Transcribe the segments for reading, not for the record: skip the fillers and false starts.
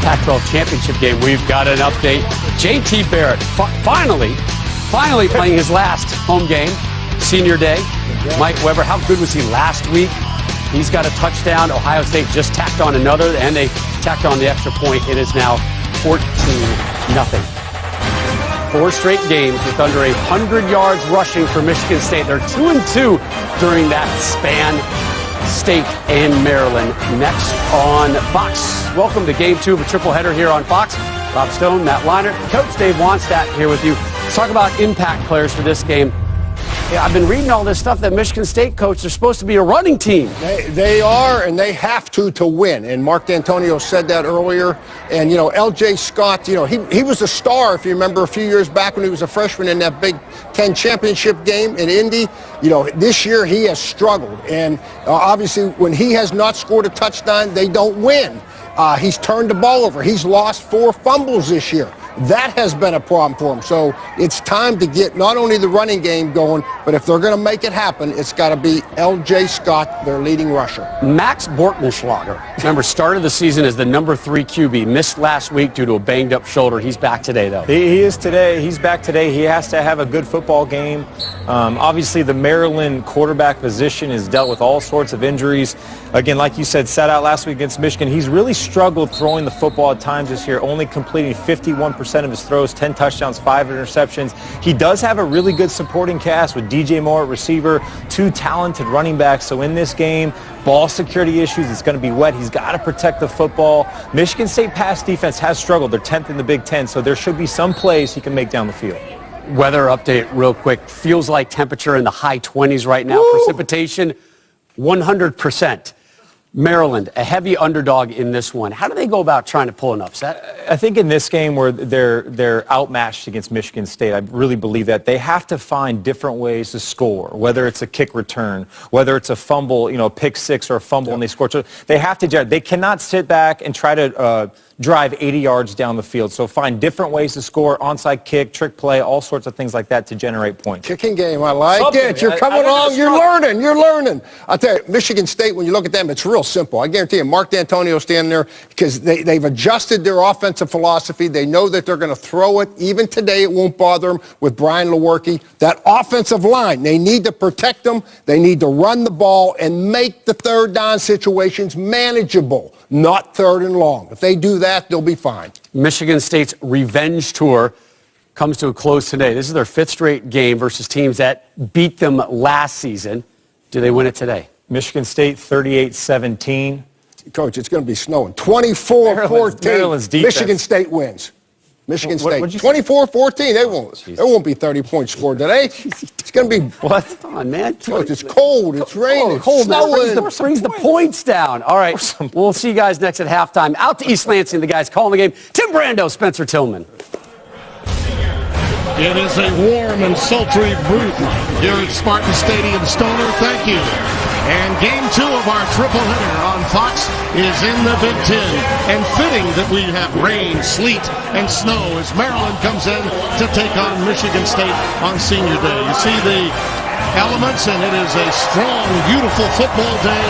Pac-12 championship game, we've got an update. JT Barrett finally playing his last home game, senior day. Mike Weber, how good was he last week? He's got a touchdown. Ohio State just tacked on another, and they tacked on the extra point. It is now 14-0. 4 straight games with under 100 yards rushing for Michigan State. They're 2-2 during that span. State and Maryland next on Fox. Welcome to Game 2 of a triple header here on Fox. Bob Stone, Matt Leinart, Coach Dave Wannstedt here with you. Let's talk about impact players for this game. Yeah, I've been reading all this stuff that Michigan State coach, they're supposed to be a running team. They are, and they have to win. And Mark Dantonio said that earlier. And, L.J. Scott, he was a star, if you remember, a few years back when he was a freshman in that Big Ten championship game in Indy. This year he has struggled. And obviously when he has not scored a touchdown, they don't win. He's turned the ball over. He's lost 4 fumbles this year. That has been a problem for him. So it's time to get not only the running game going, but if they're going to make it happen, it's got to be L.J. Scott, their leading rusher. Max Bortenschlager, remember, started the season as the number 3 QB. Missed last week due to a banged-up shoulder. He's back today, though. He is today. He's back today. He has to have a good football game. Obviously, the Maryland quarterback position has dealt with all sorts of injuries. Again, like you said, sat out last week against Michigan. He's really struggled throwing the football at times this year, only completing 51% of his throws, 10 touchdowns, 5 interceptions. He does have a really good supporting cast with DJ Moore at receiver, 2 talented running backs. So in this game, ball security issues, it's going to be wet. He's got to protect the football. Michigan State pass defense has struggled. They're 10th in the Big Ten, so there should be some plays he can make down the field. Weather update real quick. Feels like temperature in the high 20s right now. Woo! Precipitation, 100%. Maryland, a heavy underdog in this one. How do they go about trying to pull an upset? I think in this game where they're outmatched against Michigan State, I really believe that they have to find different ways to score, whether it's a kick return, whether it's a fumble, pick 6 or a fumble and they score. So they have to, they cannot sit back and try to drive 80 yards down the field. So find different ways to score, onside kick, trick play, all sorts of things like that to generate points. Kicking game, I like it. You're coming along. You're learning. I'll tell you, Michigan State, when you look at them, it's real simple. I guarantee you, Mark Dantonio standing there because they've adjusted their offensive philosophy. They know that they're going to throw it. Even today, it won't bother them with Brian Lewerke. That offensive line, they need to protect them. They need to run the ball and make the third down situations manageable, not third and long. If they do that, they'll be fine. Michigan State's revenge tour comes to a close today. This is their 5th straight game versus teams that beat them last season. Do they win it today? Michigan State 38-17. Coach, it's going to be snowing. 24-14. Michigan State wins. Michigan State. 24-14. There won't be 30 points scored today. It's going to be. What? Come on, man. Coach, it's cold. It's raining. Cold. Brings the points down. All right. We'll see you guys next at halftime. Out to East Lansing, the guys calling the game. Tim Brando, Spencer Tillman. It is a warm and sultry booth here at Spartan Stadium. Stoner, thank you. And Game 2 of our triple header on Fox is in the Big Ten. And fitting that we have rain, sleet, and snow as Maryland comes in to take on Michigan State on Senior Day. You see the elements, and it is a strong, beautiful football day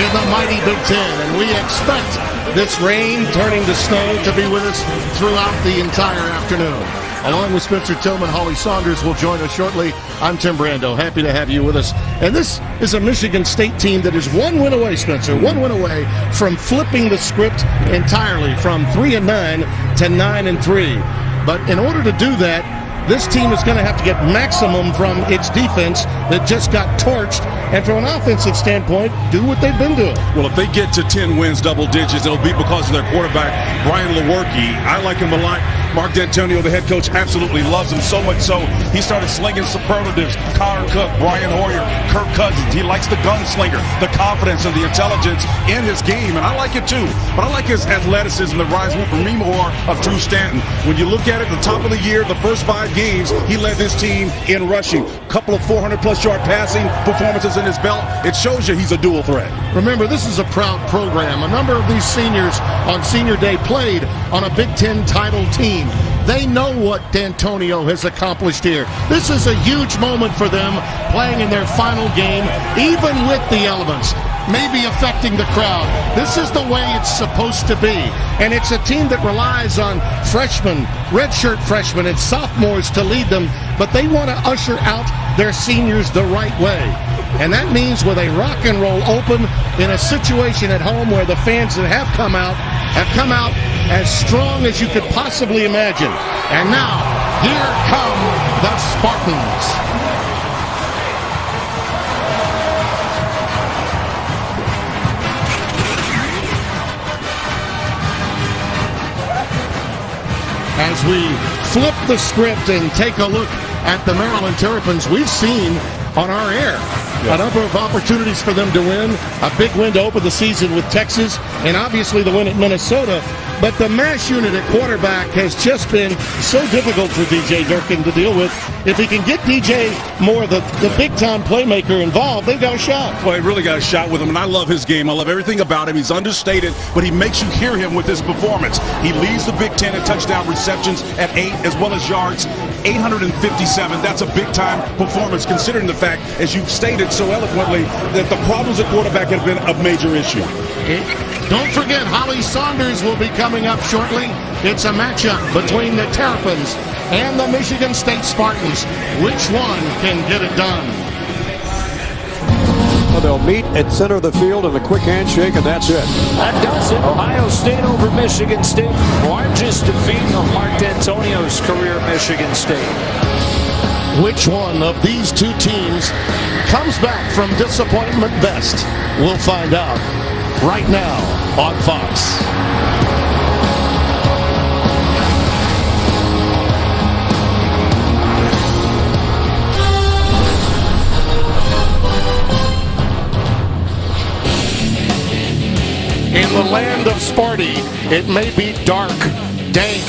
in the mighty Big Ten. And we expect this rain turning to snow to be with us throughout the entire afternoon. Along with Spencer Tillman, Holly Saunders will join us shortly. I'm Tim Brando. Happy to have you with us. And this is a Michigan State team that is 1 win away, Spencer, 1 win away from flipping the script entirely from 3-9 to 9-3. But in order to do that, this team is going to have to get maximum from its defense that just got torched. And from an offensive standpoint, do what they've been doing. Well, if they get to 10 wins, double digits, it'll be because of their quarterback, Brian Lewerke. I like him a lot. Mark Dantonio, the head coach, absolutely loves him so much so he started slinging superlatives. Connor Cook, Brian Hoyer, Kirk Cousins. He likes the gunslinger, the confidence and the intelligence in his game, and I like it too. But I like his athleticism, the rise from me more of Drew Stanton. When you look at it, the top of the year, the first 5 games, he led his team in rushing. A couple of 400-plus yard passing performances in his belt. It shows you he's a dual threat. Remember, this is a proud program. A number of these seniors on Senior Day played on a Big Ten title team. They know what Dantonio has accomplished here. This is a huge moment for them playing in their final game, even with the elements. may be affecting the crowd. This is the way it's supposed to be. And it's a team that relies on freshmen, redshirt freshmen, and sophomores to lead them, but they want to usher out their seniors the right way. And that means with a rock and roll open in a situation at home where the fans that have come out as strong as you could possibly imagine. And now, here come the Spartans. As we flip the script and take a look at the Maryland Terrapins, we've seen on our air a number of opportunities for them to win. A big win to open the season with Texas, and obviously the win at Minnesota. But the mash unit at quarterback has just been so difficult for DJ Durkin to deal with. If he can get DJ Moore, the big-time playmaker, involved, they've got a shot. Well, he really got a shot with him, and I love his game. I love everything about him. He's understated, but he makes you hear him with his performance. He leads the Big Ten in touchdown receptions at 8, as well as yards, 857. That's a big-time performance, considering the fact, as you've stated so eloquently, that the problems at quarterback have been a major issue. Don't forget, Holly Saunders will be coming up shortly. It's a matchup between the Terrapins and the Michigan State Spartans. Which one can get it done? Well, they'll meet at center of the field in a quick handshake, and that's it. That does it. Ohio State over Michigan State. Largest defeat of Mark Dantonio's career at Michigan State. Which one of these two teams comes back from disappointment best? We'll find out right now on Fox. In the land of Sparty, it may be dark, dank,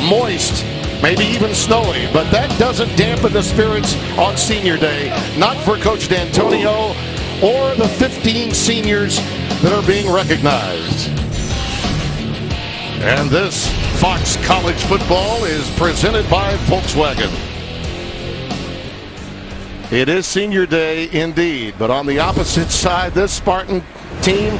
moist, maybe even snowy, but that doesn't dampen the spirits on senior day. Not for Coach Dantonio or the 15 seniors that are being recognized. And this Fox College Football is presented by Volkswagen. It is senior day indeed, but on the opposite side, this Spartan team,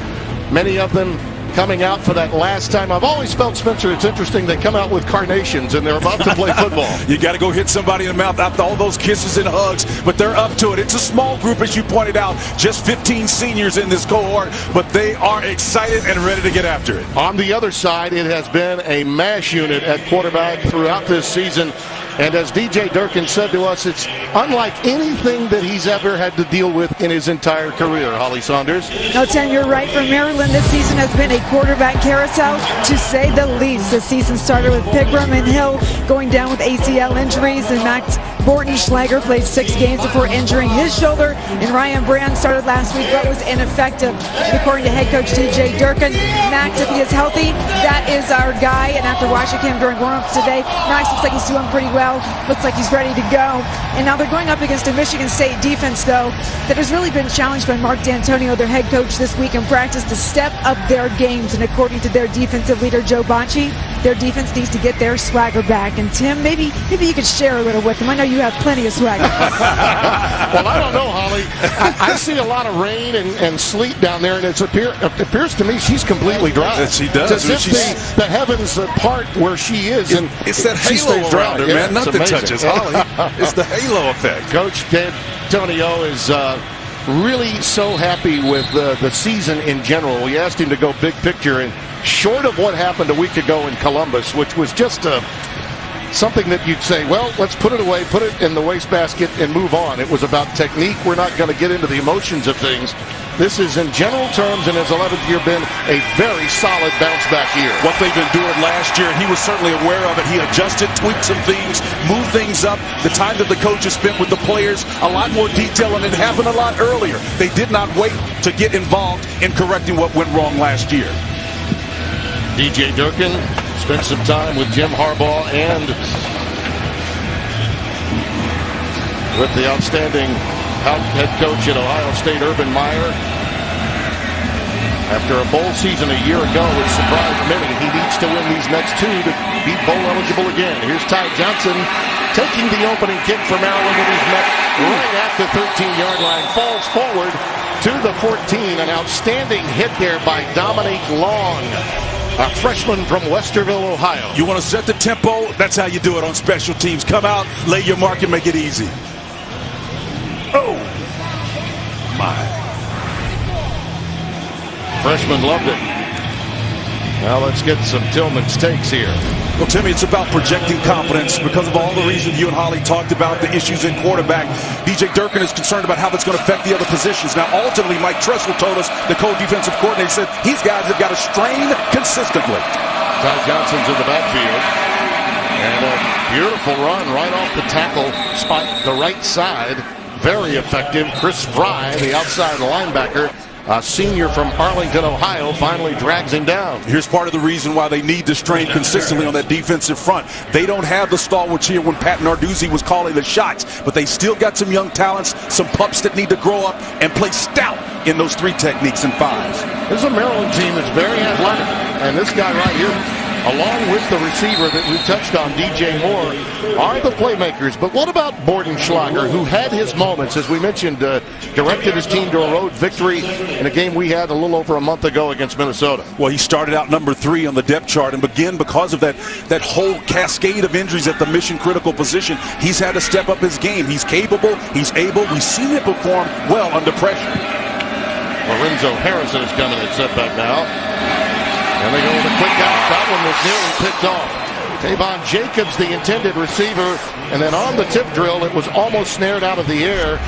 many of them coming out for that last time. I've always felt, Spencer, it's interesting they come out with carnations and they're about to play football. You got to go hit somebody in the mouth after all those kisses and hugs, but they're up to it. It's a small group, as you pointed out, just 15 seniors in this cohort, but they are excited and ready to get after it. On the other side, it has been a mash unit at quarterback throughout this season. And as DJ Durkin said to us, it's unlike anything that he's ever had to deal with in his entire career. Holly Saunders. No, Tim, you're right. For Maryland, this season has been a quarterback carousel, to say the least. The season started with Pigram and Hill going down with ACL injuries, and Max Bortenschlager played 6 games before injuring his shoulder, and Ryan Brand started last week but was ineffective. And according to head coach DJ Durkin, Max, if he is healthy, that is our guy. And after watching him during warm-ups today, Max looks like he's doing pretty well. Looks like he's ready to go. And now they're going up against a Michigan State defense, though, that has really been challenged by Mark Dantonio, their head coach, this week in practice to step up their games. And according to their defensive leader, Joe Bocci, their defense needs to get their swagger back. And Tim, maybe you could share a little with them. I know you have plenty of swagger. Well, I don't know, Holly. I see a lot of rain and sleet down there, and it appears to me she's completely dry. Yes, she does. It's as if the heavens part where she is. And it's that halo around her, man. Nothing touches Holly. It's the halo effect. Coach Dantonio is really so happy with the season in general. We asked him to go big picture, and short of what happened a week ago in Columbus, which was just something that you'd say, well, let's put it away, put it in the wastebasket, and move on. It was about technique. We're not going to get into the emotions of things. This is, in general terms, in his 11th year, been a very solid bounce-back year. What they've endured last year, he was certainly aware of it. He adjusted, tweaked some things, moved things up. The time that the coaches spent with the players, a lot more detail, and it happened a lot earlier. They did not wait to get involved in correcting what went wrong last year. DJ Durkin spent some time with Jim Harbaugh and with the outstanding head coach at Ohio State, Urban Meyer. After a bowl season a year ago, which surprised many, he needs to win these next 2 to be bowl eligible again. Here's Ty Johnson taking the opening kick for Maryland, and he's met right at the 13-yard line, falls forward, to the 14. An outstanding hit there by Dominique Long, a freshman from Westerville, Ohio. You want to set the tempo? That's how you do it on special teams. Come out, lay your mark, and make it easy. Oh, my. Freshman loved it. Now let's get some Tillman's takes here. Well, Timmy, it's about projecting confidence because of all the reasons you and Holly talked about, the issues in quarterback. DJ Durkin is concerned about how that's going to affect the other positions. Now, ultimately, Mike Tressel told us, the co-defensive coordinator said, these guys have got to strain consistently. Ty Johnson's in the backfield. And a beautiful run right off the tackle spot, the right side. Very effective. Chris Fry, the outside linebacker, a senior from Arlington, Ohio, finally drags him down. Here's part of the reason why they need to strain consistently on that defensive front. They don't have the stalwarts here when Pat Narduzzi was calling the shots, but they still got some young talents, some pups that need to grow up and play stout in those 3 techniques and 5s. This is a Maryland team that's very athletic, and this guy right here, along with the receiver that we touched on, DJ Moore, are the playmakers. But what about Bordenschlager, who had his moments, as we mentioned, directed his team to a road victory in a game we had a little over a month ago against Minnesota? Well, he started out number 3 on the depth chart, and again, because of that whole cascade of injuries at the mission-critical position, he's had to step up his game. He's capable, he's able. We've seen him perform well under pressure. Lorenzo Harrison is coming at setback now. And they go with a quick out. That one was nearly picked off. Tavon Jacobs, the intended receiver. And then on the tip drill, it was almost snared out of the air.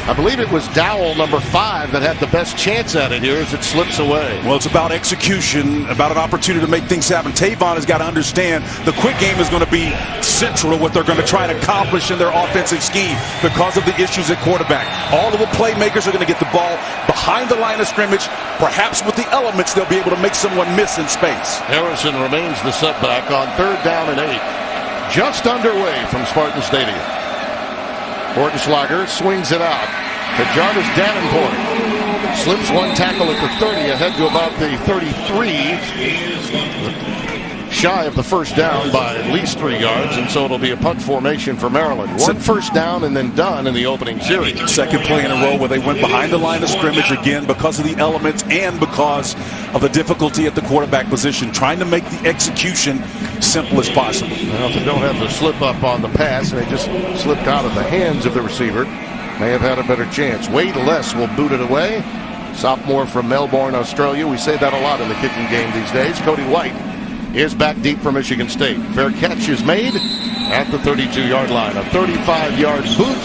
I believe it was Dowell, number 5, that had the best chance at it here as it slips away. Well, it's about execution, about an opportunity to make things happen. Tavon has got to understand the quick game is going to be central to what they're going to try to accomplish in their offensive scheme because of the issues at quarterback. All of the playmakers are going to get the ball behind the line of scrimmage. Perhaps with the elements, they'll be able to make someone miss in space. Harrison remains the setback on 3rd down and 8. Just underway from Spartan Stadium. Bordenschlager swings it out to Jarvis Davenport. Slips one tackle at the 30, ahead to about the 33. Shy of the first down by at least 3 yards, and so it'll be a punt formation for Maryland. One first down and then done in the opening series. Second play in a row where they went behind the line of scrimmage again because of the elements and because of the difficulty at the quarterback position, trying to make the execution simple as possible. Well, if they don't have the slip up on the pass and they just slipped out of the hands of the receiver, may have had a better chance. Wade Less will boot it away. Sophomore from Melbourne, Australia. We say that a lot in the kicking game these days. Cody White is back deep for Michigan State. Fair catch is made at the 32-yard line. A 35-yard boot,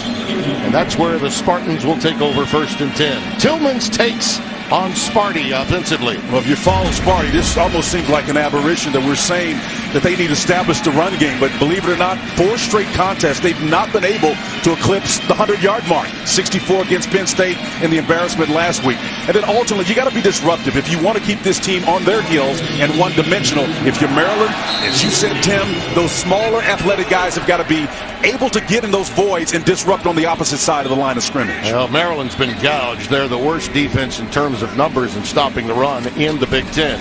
and that's where the Spartans will take over 1st and 10. Tillman's takes on Sparty offensively. Well, if you follow Sparty, this almost seems like an aberration that we're saying that they need to establish the run game. But believe it or not, 4 straight contests, they've not been able to eclipse the 100-yard mark. 64 against Penn State and the embarrassment last week. And then ultimately, you got to be disruptive if you want to keep this team on their heels and one-dimensional. If you're Maryland, as you said, Tim, those smaller athletic guys have got to be able to get in those voids and disrupt on the opposite side of the line of scrimmage. Well, Maryland's been gouged. They're the worst defense in terms of numbers and stopping the run in the Big Ten.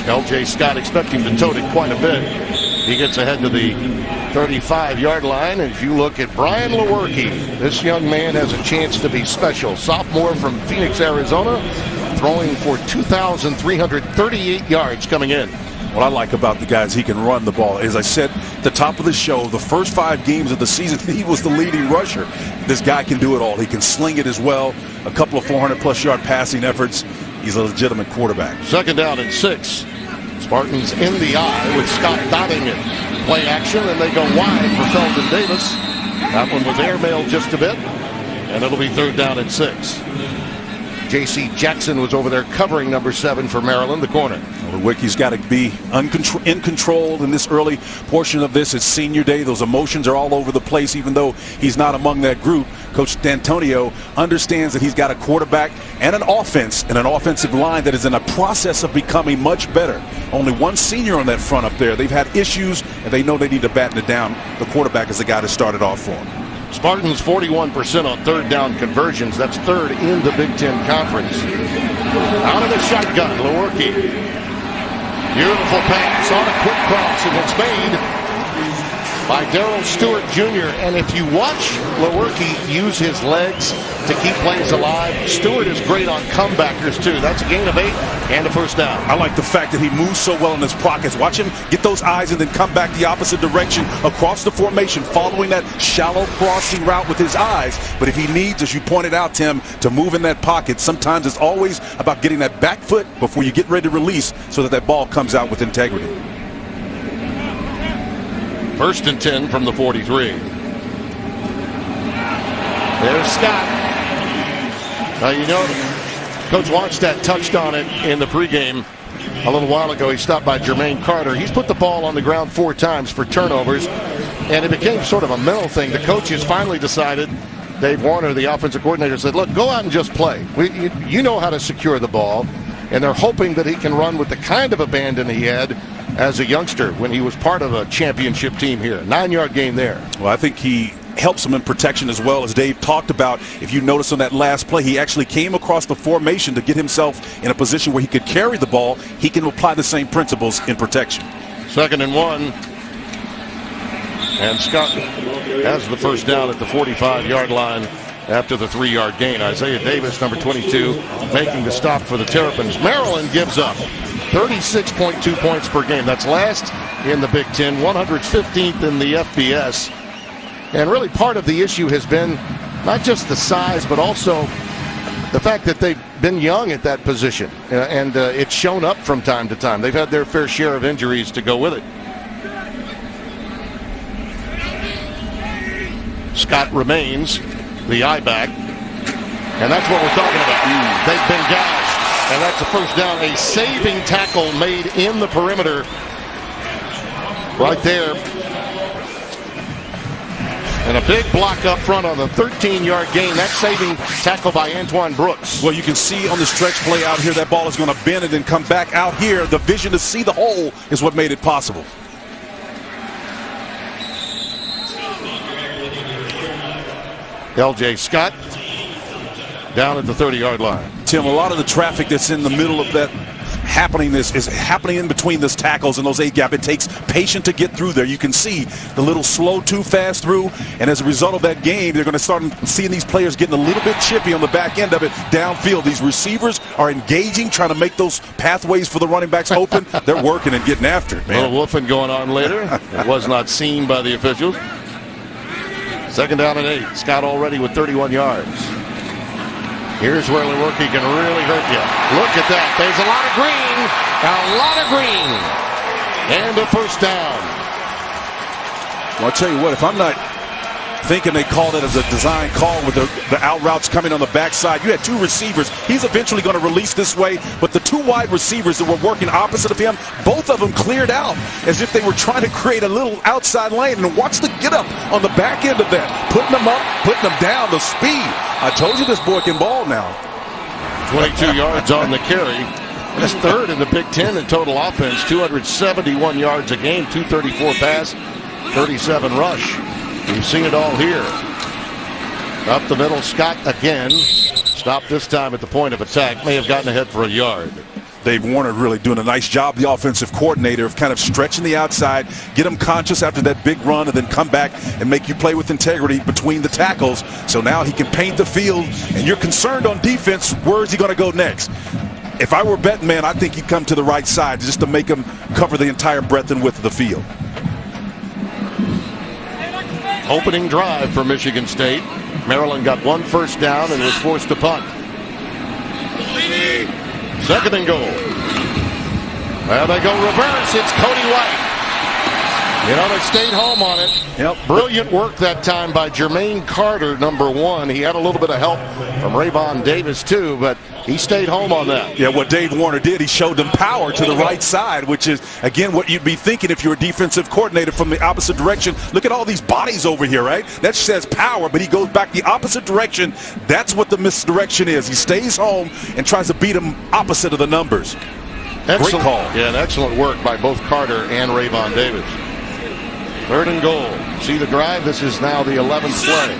L.J. Scott expecting to tote it quite a bit. He gets ahead to the 35-yard line. As you look at Brian Lewerke, this young man has a chance to be special. Sophomore from Phoenix, Arizona, throwing for 2,338 yards coming in. What I like about the guys, he can run the ball. As I said at the top of the show, the first 5 games of the season, he was the leading rusher. This guy can do it all. He can sling it as well. A couple of 400-plus yard passing efforts. He's a legitimate quarterback. 2nd down and 6. Spartans in the eye with Scott dotting it. Play action, and they go wide for Felton Davis. That one was airmailed just a bit, and it'll be 3rd down and 6. J.C. Jackson was over there covering number 7 for Maryland, the corner. Well, Lewerke's got to be in control in this early portion of this. It's senior day. Those emotions are all over the place, even though he's not among that group. Coach Dantonio understands that he's got a quarterback and an offense and an offensive line that is in a process of becoming much better. Only one senior on that front up there. They've had issues, and they know they need to batten it down. The quarterback is the guy to start it off for them. Spartans 41% on 3rd down conversions. That's 3rd in the Big Ten Conference. Out of the shotgun, Lewerke. Beautiful pass on a quick cross, and it's made. by Gerald Stewart Jr. And if you watch Lewerke use his legs to keep plays alive, Stewart is great on comebackers too. That's a gain of 8 and a first down. I like the fact that he moves so well in his pockets. Watch him get those eyes and then come back the opposite direction across the formation, following that shallow crossing route with his eyes. But if he needs, as you pointed out, Tim, to move in that pocket, sometimes it's always about getting that back foot before you get ready to release so that ball comes out with integrity. 1st and 10 from the 43. There's Scott. Now, you know, Coach Wannstedt touched on it in the pregame a little while ago. He stopped by Jermaine Carter. He's put the ball on the ground 4 times for turnovers, and it became sort of a mental thing. The coaches finally decided, Dave Warner, the offensive coordinator, said, look, go out and just play. You know how to secure the ball, and they're hoping that he can run with the kind of abandon he had as a youngster when he was part of a championship team here. 9-yard gain there. Well, I think he helps him in protection as well, as Dave talked about. If you notice on that last play, he actually came across the formation to get himself in a position where he could carry the ball. He can apply the same principles in protection. 2nd and 1. And Scott has the first down at the 45-yard line after the 3-yard gain. Isaiah Davis, number 22, making the stop for the Terrapins. Maryland gives up 36.2 points per game. That's last in the Big Ten, 115th in the FBS. And really part of the issue has been not just the size, but also the fact that they've been young at that position. And it's shown up from time to time. They've had their fair share of injuries to go with it. Scott remains the I-back. And that's what we're talking about. They've been gashed. And that's a first down. A saving tackle made in the perimeter. Right there. And a big block up front on the 13-yard gain. That saving tackle by Antoine Brooks. Well, you can see on the stretch play out here, that ball is going to bend and then come back out here. The vision to see the hole is what made it possible. L.J. Scott down at the 30-yard line. Tim, a lot of the traffic that's in the middle of that is happening in between those tackles and those A-gap. It takes patience to get through there. You can see the little slow too fast through, and as a result of that game, they're going to start seeing these players getting a little bit chippy on the back end of it downfield. These receivers are engaging, trying to make those pathways for the running backs open. They're working and getting after it, man. A little woofing going on later. It was not seen by the officials. 2nd down and 8. Scott already with 31 yards. Here's where Lewerke can really hurt you. Look at that. There's a lot of green. A lot of green. And a first down. Well, I'll tell you what, if I'm not thinking they called it as a design call with the out routes coming on the backside. You had 2 receivers. He's eventually going to release this way, but the 2 wide receivers that were working opposite of him, both of them cleared out as if they were trying to create a little outside lane. And watch the get up on the back end of that. Putting them up, putting them down, the speed. I told you this boy can ball now. 22 yards on the carry. He's 3rd in the Big Ten in total offense. 271 yards a game, 234 pass, 37 rush. We've seen it all here. Up the middle, Scott again. Stopped this time at the point of attack. May have gotten ahead for a yard. Dave Warner really doing a nice job, the offensive coordinator, of kind of stretching the outside, get them conscious after that big run, and then come back and make you play with integrity between the tackles. So now he can paint the field, and you're concerned on defense, where is he going to go next? If I were a betting man, I think he'd come to the right side just to make him cover the entire breadth and width of the field. Opening drive for Michigan State. Maryland got 1 first down and was forced to punt. 2nd and goal. Well, they go reverse. It's Cody White. You know, they stayed home on it. Yep. Brilliant work that time by Jermaine Carter, number 1. He had a little bit of help from Rayvon Davis, too, but he stayed home on that. Yeah, what Dave Warner did, he showed them power to the right side, which is, again, what you'd be thinking if you're a defensive coordinator from the opposite direction. Look at all these bodies over here, right? That says power, but he goes back the opposite direction. That's what the misdirection is. He stays home and tries to beat them opposite of the numbers. Excellent. Great call. Yeah, and excellent work by both Carter and Rayvon Davis. 3rd and goal. See the drive? This is now the 11th play.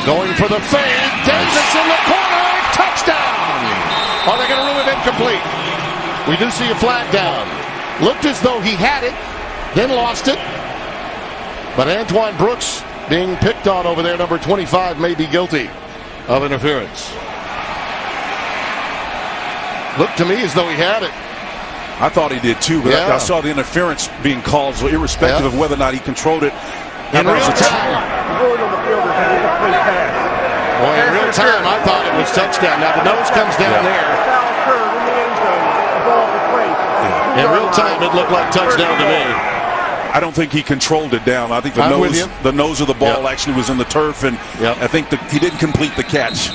Going for the fade. Davis in the corner. Touchdown. Are they going to rule it incomplete? We do see a flag down. Looked as though he had it, then lost it. But Antoine Brooks being picked on over there, number 25, may be guilty of interference. Looked to me as though he had it. I thought he did too, but I saw the interference being called, so irrespective of whether or not he controlled it. In real time. Well, in real time, I thought it was touchdown. Now the nose comes down there. In real time, it looked like touchdown to me. I don't think he controlled it down. I think the nose of the ball actually was in the turf, and I think he didn't complete the catch.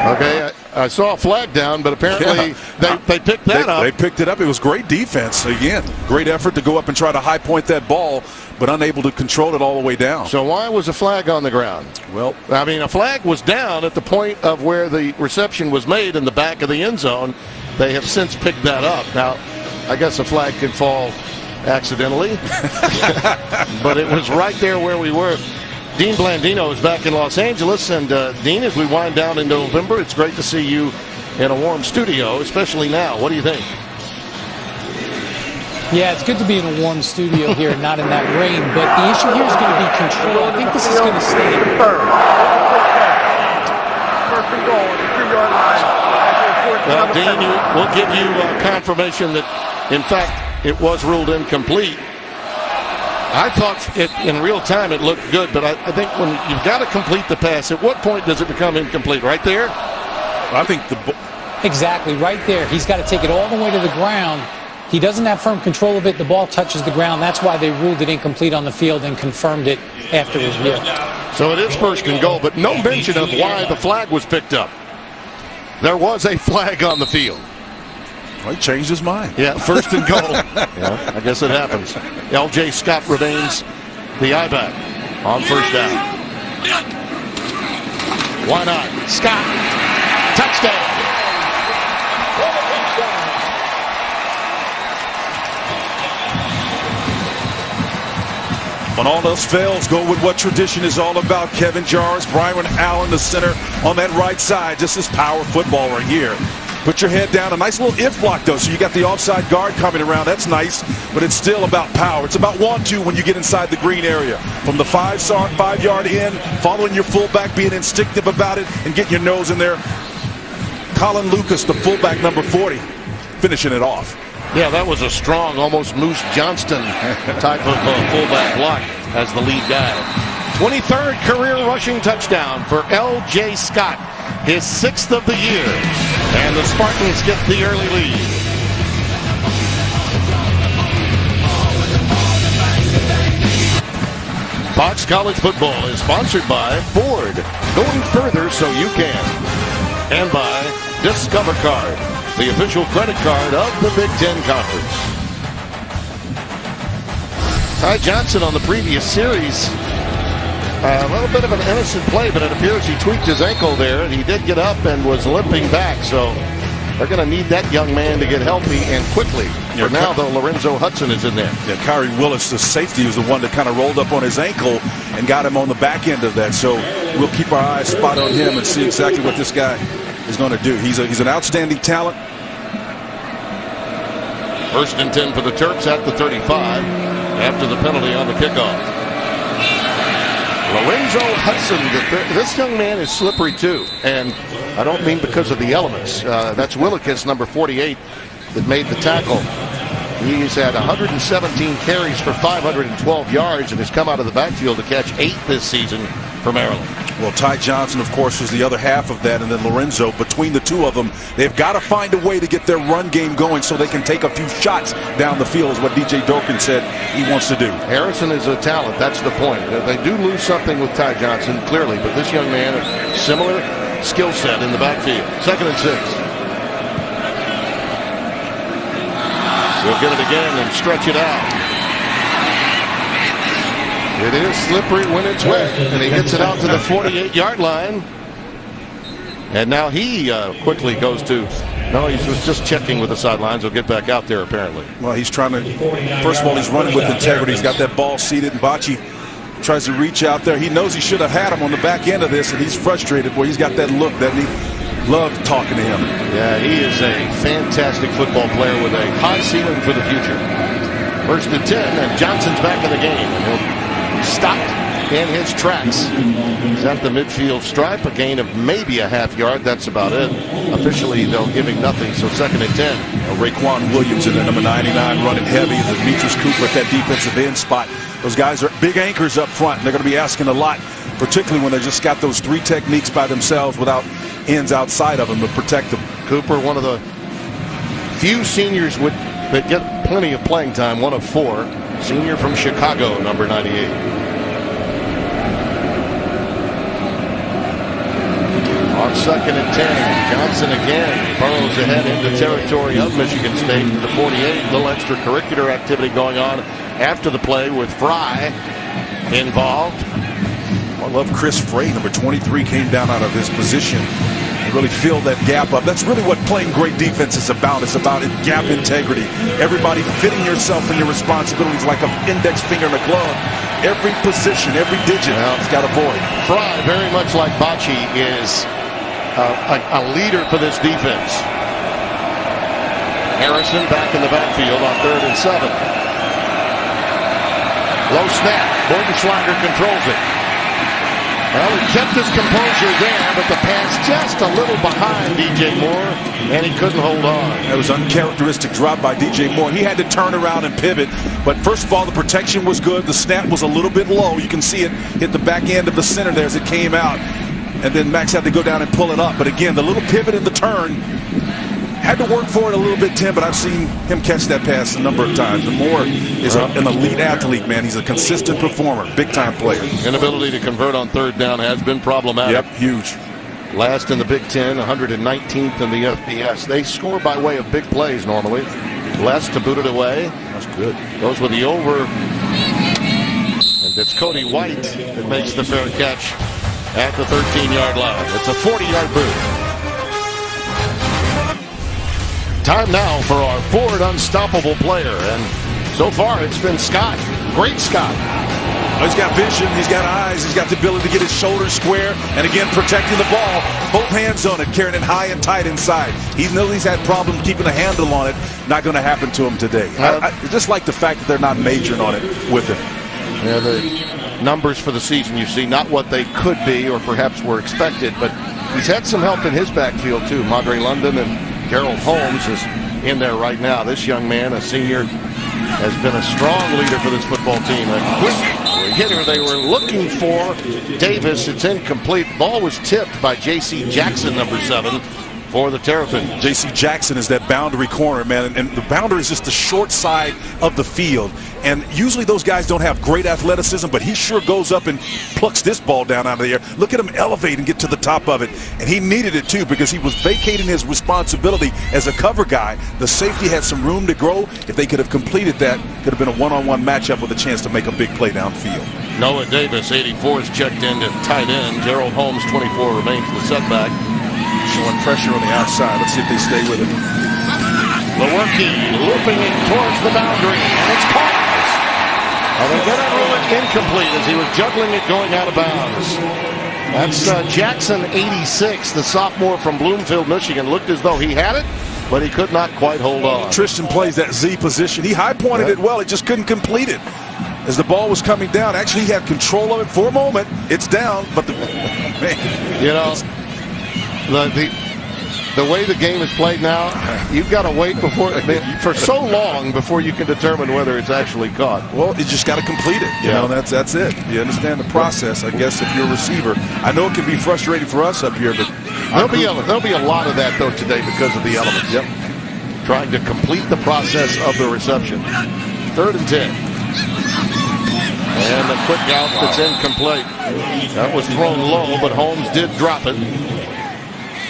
Okay, I saw a flag down, but apparently they picked that up. They picked it up. It was great defense. Again, great effort to go up and try to high point that ball, but unable to control it all the way down. So why was a flag on the ground? Well, I mean, a flag was down at the point of where the reception was made in the back of the end zone. They have since picked that up. Now, I guess a flag could fall accidentally, but it was right there where we were. Dean Blandino is back in Los Angeles, and Dean, as we wind down in November, it's great to see you in a warm studio, especially now. What do you think? Yeah, it's good to be in a warm studio here, not in that rain, but the issue here is going to be control. I think this is going to stay. Well, Dean, we'll give you confirmation that, in fact, it was ruled incomplete. I thought in real time it looked good, but I think when you've got to complete the pass, at what point does it become incomplete? Right there? I think Exactly, right there. He's got to take it all the way to the ground. He doesn't have firm control of it. The ball touches the ground. That's why they ruled it incomplete on the field and confirmed it after review. So it is first and goal, but no mention of why the flag was picked up. There was a flag on the field. Well, he changed his mind. Yeah, first and goal. Yeah, I guess it happens. L.J. Scott remains the I-back on first down. Why not? Scott, touchdown. When all else fails, go with what tradition is all about. Kevin Jarvis, Brian Allen, the center on that right side. Just this power football right here. Put your head down. A nice little if block, though, so you got the offside guard coming around. That's nice, but it's still about power. It's about 1-2 when you get inside the green area. From the 5-yard in, following your fullback, being instinctive about it, and getting your nose in there. Colin Lucas, the fullback, number 40, finishing it off. Yeah, that was a strong, almost Moose Johnston type of fullback block as the lead guy. 23rd career rushing touchdown for L.J. Scott, his 6th of the year. And the Spartans get the early lead. Fox College Football is sponsored by Ford, going further so you can. And by Discover Card, the official credit card of the Big Ten Conference. Ty Johnson on the previous series. A little bit of an innocent play, but it appears he tweaked his ankle there, and he did get up and was limping back. So they're going to need that young man to get healthy and quickly. For now, though, Lorenzo Hudson is in there. Yeah, Kyrie Willis, the safety, was the one that kind of rolled up on his ankle and got him on the back end of that. So we'll keep our eyes spot on him and see exactly what this guy is going to do. He's an outstanding talent. 1st and 10 for the Terps at the 35 after the penalty on the kickoff. Lorenzo Hudson, this young man is slippery too, and I don't mean because of the elements. That's Willikis, number 48, that made the tackle. He's had 117 carries for 512 yards and has come out of the backfield to catch 8 this season for Maryland. Well, Ty Johnson, of course, was the other half of that, and then Lorenzo. Between the two of them, they've got to find a way to get their run game going so they can take a few shots down the field, is what DJ Dorkin said he wants to do. Harrison is a talent. That's the point. They do lose something with Ty Johnson, clearly, but this young man, a similar skill set in the backfield. 2nd and 6. He'll get it again and stretch it out. It is slippery when it's wet, and he gets it out to the 48-yard line. And now he quickly goes to, no, he was just checking with the sidelines. He'll get back out there, apparently. Well, he's trying to, first of all, he's running with integrity. He's got that ball seated, and Bocce tries to reach out there. He knows he should have had him on the back end of this, and he's frustrated. Boy, he's got that look, doesn't he? Love talking to him. Yeah, he is a fantastic football player with a high ceiling for the future. First and 10, and Johnson's back in the game. And he'll stop in his tracks. He's at the midfield stripe, a gain of maybe a half yard. That's about it. Officially, they'll give him nothing, so second and 10. Raekwon Williams in the number 99 running heavy. Demetrius Cooper at that defensive end spot. Those guys are big anchors up front. And they're going to be asking a lot, particularly when they just got those three techniques by themselves without ends outside of them to protect them. Cooper, one of the few seniors that get plenty of playing time, one of four. Senior from Chicago, number 98. On second and 10, Johnson again burrows ahead into territory of Michigan State to the 48. A little extracurricular activity going on after the play with Fry involved. I love Chris Frey, number 23, came down out of his position and really filled that gap up. That's really what playing great defense is about. It's about gap integrity. Everybody fitting yourself and your responsibilities like an index finger in a glove. Every position, every digit has got a void. Fry, very much like Bocce, is a leader for this defense. Harrison back in the backfield on 3rd and 7. Low snap. Bordenschlager controls it. Well, he kept his composure there, but the pass just a little behind DJ Moore, and he couldn't hold on. That was uncharacteristic drop by DJ Moore. He had to turn around and pivot, but first of all, the protection was good. The snap was a little bit low. You can see it hit the back end of the center there as it came out, and then Max had to go down and pull it up. But again, the little pivot in the turn, had to work for it a little bit, Tim, but I've seen him catch that pass a number of times. And Moore is an elite athlete, man. He's a consistent performer, big-time player. Inability to convert on 3rd down has been problematic. Yep, huge. Last in the Big Ten, 119th in the FBS. They score by way of big plays normally. Les to boot it away. That's good. Goes with the over. And it's Cody White that makes the fair catch at the 13-yard line. It's a 40-yard boot. Time now for our forward unstoppable player, and so far it's been Scott. Great Scott. He's got vision, he's got eyes, he's got the ability to get his shoulders square, and again protecting the ball, both hands on it, carrying it high and tight inside. He knows he's had problems keeping a handle on it. Not going to happen to him today. I just like the fact that they're not majoring on it with him. Yeah, the numbers for the season you see, not what they could be or perhaps were expected, but he's had some help in his backfield too. Madre London and Gerald Holmes is in there right now. This young man, a senior, has been a strong leader for this football team. A quick hitter they were looking for. Davis, it's incomplete. Ball was tipped by J.C. Jackson, number 7, for the Terrapin. J.C. Jackson is that boundary corner, man, and the boundary is just the short side of the field. And usually those guys don't have great athleticism, but he sure goes up and plucks this ball down out of the air. Look at him elevate and get to the top of it. And he needed it too, because he was vacating his responsibility as a cover guy. The safety had some room to grow. If they could have completed that, could have been a one-on-one matchup with a chance to make a big play downfield. Noah Davis, 84, is checked in to tight end. Gerald Holmes, 24, remains the setback. Showing pressure on the outside. Let's see if they stay with it. Lewerke looping it towards the boundary, and it's caught. And they're going to rule it incomplete as he was juggling it going out of bounds. That's Jackson, 86, the sophomore from Bloomfield, Michigan. Looked as though he had it, but he could not quite hold on. Tristan plays that Z position. He high-pointed it well. He just couldn't complete it. As the ball was coming down, actually he had control of it for a moment. It's down, but man. You know, the way the game is played now, you've got to wait for so long before you can determine whether it's actually caught. Well, you just got to complete it. You know, that's it. You understand the process, I guess, if you're a receiver. I know it can be frustrating for us up here, but there'll be a lot of that though today because of the elements. Yep. Trying to complete the process of the reception. 3rd and 10. And a quick out that's incomplete. That was thrown low, but Holmes did drop it.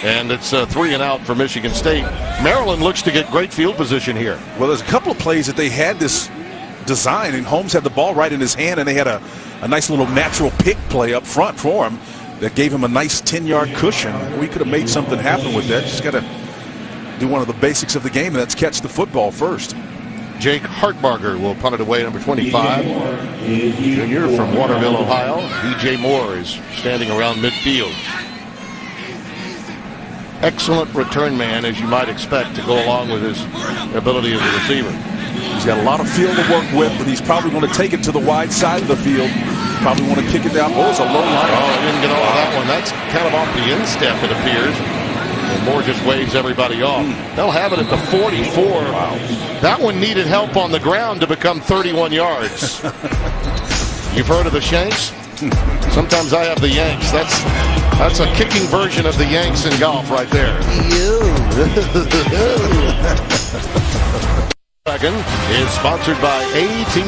And it's 3 and out for Michigan State. Maryland looks to get great field position here. Well, there's a couple of plays that they had this design, and Holmes had the ball right in his hand, and they had a nice little natural pick play up front for him that gave him a nice 10-yard cushion. We could have made something happen with that. Just got to do one of the basics of the game, and that's catch the football first. Jake Hartbarger will punt it away, number 25. Junior from Waterville, Ohio. DJ Moore is standing around midfield. Excellent return man, as you might expect, to go along with his ability as a receiver. He's got a lot of field to work with, but he's probably going to take it to the wide side of the field. Probably want to kick it down. Oh, it's a low line. Oh, I didn't get all of that one. That's kind of off the instep, it appears. And Moore just waves everybody off. They'll have it at the 44. Wow. That one needed help on the ground to become 31 yards. You've heard of the Shanks? Sometimes I have the Yanks. That's a kicking version of the Yanks in golf right there. Second is sponsored by AT&T.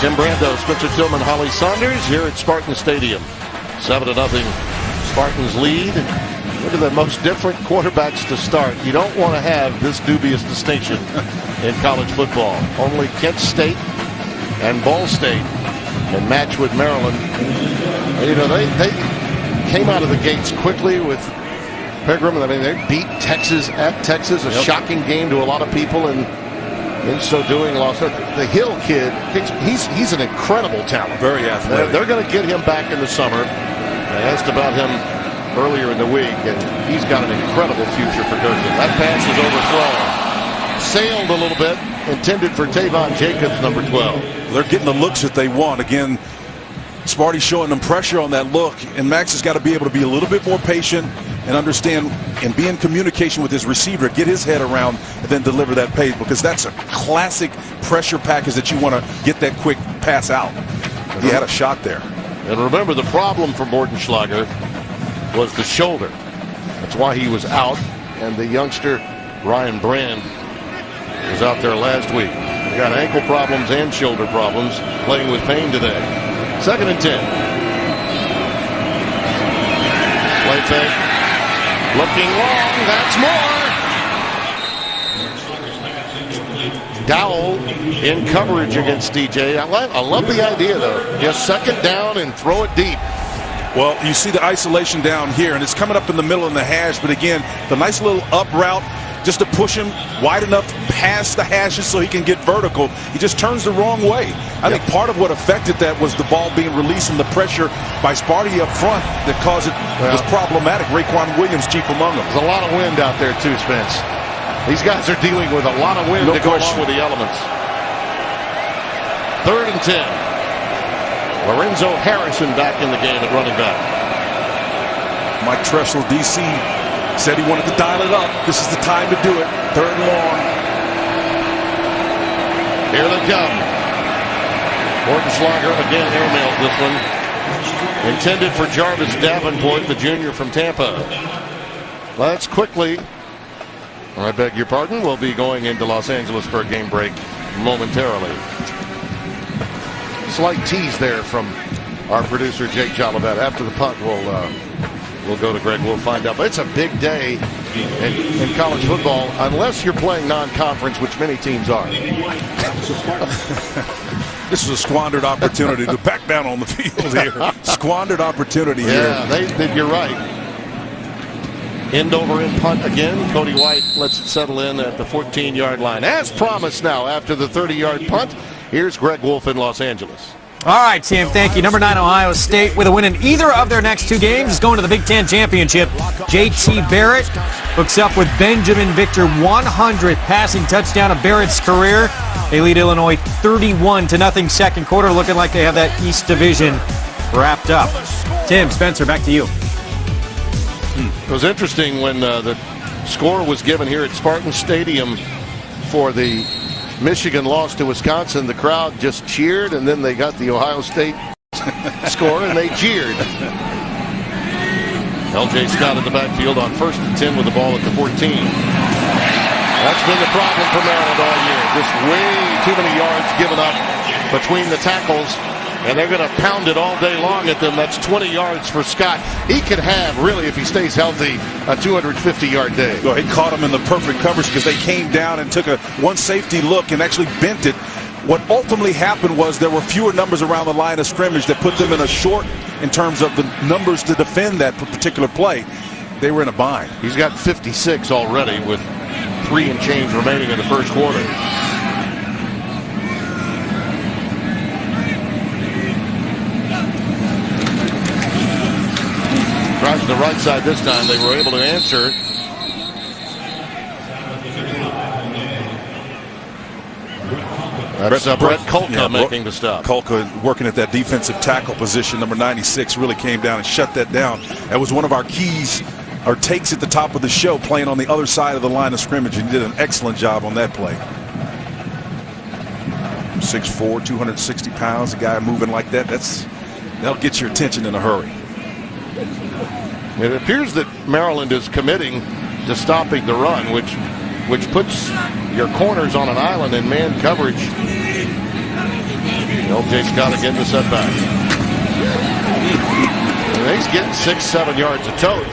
Tim Brando, Spencer Tillman, Holly Saunders here at Spartan Stadium. 7-0 Spartans lead. Look at the most different quarterbacks to start. You don't want to have this dubious distinction in college football. Only Kent State and Ball State can match with Maryland. You know, they came out of the gates quickly with Pigram. I mean, they beat Texas at Texas, a shocking game to a lot of people, and in so doing lost. The Hill kid, he's an incredible talent. Very athletic. They're going to get him back in the summer. I asked about him earlier in the week, and he's got an incredible future for Durkin. That pass is overthrown. Sailed a little bit, intended for Tavon Jacobs, number 12. They're getting the looks that they want. Again, Sparty's showing them pressure on that look, and Max has got to be able to be a little bit more patient and understand and be in communication with his receiver, get his head around, and then deliver that pass, because that's a classic pressure package that you want to get that quick pass out. He had a shot there. And remember, the problem for Mortenschlager was the shoulder. That's why he was out, and the youngster Ryan Brand was out there last week. He got ankle problems and shoulder problems, playing with pain today. 2nd and 10. Play fake. Looking long. That's more. Dowell in coverage against DJ. I love the idea, though. Just 2nd down and throw it deep. Well, you see the isolation down here, and it's coming up in the middle in the hash. But again, the nice little up route just to push him wide enough past the hashes so he can get vertical. He just turns the wrong way. I think part of what affected that was the ball being released and the pressure by Sparty up front that caused it was problematic. Raekwon Williams chief among them. There's a lot of wind out there too, Spence. These guys are dealing with a lot of wind to go along with the elements. 3rd and 10. Lorenzo Harrison back in the game at running back. Mike Tressel, DC, said he wanted to dial it up. This is the time to do it. 3rd and long. Here they come. Mortenschlager again airmailed this one. Intended for Jarvis Davenport, the junior from Tampa. Let's quickly, I beg your pardon, we'll be going into Los Angeles for a game break momentarily. Slight tease there from our producer Jake Jolivet. After the punt, we'll go to Greg. We'll find out. But it's a big day in college football, unless you're playing non-conference, which many teams are. This is a squandered opportunity to back down on the field here. Squandered opportunity here. Yeah, you're right. End over end punt again. Cody White lets it settle in at the 14-yard line. As promised now, after the 30-yard punt, here's Greg Wolf in Los Angeles. All right, Tim, thank you. Number 9, Ohio State, with a win in either of their next 2 games, is going to the Big Ten Championship. J.T. Barrett hooks up with Benjamin Victor, 100th passing touchdown of Barrett's career. They lead Illinois 31-0 second quarter, looking like they have that East Division wrapped up. Tim, Spencer, back to you. It was interesting when the score was given here at Spartan Stadium for the Michigan loss to Wisconsin. The crowd just cheered, and then they got the Ohio State score, and they jeered. L.J. Scott in the backfield on 1st and 10 with the ball at the 14. That's been the problem for Maryland all year. Just way too many yards given up between the tackles, and they're going to pound it all day long at them. That's 20 yards for Scott. He could have, really, if he stays healthy, a 250-yard day. Well, he caught him in the perfect coverage because they came down and took a one safety look and actually bent it. What ultimately happened was there were fewer numbers around the line of scrimmage that put them in a short in terms of the numbers to defend that particular play. They were in a bind. He's got 56 already with 3 and change remaining in the first quarter. Drives to the right side this time. They were able to answer. That's Brett Kolka making the stop. Kolka working at that defensive tackle position, number 96, really came down and shut that down. That was one of our keys, our takes at the top of the show, playing on the other side of the line of scrimmage, and he did an excellent job on that play. 6'4", 260 pounds, a guy moving like that, that'll get your attention in a hurry. It appears that Maryland is committing to stopping the run, which puts your corners on an island in man coverage. L.J. Scott again the setback. And he's getting 6-7 yards a tote.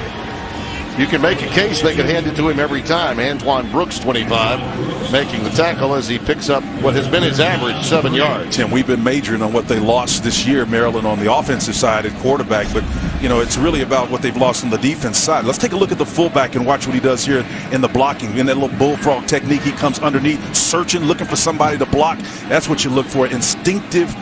You can make a case they could hand it to him every time. Antoine Brooks, 25, making the tackle as he picks up what has been his average, 7 yards. Tim, we've been majoring on what they lost this year, Maryland, on the offensive side at quarterback, but it's really about what they've lost on the defense side. Let's take a look at the fullback and watch what he does here in the blocking. In that little bullfrog technique, he comes underneath, searching, looking for somebody to block. That's what you look for, instinctive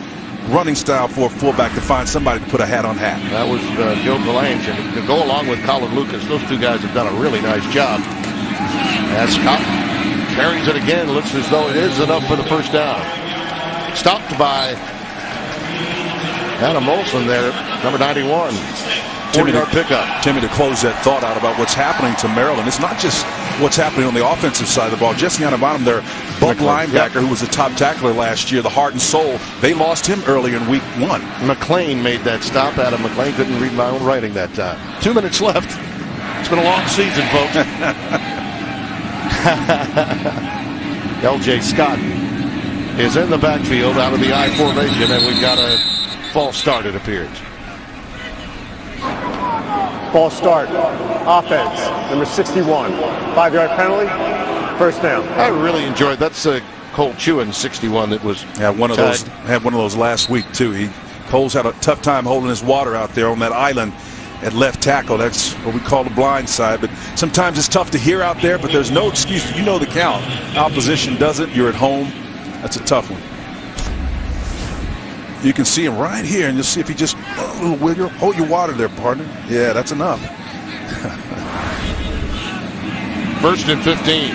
running style for a fullback to find somebody to put a hat on hat. That was Joe Galange, and to go along with Colin Lucas, those two guys have done a really nice job. As Scott carries it again, looks as though it is enough for the first down. Stopped by Adam Olson there, number 91. 40-yard pickup. Timmy, to close that thought out about what's happening to Maryland, it's not just what's happening on the offensive side of the ball. Jesse Anabottom, their buck linebacker, who was a top tackler last year, the heart and soul, they lost him earlier in week 1. McLean made that stop. Adam McLean couldn't read my own writing that time. 2 minutes left. It's been a long season, folks. L.J. Scott is in the backfield out of the I formation, and we've got a false start, it appears. False start. Offense, number 61. 5-yard penalty. First down. I really enjoyed that's Cole Chewin, 61, that was had one of those last week too. Cole's had a tough time holding his water out there on that island at left tackle. That's what we call the blind side. But sometimes it's tough to hear out there, but there's no excuse. You know the count. Opposition doesn't. You're at home. That's a tough one. You can see him right here, and you'll see if he just hold your water there, partner. Yeah, that's enough. First and 15.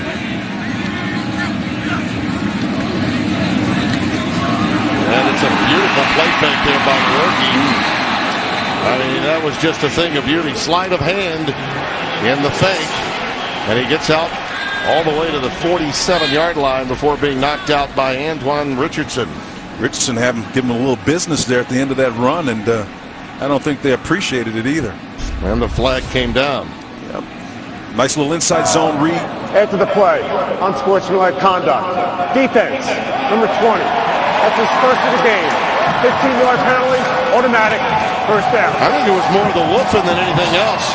And it's a beautiful play fake there by Lewerke. I mean, that was just a thing of beauty. Sleight of hand in the fake, and he gets out all the way to the 47-yard line before being knocked out by Antoine Richardson. Richardson given a little business there at the end of that run, and I don't think they appreciated it either. And the flag came down. Yep. Nice little inside zone read. After the play, unsportsmanlike conduct. Defense, number 20. That's his first of the game. 15-yard penalty, automatic, first down. I think it was more the woofing than anything else.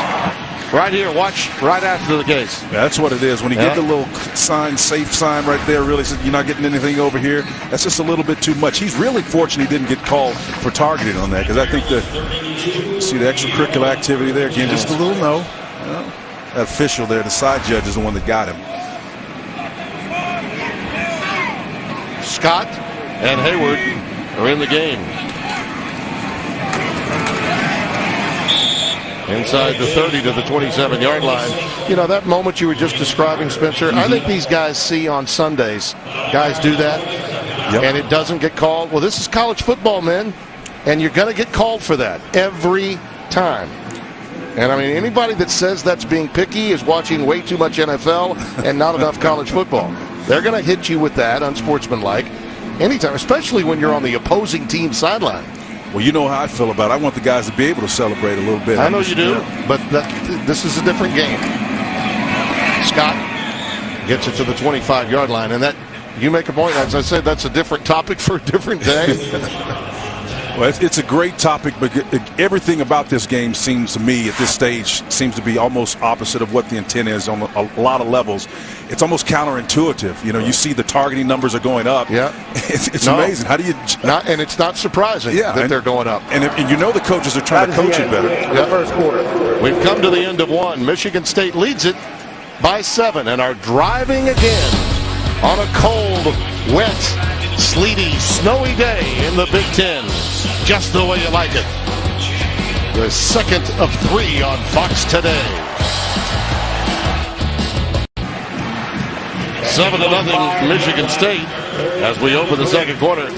Right here, watch right after the case. That's what it is. When you get the little sign, safe sign right there, really says you're not getting anything over here. That's just a little bit too much. He's really fortunate he didn't get called for targeting on that, because I think see the extracurricular activity there again, just a little no. That official there, the side judge, is the one that got him. Scott and Hayward are in the game. Inside the 30 to the 27-yard line. You know, that moment you were just describing, Spencer, I think these guys see on Sundays. Guys do that, and it doesn't get called. Well, this is college football, man, and you're going to get called for that every time. And, I mean, anybody that says that's being picky is watching way too much NFL and not enough college football. They're going to hit you with that, unsportsmanlike, anytime, especially when you're on the opposing team sideline. Well, you know how I feel about it. I want the guys to be able to celebrate a little bit. I know you do, but this is a different game. Scott gets it to the 25-yard line, and that you make a point. As I said, that's a different topic for a different day. Well, it's a great topic, but everything about this game seems to me at this stage seems to be almost opposite of what the intent is on a lot of levels. It's almost counterintuitive. You know, you see the targeting numbers are going up. Yeah, it's amazing. How do you not? And it's not surprising that they're going up. And you know the coaches are trying to coach it better. The first quarter. We've come to the end of one. Michigan State leads it by 7 and are driving again on a cold, wet, sleety, snowy day in the Big Ten. Just the way you like it. The second of 3 on Fox today. 7-0 Michigan State as we open the second quarter.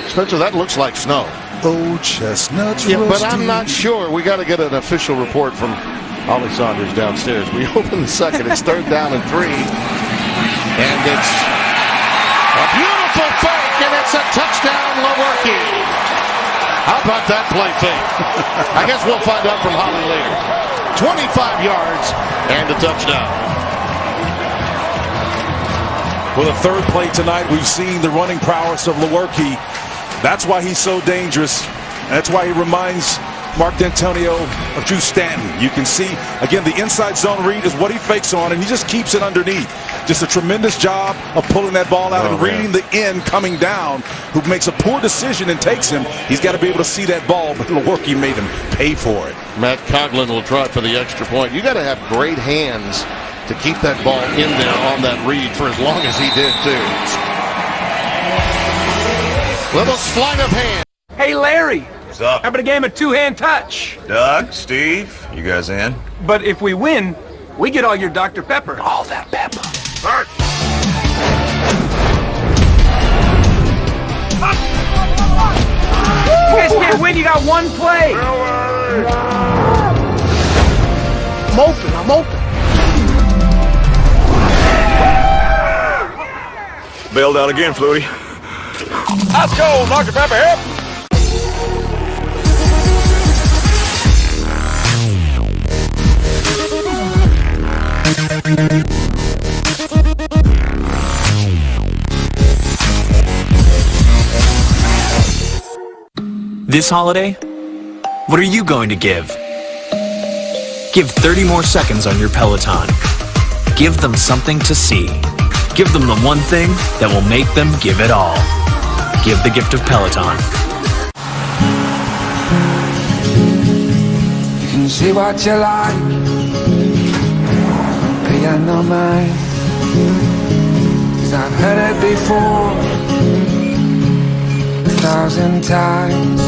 Spencer, that looks like snow. Oh, chestnuts. Yeah, but I'm not sure. We got to get an official report from Holly Saunders downstairs. We open the second. It's 3rd down and 3. And it's a beautiful fake, and it's a touchdown, Lewerke. How about that play fake? I guess we'll find out from Holly later. 25 yards and a touchdown. For the third play tonight, we've seen the running prowess of Lewerke. That's why he's so dangerous. That's why he reminds Mark Dantonio of Drew Stanton. You can see, again, the inside zone read is what he fakes on, and he just keeps it underneath. Just a tremendous job of pulling that ball out and reading the end coming down, who makes a poor decision and takes him. He's got to be able to see that ball, but Lewerke made him pay for it. Matt Coughlin will try for the extra point. You got to have great hands to keep that ball in there on that read for as long as he did, too. Little sleight of hand. Hey, Larry. What's up? How about a game of two-hand touch? Doug, Steve, you guys in? But if we win, we get all your Dr. Pepper. All that pepper. Start. You guys can't win. You got one play. I'm open. Bailed out again, Flutie. Let's go, Dr. Pepper. Hip. This holiday, what are you going to give? Give 30 more seconds on your Peloton. Give them something to see. Give them the one thing that will make them give it all. Give the gift of Peloton. You can see what you like, but you're not mine. 'Cause I've heard it before 1,000 times.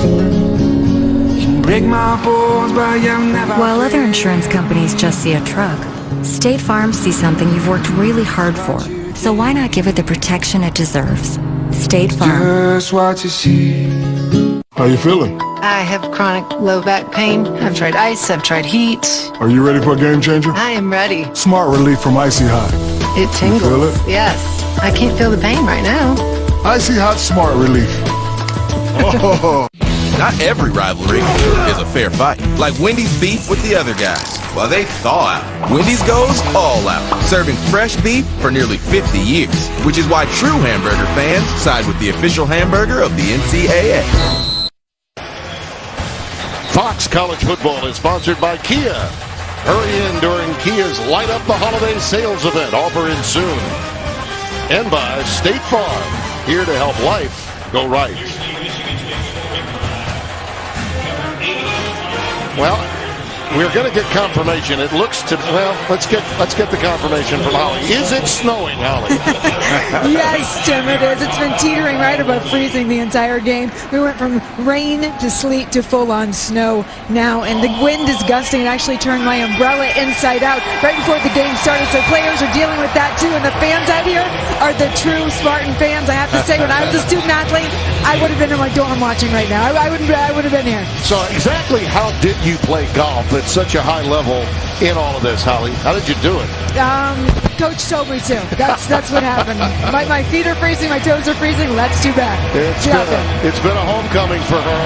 You can break my balls, but you'll never. While other insurance companies just see a truck, State Farm sees something you've worked really hard for. So why not give it the protection it deserves? State Farm. Just what you see. How you feeling? I have chronic low back pain. I've tried ice, I've tried heat. Are you ready for a game changer? I am ready. Smart Relief from Icy Hot. It tingles. You feel it? Yes. I can't feel the pain right now. Icy Hot Smart Relief. Oh. Not every rivalry is a fair fight. Like Wendy's beef with the other guys. While they thaw out, Wendy's goes all out, serving fresh beef for nearly 50 years, which is why true hamburger fans side with the official hamburger of the NCAA. Fox College Football is sponsored by Kia. Hurry in during Kia's Light Up the Holiday Sales event, offering soon. And by State Farm, here to help life go right. Well, we're going to get confirmation. It looks to, well, let's get the confirmation from Holly. Is it snowing, Holly? Yes, Tim, it is. It's been teetering right above freezing the entire game. We went from rain to sleet to full-on snow now, and the wind is gusting. It actually turned my umbrella inside out right before the game started, so players are dealing with that too, and the fans out here are the true Spartan fans. I have to say, when I was a student athlete, I would have been in my dorm watching right now. I would have been here. So exactly how did you play golf at such a high level in all of this, Holly? How did you do it? Coach told me to. That's what happened. My feet are freezing, my toes are freezing. Let's do that. It's been a homecoming for her.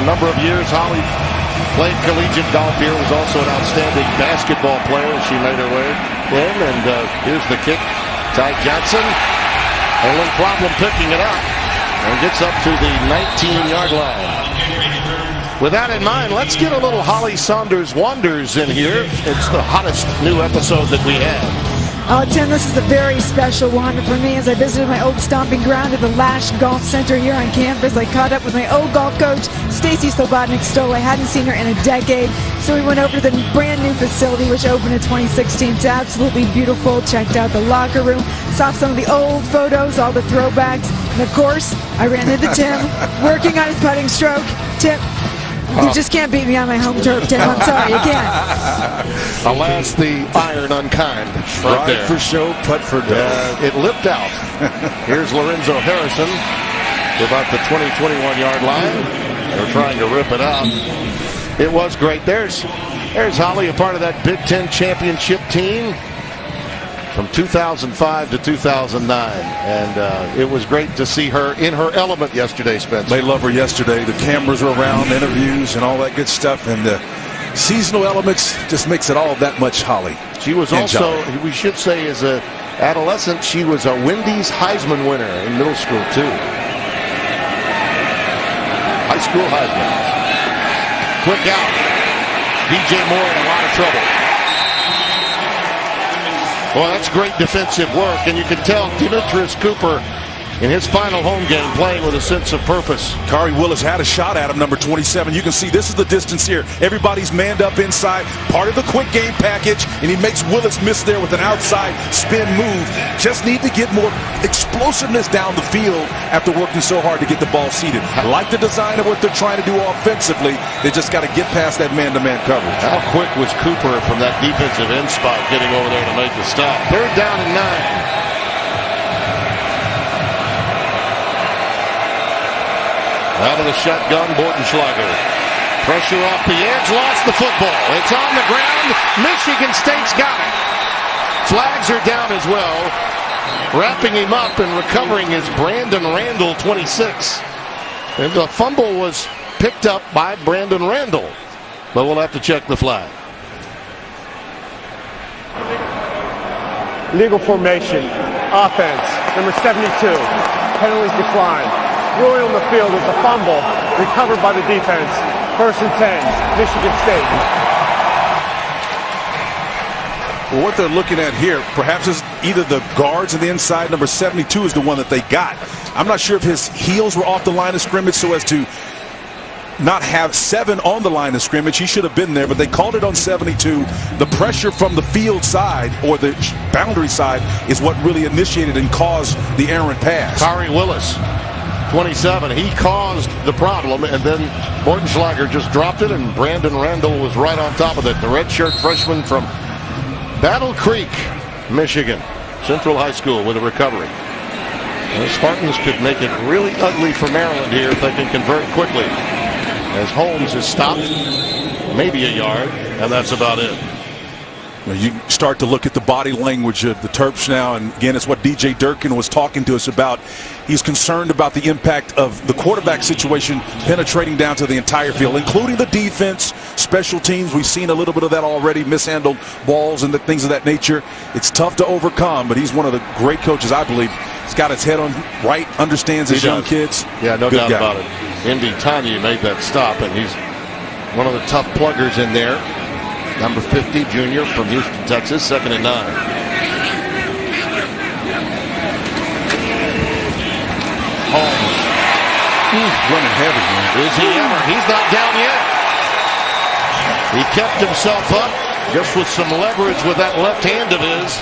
A number of years, Holly played collegiate golf here. Was also an outstanding basketball player. She made her way in, and here's the kick. Ty Johnson, a little problem picking it up, and gets up to the 19-yard line. With that in mind, let's get a little Holly Saunders Wonders in here. It's the hottest new episode that we have. Tim, this is a very special one for me. As I visited my old stomping ground at the Lash Golf Center here on campus, I caught up with my old golf coach, Stacy Slobodnik-Stoll. I hadn't seen her in a decade, so we went over to the brand new facility, which opened in 2016. It's absolutely beautiful. Checked out the locker room, saw some of the old photos, all the throwbacks, and of course, I ran into Tim working on his putting stroke. Tim, you just can't beat me on my home turf, Tim. I'm sorry, you can't. Alas, the iron unkind. Right there. For show, putt for dough. It lipped out. Here's Lorenzo Harrison to about the 20-21 yard line. They're trying to rip it out. It was great. There's Holly, a part of that Big Ten championship team from 2005 to 2009, and it was great to see her in her element yesterday, Spencer. They love her yesterday. The cameras were around, interviews, and all that good stuff, and the seasonal elements just makes it all that much Holly. She was also, we should say, as an adolescent, she was a Wendy's Heisman winner in middle school, too. High school Heisman. Quick out. DJ Moore in a lot of trouble. Well, that's great defensive work, and you can tell Demetrius Cooper in his final home game playing with a sense of purpose. Kari Willis had a shot at him, number 27. You can see this is the distance here. Everybody's manned up inside, part of the quick game package, and he makes Willis miss there with an outside spin move. Just need to get more explosiveness down the field after working so hard to get the ball seated. I like the design of what they're trying to do offensively. They just got to get past that man-to-man coverage. How quick was Cooper from that defensive end spot getting over there to make the stop? 3rd down and 9. Out of the shotgun, Bortenschlager. Pressure off the edge, lost the football. It's on the ground. Michigan State's got it. Flags are down as well. Wrapping him up and recovering is Brandon Randall, 26. And the fumble was picked up by Brandon Randall. But we'll have to check the flag. Legal formation. Offense. Number 72. Penalties declined. Ruling on the field with the fumble. Recovered by the defense. 1st and 10. Michigan State. Well, what they're looking at here, perhaps is either the guards on the inside, number 72 is the one that they got. I'm not sure if his heels were off the line of scrimmage so as to not have 7 on the line of scrimmage. He should have been there, but they called it on 72. The pressure from the field side or the boundary side is what really initiated and caused the errant pass. Kari Willis, 27. He caused the problem, and then Bortenschlager just dropped it, and Brandon Randall was right on top of it. The redshirt freshman from Battle Creek, Michigan, Central High School with a recovery. The Spartans could make it really ugly for Maryland here if they can convert quickly. As Holmes is stopped, maybe a yard, and that's about it. You start to look at the body language of the Terps now, and again, it's what DJ Durkin was talking to us about. He's concerned about the impact of the quarterback situation penetrating down to the entire field, including the defense, special teams. We've seen a little bit of that already, mishandled balls and the things of that nature. It's tough to overcome, but he's one of the great coaches, I believe. He's got his head on right, understands his young kids. Yeah, no doubt about it. Indy Tanya made that stop, and he's one of the tough pluggers in there. Number 50, junior from Houston, Texas, 2nd and 9. Holmes. Running heavy, man. Is he ever? He's not down yet. He kept himself up just with some leverage with that left hand of his.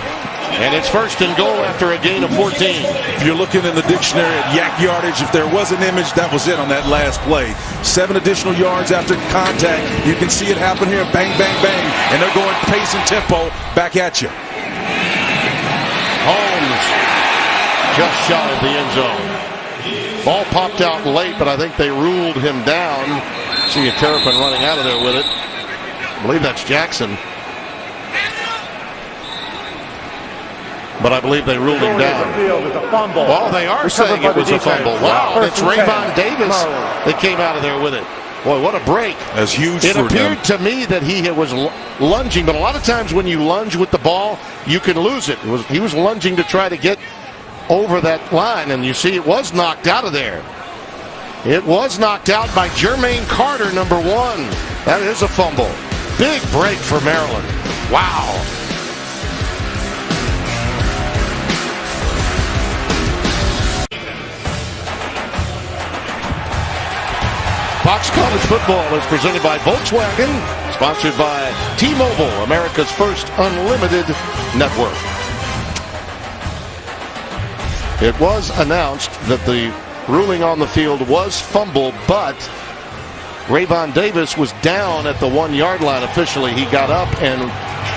And it's 1st and goal after a gain of 14. If you're looking in the dictionary at yak yardage, if there was an image, that was it on that last play. 7 additional yards after contact. You can see it happen here. Bang, bang, bang. And they're going pace and tempo back at you. Holmes just shy of the end zone. Ball popped out late, but I think they ruled him down. See a Terrapin running out of there with it. I believe that's Jackson. But I believe they ruled him down. Well, they are saying it was a fumble. Wow, it's Rayvon Davis that came out of there with it. Boy, what a break. That's huge It for appeared him. to me that he was lunging, but a lot of times when you lunge with the ball, you can lose it. He was lunging to try to get over that line, and you see it was knocked out of there. It was knocked out by Jermaine Carter, number 1. That is a fumble. Big break for Maryland. Wow. Fox College Football is presented by Volkswagen, sponsored by T-Mobile, America's first unlimited network. It was announced that the ruling on the field was fumble, but Rayvon Davis was down at the 1-yard line officially. He got up and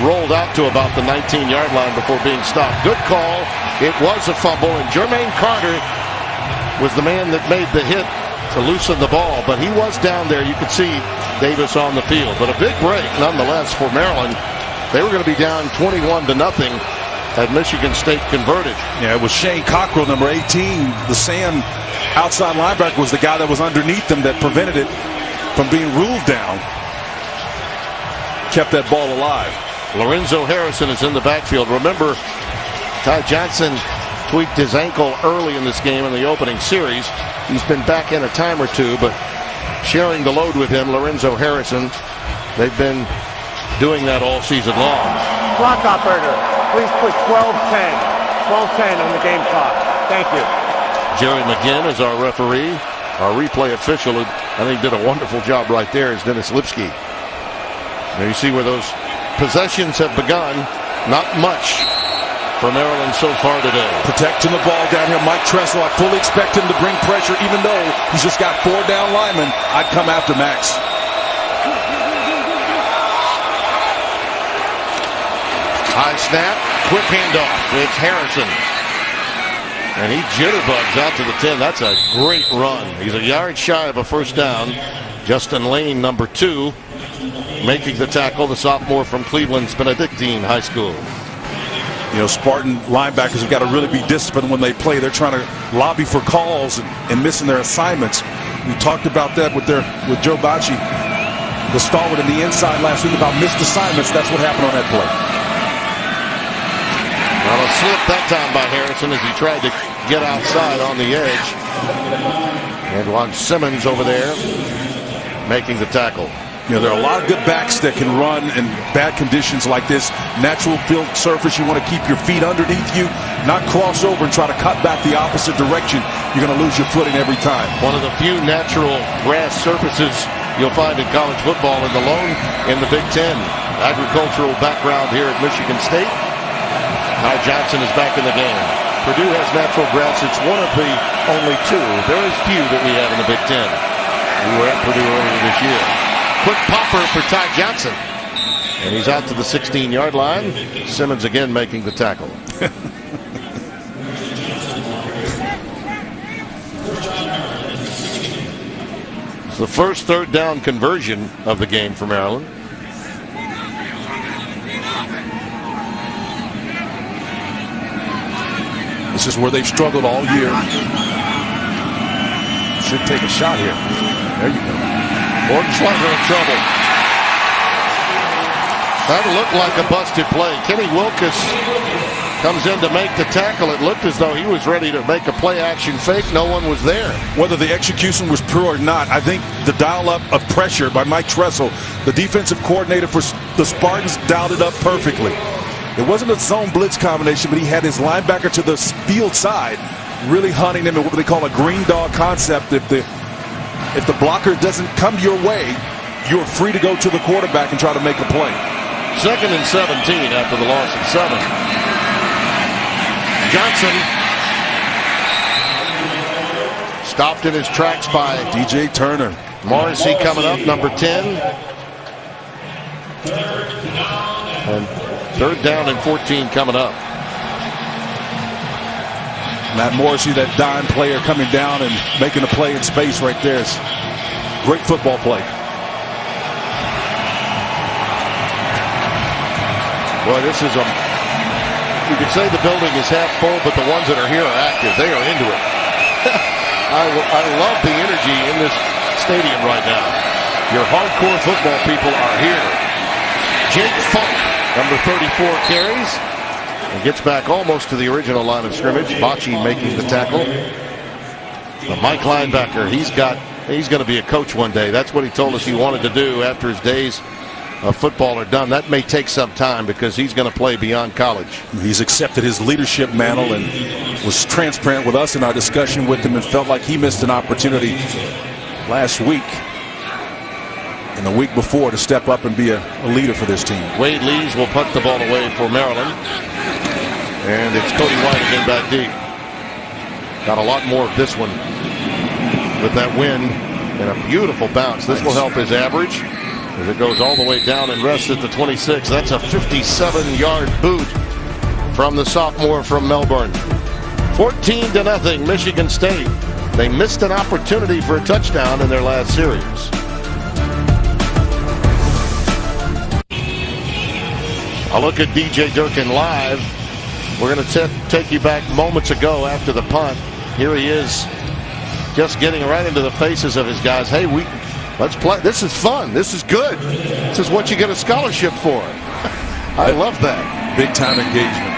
rolled out to about the 19-yard line before being stopped. Good call. It was a fumble, and Jermaine Carter was the man that made the hit to loosen the ball, but he was down there. You could see Davis on the field, but a big break nonetheless for Maryland. They were going to be down 21-0 at Michigan State converted. Yeah, it was Shane Cockrell, number 18. The Sam outside linebacker was the guy that was underneath them that prevented it from being ruled down. Kept that ball alive. Lorenzo Harrison is in the backfield. Remember, Ty Johnson tweaked his ankle early in this game in the opening series. He's been back in a time or two, but sharing the load with him, Lorenzo Harrison, they've been doing that all season long. Clock operator, please put 12:10. 12:10 on the game clock. Thank you. Jerry McGinn is our referee. Our replay official, who I think did a wonderful job right there, is Dennis Lipsky. Now you see where those possessions have begun. Not much for Maryland so far today. Protecting the ball down here. Mike Tressel, I fully expect him to bring pressure, even though he's just got 4 down linemen. I'd come after Max. High snap, quick handoff. It's Harrison. And he jitterbugs out to the 10. That's a great run. He's a yard shy of a first down. Justin Lane, number 2, making the tackle, the sophomore from Cleveland's Benedictine High School. You know, Spartan linebackers have got to really be disciplined when they play. They're trying to lobby for calls and missing their assignments. We talked about that with Joe Bacci, the stalwart in the inside last week, about missed assignments. That's what happened on that play. Well, a slip that time by Harrison as he tried to get outside on the edge. And Juan Simmons over there making the tackle. You know, there are a lot of good backs that can run in bad conditions like this. Natural field surface, you want to keep your feet underneath you, not cross over and try to cut back the opposite direction. You're going to lose your footing every time. One of the few natural grass surfaces you'll find in college football, and alone in the Big Ten. Agricultural background here at Michigan State. Ty Johnson is back in the game. Purdue has natural grass. It's one of the only 2, very few that we have in the Big Ten. We were at Purdue earlier this year. Quick popper for Ty Johnson. And he's out to the 16-yard line. Simmons again making the tackle. It's the first 3rd down conversion of the game for Maryland. This is where they've struggled all year. Should take a shot here. There you go. Morton Slugger in trouble. That looked like a busted play. Kenny Wilkes comes in to make the tackle. It looked as though he was ready to make a play-action fake. No one was there. Whether the execution was poor or not, I think the dial-up of pressure by Mike Tressel, the defensive coordinator for the Spartans, dialed it up perfectly. It wasn't a zone blitz combination, but he had his linebacker to the field side, really hunting them in what they call a green dog concept. If the blocker doesn't come your way, you're free to go to the quarterback and try to make a play. 2nd and 17 after the loss of 7. Johnson stopped in his tracks by DJ Turner. Morrissey coming up, number 10. And 3rd down and 14 coming up. Matt Morrissey, that dime player, coming down and making a play in space right there. It's great football play. Boy, this is you could say the building is half full, but the ones that are here are active. They are into it. I love the energy in this stadium right now. Your hardcore football people are here. Jake Funk, number 34, carries and gets back almost to the original line of scrimmage. Bacci making the tackle. The Mike linebacker, he's going to be a coach one day. That's what he told us he wanted to do after his days of football are done. That may take some time because he's going to play beyond college. He's accepted his leadership mantle and was transparent with us in our discussion with him and felt like he missed an opportunity last week and the week before to step up and be a leader for this team. Wade Lees will punt the ball away for Maryland. And it's Cody White again back deep. Got a lot more of this one with that wind and a beautiful bounce. This will help his average as it goes all the way down and rests at the 26. That's a 57-yard boot from the sophomore from Melbourne. 14-0 Michigan State. They missed an opportunity for a touchdown in their last series. A look at DJ Durkin live. We're going to take you back moments ago after the punt. Here he is, just getting right into the faces of his guys. Hey, let's play. This is fun. This is good. This is what you get a scholarship for. I love that. Big time engagement.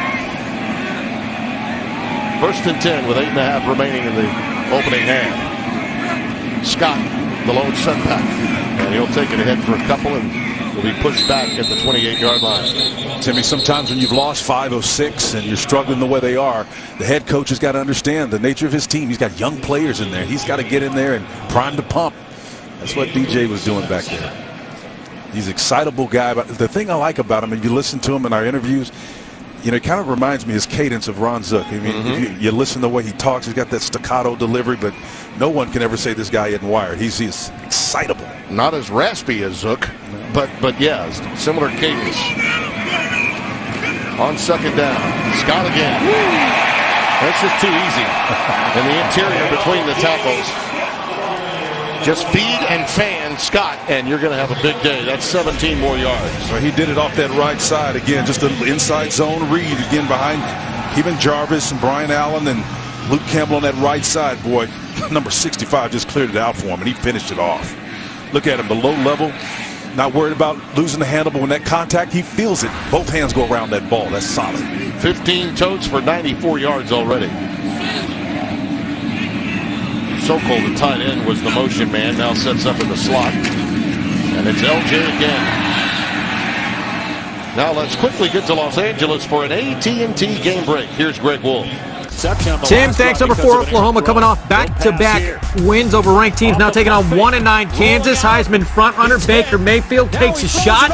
1st and 10 with 8.5 remaining in the opening half. Scott, the lone setback, and he'll take it ahead for a couple and will be pushed back at the 28-yard line. Timmy, sometimes when you've lost 5 of 6 and you're struggling the way they are, the head coach has got to understand the nature of his team. He's got young players in there. He's got to get in there and prime the pump. That's what DJ was doing back there. He's an excitable guy. But the thing I like about him, and you listen to him in our interviews, you know, it kind of reminds me of his cadence of Ron Zook. I mean, if you listen to the way he talks, he's got that staccato delivery, but no one can ever say this guy isn't wired. He's excitable. Not as raspy as Zook, but yeah, similar cadence. On 2nd down, Scott again. That's just too easy. In the interior between the tackles. Just feed and fan Scott, and you're going to have a big day. That's 17 more yards. So he did it off that right side again, just an inside zone read again behind even Jarvis and Brian Allen and Luke Campbell on that right side. Boy, number 65 just cleared it out for him, and he finished it off. Look at him, below level, not worried about losing the handle, but when that contact, he feels it. Both hands go around that ball. That's solid. 15 totes for 94 yards already. Sokol, the tight end, was the motion man. Now sets up in the slot. And it's LJ again. Now let's quickly get to Los Angeles for an AT&T game break. Here's Greg Wolf. Tim, thanks. Number 4, Oklahoma coming off back-to-back wins over ranked teams. Now taking on 1-9 Kansas. Heisman frontrunner Baker Mayfield takes a shot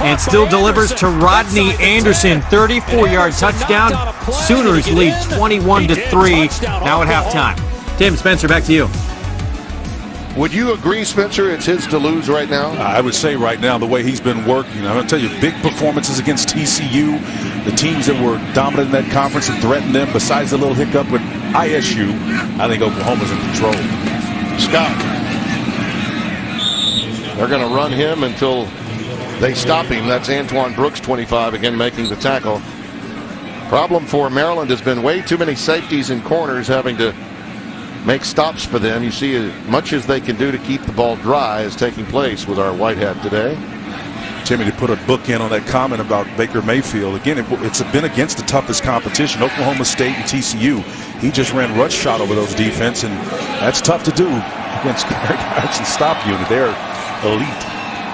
and still delivers to Rodney Anderson. 34-yard touchdown. Sooners lead 21-3 now at halftime. Tim, Spencer, back to you. Would you agree, Spencer, it's his to lose right now? I would say right now, the way he's been working, I'm going to tell you, big performances against TCU, the teams that were dominant in that conference and threatened them, besides the little hiccup with ISU, I think Oklahoma's in control. Scott. They're going to run him until they stop him. That's Antoine Brooks, 25, again making the tackle. Problem for Maryland has been way too many safeties and corners having to make stops for them. You see as much as they can do to keep the ball dry is taking place with our white hat today. Timmy, to put a bookend on that comment about Baker Mayfield, again, it's been against the toughest competition, Oklahoma State and TCU. He just ran rush shot over those defense, and that's tough to do against guys and stop unit. They're elite.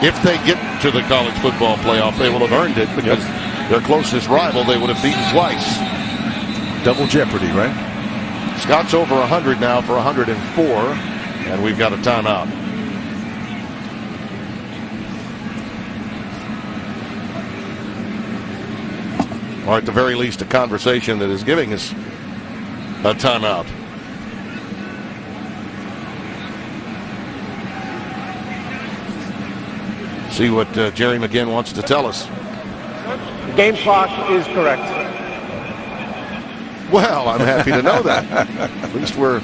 If they get to the college football playoff, they will have earned it because their closest rival they would have beaten twice. Double jeopardy, right? Scott's over 100 now for 104, and we've got a timeout. Or at the very least, a conversation that is giving us a timeout. See what Jerry McGinn wants to tell us. The game clock is correct. Well, I'm happy to know that. At least we're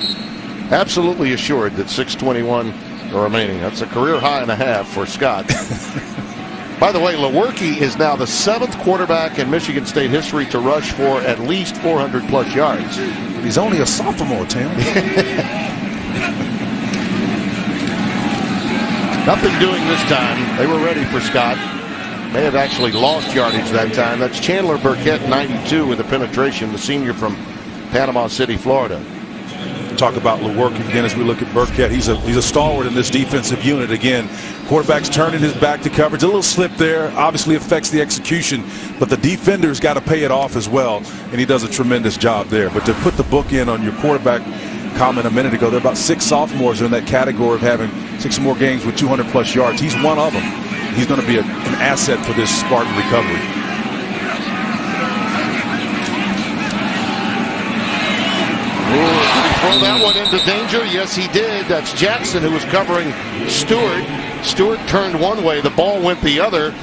absolutely assured that 6:21 are remaining. That's a career high and a half for Scott. By the way, Lewerke is now the 7th quarterback in Michigan State history to rush for at least 400-plus yards. He's only a sophomore, Tim. Nothing doing this time. They were ready for Scott. May have actually lost yardage that time. That's Chandler Burkett, 92, with the penetration, the senior from Panama City, Florida. Talk about Lewerke again as we look at Burkett. He's a stalwart in this defensive unit again. Quarterback's turning his back to coverage. A little slip there obviously affects the execution, but the defender's got to pay it off as well, and he does a tremendous job there. But to put the book in on your quarterback comment a minute ago, there are about 6 sophomores in that category of having 6 more games with 200-plus yards. He's one of them. He's going to be an asset for this Spartan recovery. Did he throw that one into danger? Yes, he did. That's Jackson, who was covering Stewart. Stewart turned one way. The ball went the other.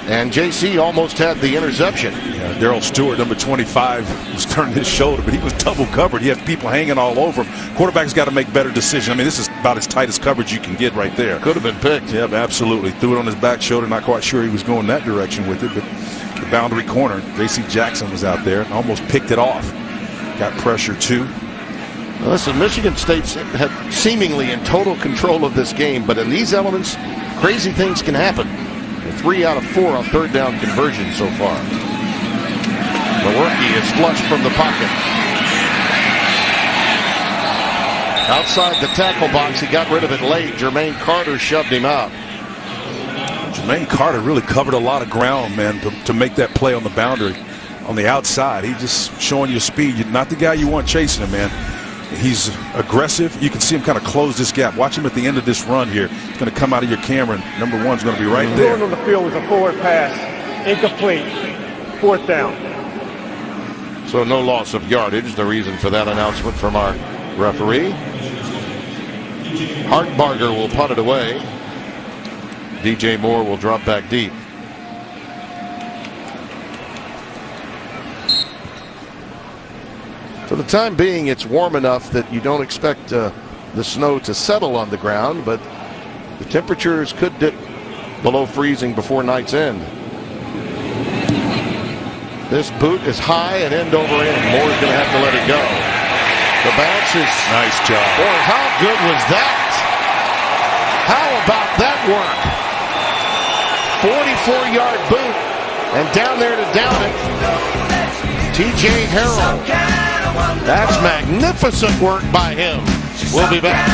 And JC almost had the interception. Yeah, Darryl Stewart, number 25, was turning his shoulder, but he was double covered. He had people hanging all over him. Quarterback's got to make better decisions. I mean, this is about as tight as coverage you can get right there. Could have been picked. Yep, absolutely. Threw it on his back shoulder. Not quite sure he was going that direction with it, but the boundary corner, JC Jackson was out there and almost picked it off. Got pressure, too. Well, listen, Michigan State's had seemingly in total control of this game, but in these elements, crazy things can happen. 3 out of 4 on third down conversion so far. Lewerke is flushed from the pocket. Outside the tackle box, he got rid of it late. Jermaine Carter shoved him out. Jermaine Carter really covered a lot of ground, man, to make that play on the boundary. On the outside, he's just showing you speed. You're not the guy you want chasing him, man. He's aggressive. You can see him kind of close this gap. Watch him at the end of this run here. He's going to come out of your camera, and number 1's going to be right there. Going on the field was a forward pass. Incomplete. 4th down. So no loss of yardage. The reason for that announcement from our referee. Hartbarger will punt it away. DJ Moore will drop back deep. For the time being, it's warm enough that you don't expect the snow to settle on the ground, but the temperatures could dip below freezing before night's end. This boot is high and end over end. Moore's going to have to let it go. The bounce is... Nice job. Boy, how good was that? How about that work? 44-yard boot, and down there to down it, T.J. Harrell. That's magnificent work by him. We'll be back.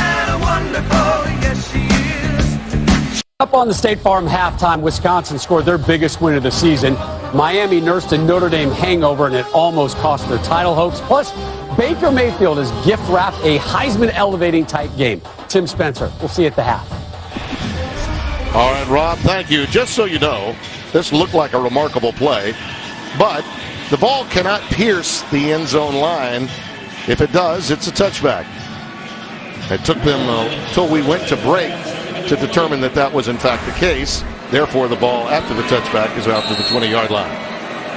Up on the State Farm halftime, Wisconsin scored their biggest win of the season. Miami nursed a Notre Dame hangover, and it almost cost their title hopes. Plus, Baker Mayfield has gift-wrapped a Heisman-elevating type game. Tim Spencer, we'll see you at the half. All right, Rob, thank you. Just so you know, this looked like a remarkable play, but the ball cannot pierce the end zone line. If it does, it's a touchback. It took them until we went to break to determine that that was in fact the case. Therefore, the ball after the touchback is out to the 20-yard line.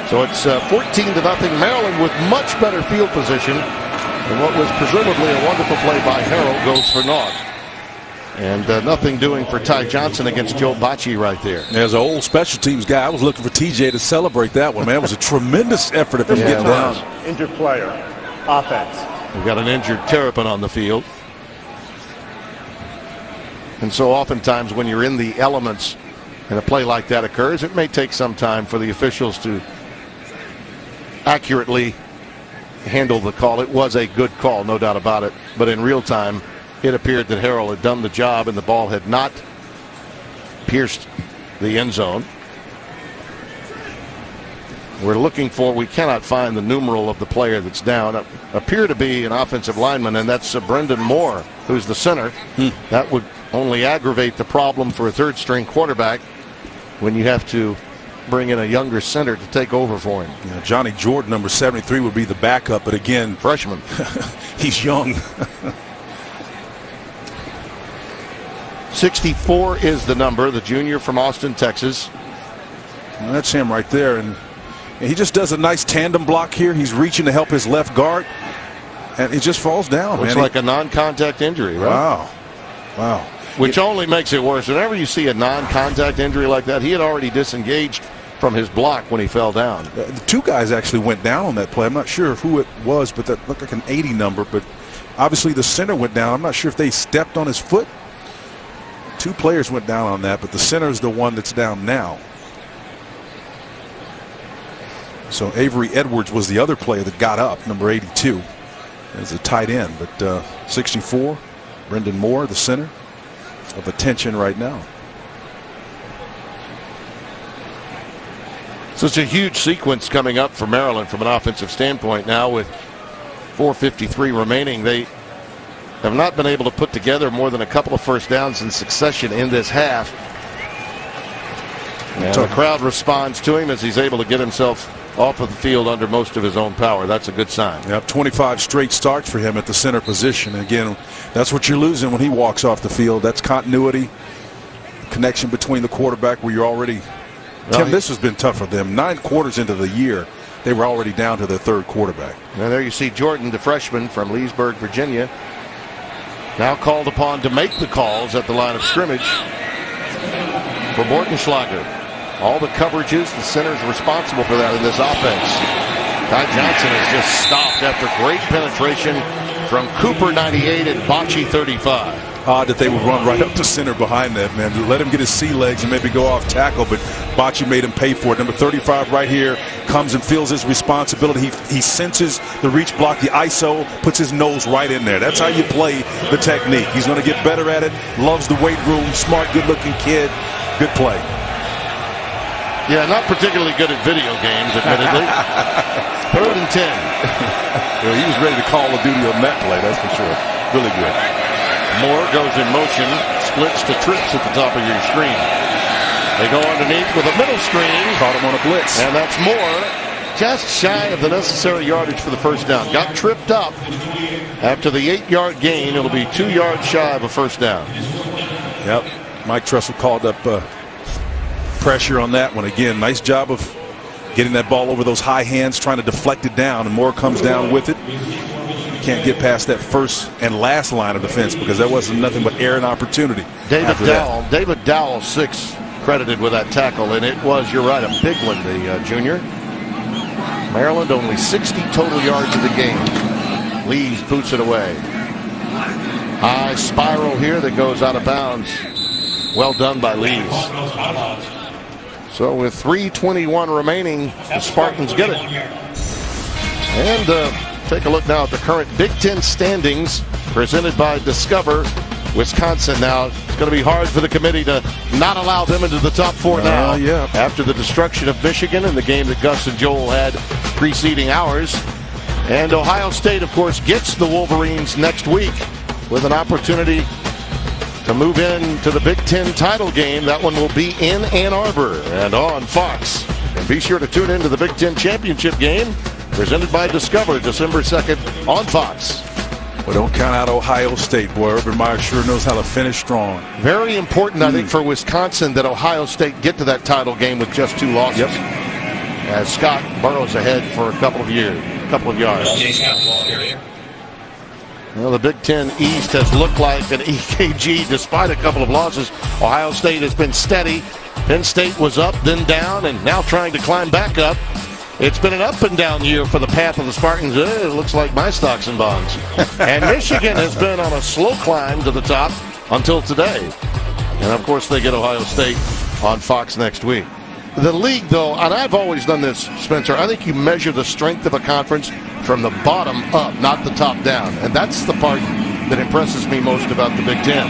So it's 14-0. Maryland with much better field position. And what was presumably a wonderful play by Harrell goes for naught. And nothing doing for Ty Johnson against Joe Bocci right there. As an old special teams guy, I was looking for TJ to celebrate that one, man. It was a tremendous effort of him getting down. Injured player. Offense. We've got an injured Terrapin on the field. And so oftentimes when you're in the elements and a play like that occurs, it may take some time for the officials to accurately handle the call. It was a good call, no doubt about it. But in real time, it appeared that Harrell had done the job and the ball had not pierced the end zone. We're looking for, we cannot find the numeral of the player that's down. Appear to be an offensive lineman, and that's Brendan Moore, who's the center. That would only aggravate the problem for a third-string quarterback when you have to bring in a younger center to take over for him. Yeah, Johnny Jordan, number 73, would be the backup, but again, freshman. He's young. 64 is the number, the junior from Austin, Texas. Well, that's him right there, and he just does a nice tandem block here. He's reaching to help his left guard, and he just falls down. Looks like a non-contact injury, right? Wow. Which only makes it worse. Whenever you see a non-contact injury like that, he had already disengaged from his block when he fell down. The two guys actually went down on that play. I'm not sure who it was, but that looked like an 80 number. But obviously the center went down. I'm not sure if they stepped on his foot. Two players went down on that, but the center is the one that's down now. So Avery Edwards was the other player that got up, number 82, as a tight end. But 64, Brendan Moore, the center, of attention right now. Such a huge sequence coming up for Maryland from an offensive standpoint now with 4:53 remaining. They have not been able to put together more than a couple of first downs in succession in this half. And the crowd responds to him as he's able to get himself off of the field under most of his own power. That's a good sign. Yep, 25 straight starts for him at the center position. And again, that's what you're losing when he walks off the field. That's continuity, connection between the quarterback where you're already. Tim, this has been tough for them. 9 quarters into the year, they were already down to their third quarterback. And there you see Jordan, the freshman from Leesburg, Virginia, now called upon to make the calls at the line of scrimmage for Bortenschlager. All the coverages, the center's responsible for that in this offense. Ty Johnson has just stopped after great penetration from Cooper 98 and Bocce 35. Odd that they would run right up to center behind that, man. Let him get his sea legs and maybe go off tackle, but Bocce made him pay for it. Number 35 right here comes and feels his responsibility. He senses the reach block, the ISO, puts his nose right in there. That's how you play the technique. He's going to get better at it, loves the weight room, smart, good-looking kid. Good play. Yeah, not particularly good at video games, admittedly. 3rd and 10. Well, he was ready to call of duty on that play, that's for sure. Really good. Moore goes in motion, splits to trips at the top of your screen. They go underneath with a middle screen. Caught him on a blitz. And that's Moore, just shy of the necessary yardage for the first down. Got tripped up. After the 8-yard gain, it'll be 2 yards shy of a first down. Yep. Mike Tressel called up pressure on that one. Again, nice job of getting that ball over those high hands, trying to deflect it down, and Moore comes down with it. Can't get past that first and last line of defense because that wasn't nothing but air and opportunity. David Dowell, 6 credited with that tackle, and it was, you're right, a big one, the junior. Maryland only 60 total yards of the game. Lees boots it away. High spiral here that goes out of bounds. Well done by Lees. So with 3:21 remaining, the Spartans get it. And take a look now at the current Big Ten standings presented by Discover. Wisconsin now, it's going to be hard for the committee to not allow them into the top 4 now. Yeah. After the destruction of Michigan and the game that Gus and Joel had preceding ours. And Ohio State, of course, gets the Wolverines next week with an opportunity to move into the Big Ten title game. That one will be in Ann Arbor and on Fox. And be sure to tune into the Big Ten championship game presented by Discover December 2nd on Fox. Well, don't count out Ohio State, boy. Urban Meyer sure knows how to finish strong. Very important, I think, for Wisconsin that Ohio State get to that title game with just 2 losses. Yep. As Scott burrows ahead for a couple of yards. Well, the Big Ten East has looked like an EKG despite a couple of losses. Ohio State has been steady. Penn State was up, then down, and now trying to climb back up. It's been an up and down year for the path of the Spartans. It looks like my stocks and bonds. And Michigan has been on a slow climb to the top until today. And, of course, they get Ohio State on Fox next week. The league, though, and I've always done this, Spencer, I think you measure the strength of a conference from the bottom up, not the top down. And that's the part that impresses me most about the Big Ten.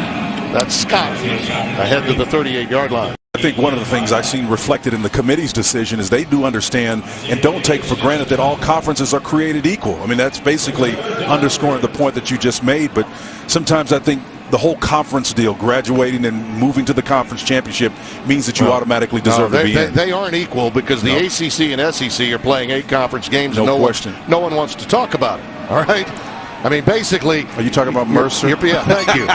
That's Scott ahead to the 38-yard line. I think one of the things I've seen reflected in the committee's decision is they do understand and don't take for granted that all conferences are created equal. I mean, that's basically underscoring the point that you just made. But sometimes I think the whole conference deal, graduating and moving to the conference championship, means that you automatically deserve to be in. They aren't equal because the ACC and SEC are playing 8 conference games. No question. No one wants to talk about it. All right? I mean, basically. Are you talking about Mercer? Yeah, thank you.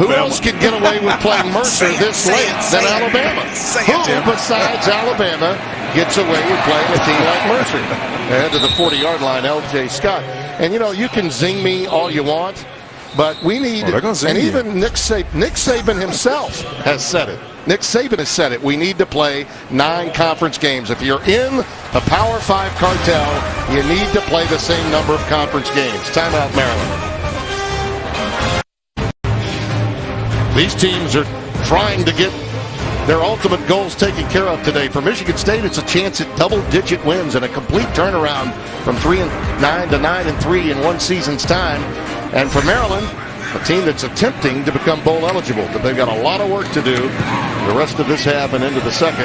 Who else can get away with playing Mercer this late than Alabama? Who besides Alabama gets away with playing a team like Mercer? Ahead to the 40-yard line, L.J. Scott. And, you know, you can zing me all you want, but we need, and even Nick Saban himself has said it. Nick Saban has said it. We need to play 9 conference games. If you're in a Power 5 cartel, you need to play the same number of conference games. Timeout, Maryland. These teams are trying to get their ultimate goals taken care of today. For Michigan State, it's a chance at double-digit wins and a complete turnaround from 3-9 to 9-3 in one season's time. And for Maryland, a team that's attempting to become bowl eligible, but they've got a lot of work to do the rest of this half and into the second,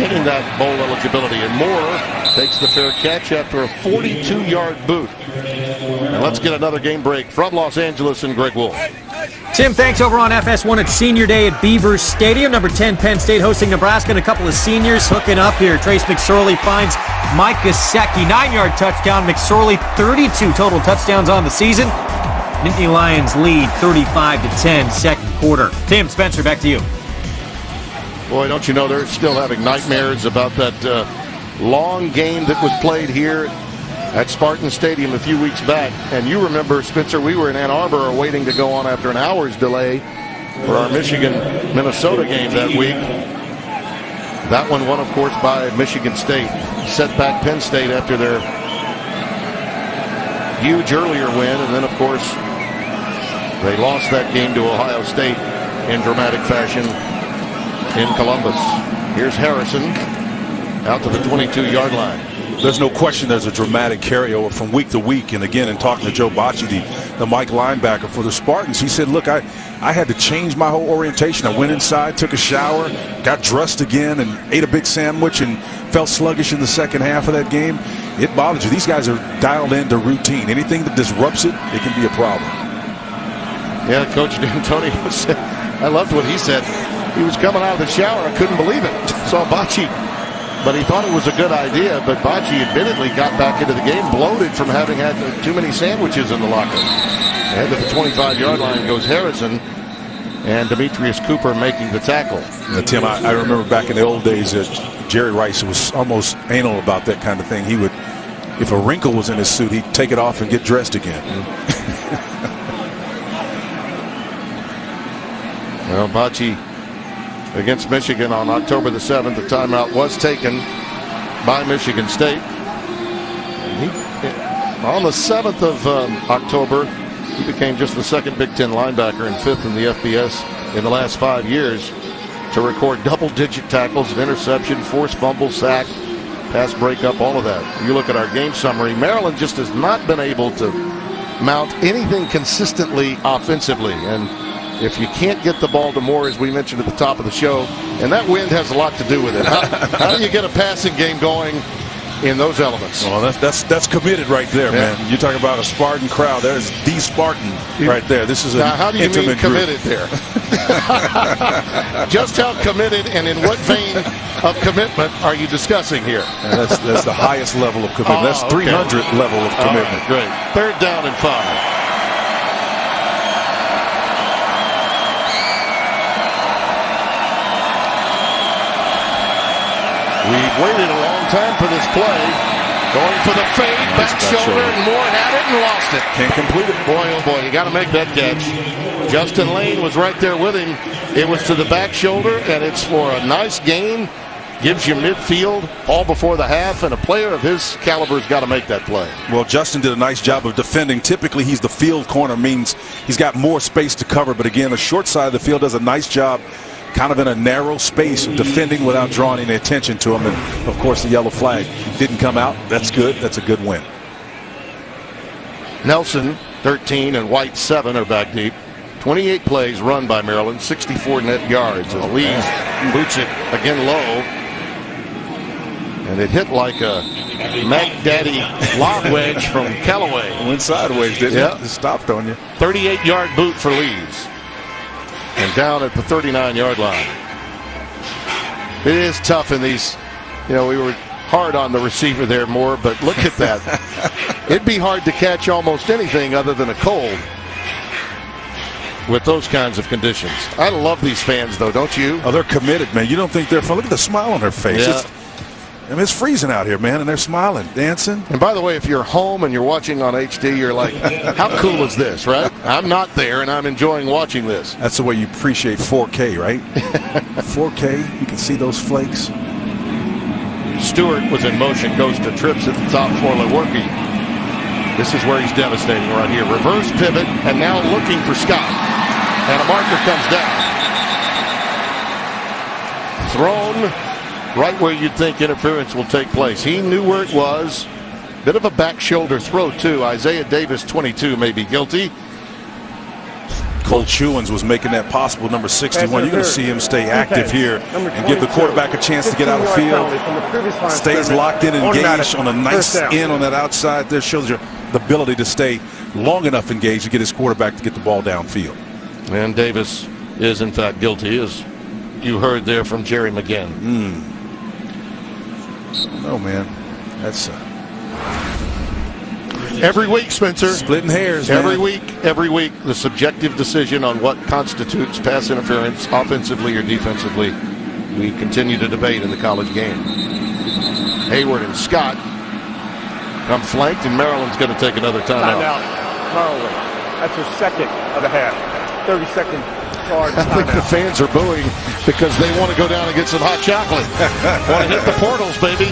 getting that bowl eligibility. And Moore takes the fair catch after a 42-yard boot. And let's get another game break from Los Angeles and Greg Wolf. Tim, thanks. Over on FS1 at Senior Day at Beaver Stadium. Number 10, Penn State hosting Nebraska, and a couple of seniors hooking up here. Trace McSorley finds Mike Gesicki, 9-yard touchdown. McSorley, 32 total touchdowns on the season. Nittany Lions lead 35-10, second quarter. Tim, Spencer, back to you. Boy, don't you know they're still having nightmares about that long game that was played here at Spartan Stadium a few weeks back. And you remember, Spencer, we were in Ann Arbor waiting to go on after an hour's delay for our Michigan-Minnesota game that week. That one won, of course, by Michigan State. Set back Penn State after their huge earlier win. And then, of course, they lost that game to Ohio State in dramatic fashion in Columbus. Here's Harrison out to the 22-yard line. There's no question there's a dramatic carryover from week to week. And again, in talking to Joe Bocci, the Mike linebacker for the Spartans, he said, look, I had to change my whole orientation. I went inside, took a shower, got dressed again, and ate a big sandwich and felt sluggish in the second half of that game. It bothers you. These guys are dialed into routine. Anything that disrupts it, it can be a problem. Yeah, Coach Dantonio said, I loved what he said. He was coming out of the shower. I couldn't believe it. Saw Bocci. But he thought it was a good idea. But Bocci admittedly got back into the game bloated from having had too many sandwiches in the locker. Ahead to the 25-yard line goes Harrison. And Demetrius Cooper making the tackle. Tim, I remember back in the old days that Jerry Rice was almost anal about that kind of thing. He would, if a wrinkle was in his suit, he'd take it off and get dressed again. Well, Bocci against Michigan on October the 7th. The timeout was taken by Michigan State. On the 7th of October, he became just the second Big Ten linebacker and fifth in the FBS in the last 5 years to record double-digit tackles, an interception, forced fumble, sack, pass breakup, all of that. You look at our game summary, Maryland just has not been able to mount anything consistently offensively. And if you can't get the ball to Moore, as we mentioned at the top of the show, and that wind has a lot to do with it. How do you get a passing game going in those elements? Well, that's committed right there, man. You talk about a Spartan crowd. There's the Spartan right there. This is an now, how do you mean committed group there? Just how committed and in what vein of commitment are you discussing here? That's the highest level of commitment. That's 300 level of commitment. Great. 3rd down and 5. We've waited a long time for this play. Going for the fade, back shoulder, and Moore had it and lost it. Can't complete it. Boy, oh boy, you got to make that catch. Justin Lane was right there with him. It was to the back shoulder, and it's for a nice gain. Gives you midfield all before the half, and a player of his caliber has got to make that play. Well, Justin did a nice job of defending. Typically, he's the field corner, means he's got more space to cover. But again, the short side of the field does a nice job kind of in a narrow space of defending without drawing any attention to him. And, of course, the yellow flag didn't come out. That's good. That's a good win. Nelson, 13, and White, 7 are back deep. 28 plays run by Maryland, 64 net yards. As Lees boots it again low. And it hit like a Mac Daddy lob wedge from Callaway. Went sideways, didn't it? It stopped on you. 38-yard boot for Lees. And down at the 39-yard line. It is tough in these, we were hard on the receiver there, Moore, but look at that. It'd be hard to catch almost anything other than a cold with those kinds of conditions. I love these fans, though, don't you? Oh, they're committed, man. You don't think they're fun. Look at the smile on their face. Yeah. It's freezing out here, man, and they're smiling, dancing. And by the way, if you're home and you're watching on HD, you're like, how cool is this, right? I'm not there, and I'm enjoying watching this. That's the way you appreciate 4K, right? 4K, you can see those flakes. Stewart was in motion, goes to trips at the top for Lewerke. This is where he's devastating right here. Reverse pivot, and now looking for Scott. And a marker comes down. Thrown right where you'd think interference will take place. He knew where it was. Bit of a back shoulder throw, too. Isaiah Davis, 22, may be guilty. Cole Chewins was making that possible. Number 61. You're going to see him stay active here and give the quarterback a chance to get out of the field. Stays locked in and engaged on a nice in on that outside. There shows you the ability to stay long enough engaged to get his quarterback to get the ball downfield. And Davis is, in fact, guilty, as you heard there from Jerry McGinn. No, man. That's every week, Spencer. Splitting hairs, every week, the subjective decision on what constitutes pass interference, offensively or defensively, we continue to debate in the college game. Hayward and Scott come flanked, and Maryland's going to take another timeout. Maryland. That's her second of the half. 30-second charge. I think the fans are booing because they want to go down and get some hot chocolate. Want to hit the portals, baby.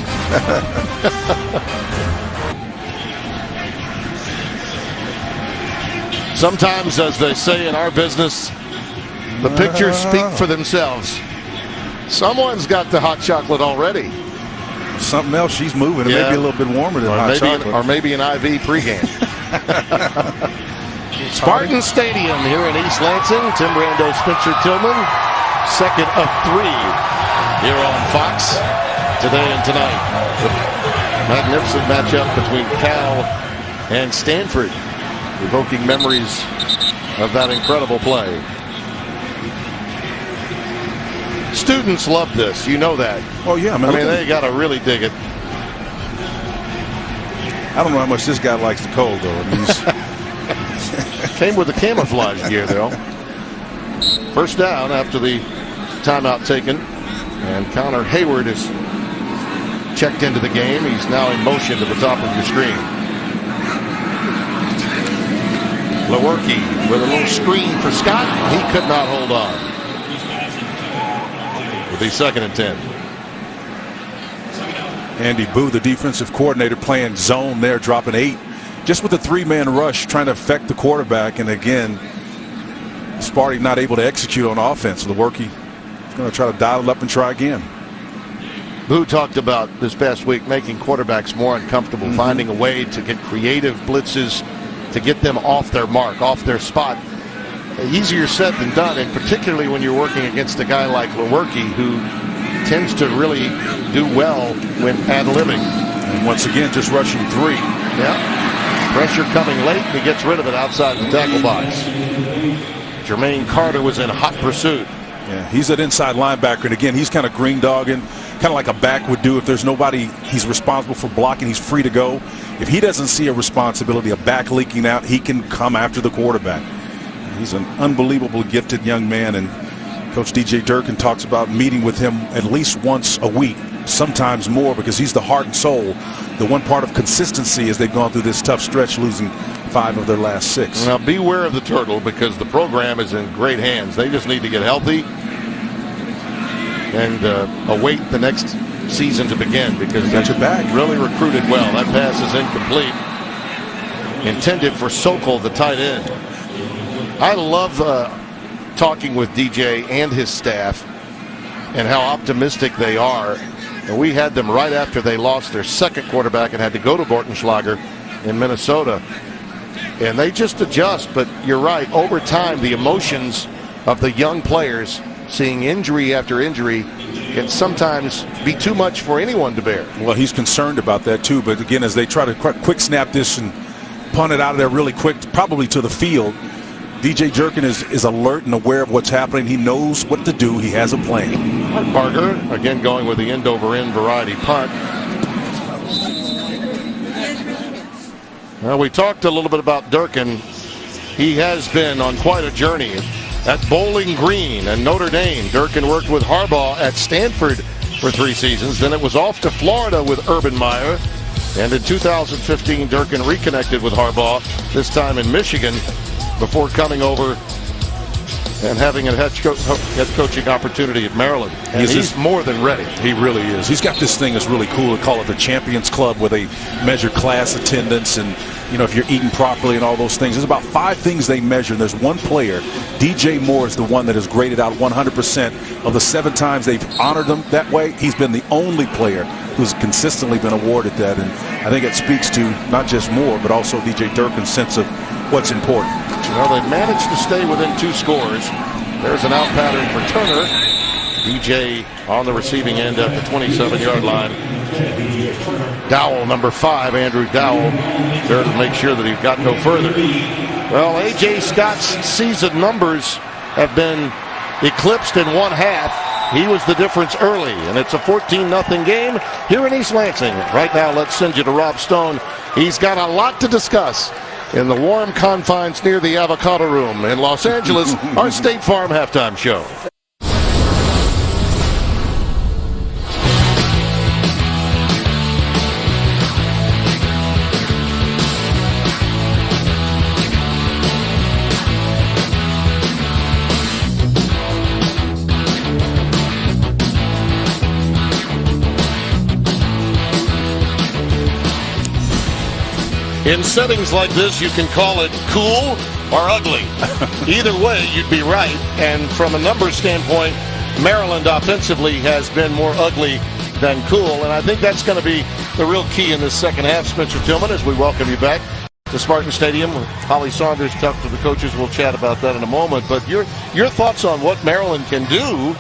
Sometimes, as they say in our business, the pictures speak for themselves. Someone's got the hot chocolate already. Something else she's moving. It may be a little bit warmer than hot chocolate. Or maybe an IV pregame. Spartan Stadium here in East Lansing. Tim Brando, Spencer Tillman. Second of 3 here on Fox today and tonight. Magnificent matchup between Cal and Stanford, evoking memories of that incredible play. Students love this, you know that. Oh yeah, man. I mean, they gotta really dig it. I don't know how much this guy likes the cold, though. I mean, he's came with the camouflage gear, though. First down after the timeout taken, and Connor Hayward is checked into the game. He's now in motion to the top of your screen. Lewerke with a little screen for Scott. He could not hold on. Will be 2nd and 10. Andy Boo, the defensive coordinator, playing zone there, dropping 8. Just with a 3-man rush, trying to affect the quarterback. And again, Spartan not able to execute on offense. Lewerke is going to try to dial it up and try again. Boo talked about this past week making quarterbacks more uncomfortable, finding a way to get creative blitzes to get them off their mark, off their spot. Easier said than done, and particularly when you're working against a guy like Lewerke, who tends to really do well when ad-libbing. And once again, just rushing 3. Yeah. Pressure coming late, and he gets rid of it outside the tackle box. Jermaine Carter was in hot pursuit. Yeah, he's an inside linebacker, and again, he's kind of green dogging, kind of like a back would do. If there's nobody he's responsible for blocking, he's free to go. If he doesn't see a responsibility, a back leaking out, he can come after the quarterback. He's an unbelievable gifted young man, and Coach DJ Durkin talks about meeting with him at least once a week, sometimes more, because he's the heart and soul. The one part of consistency as they've gone through this tough stretch, losing 5 of their last 6. Now beware of the turtle, because the program is in great hands. They just need to get healthy and await the next season to begin, because they really recruited well. That pass is incomplete. Intended for Sokol, the tight end. I love talking with DJ and his staff and how optimistic they are. And we had them right after they lost their second quarterback and had to go to Bortenschlager in Minnesota. And they just adjust. But you're right, over time, the emotions of the young players, seeing injury after injury, can sometimes be too much for anyone to bear. Well, he's concerned about that too. But again, as they try to quick snap this and punt it out of there really quick, probably to the field, DJ Durkin is alert and aware of what's happening. He knows what to do. He has a plan. Parker, again, going with the end-over-end variety punt. Well, we talked a little bit about Durkin. He has been on quite a journey. At Bowling Green and Notre Dame, Durkin worked with Harbaugh at Stanford for 3 seasons. Then it was off to Florida with Urban Meyer. And in 2015, Durkin reconnected with Harbaugh, this time in Michigan, before coming over and having a head coaching opportunity at Maryland. And he's more than ready. He really is. He's got this thing that's really cool. They call it the Champions Club, where they measure class attendance and, you know, if you're eating properly and all those things. There's about 5 things they measure, and there's one player, DJ Moore, is the one that has graded out 100%. Of the 7 times they've honored him that way, he's been the only player who's consistently been awarded that. And I think it speaks to not just Moore, but also DJ Durkin's sense of what's important. Well, they've managed to stay within 2 scores. There's an out pattern for Turner. DJ on the receiving end at the 27-yard line. Dowell, number 5, Andrew Dowell, there to make sure that he got no further. Well, A.J. Scott's season numbers have been eclipsed in one half. He was the difference early, and it's a 14-0 game here in East Lansing. Right now, let's send you to Rob Stone. He's got a lot to discuss in the warm confines near the Avocado Room in Los Angeles, our State Farm halftime show. In settings like this, you can call it cool or ugly. Either way, you'd be right. And from a numbers standpoint, Maryland offensively has been more ugly than cool. And I think that's going to be the real key in this second half. Spencer Tillman, as we welcome you back to Spartan Stadium. Holly Saunders talked to the coaches. We'll chat about that in a moment. But your thoughts on what Maryland can do,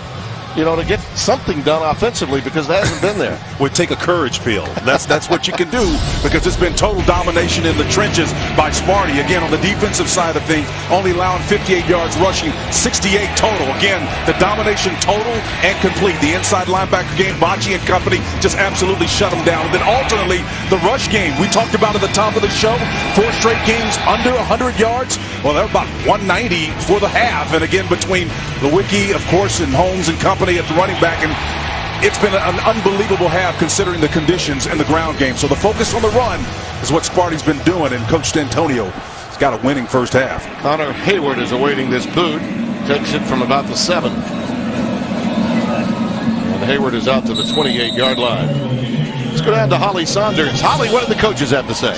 to get something done offensively, because it hasn't been there. Would take a courage pill. That's what you can do, because it's been total domination in the trenches by Sparty. Again, on the defensive side of things, only allowing 58 yards rushing, 68 total. Again, the domination total and complete. The inside linebacker game, Bocce and company just absolutely shut them down. And then alternately, the rush game. We talked about at the top of the show, 4 straight games under 100 yards. Well, they're about 190 for the half. And again, between Lewerke, of course, and Holmes and company at the running back, and it's been an unbelievable half considering the conditions in the ground game. So the focus on the run is what Sparty's been doing, and Coach Dantonio has got a winning first half. Connor Hayward is awaiting this boot. Takes it from about the 7. And Hayward is out to the 28-yard line. Let's go down to Holly Saunders. Holly, what did the coaches have to say?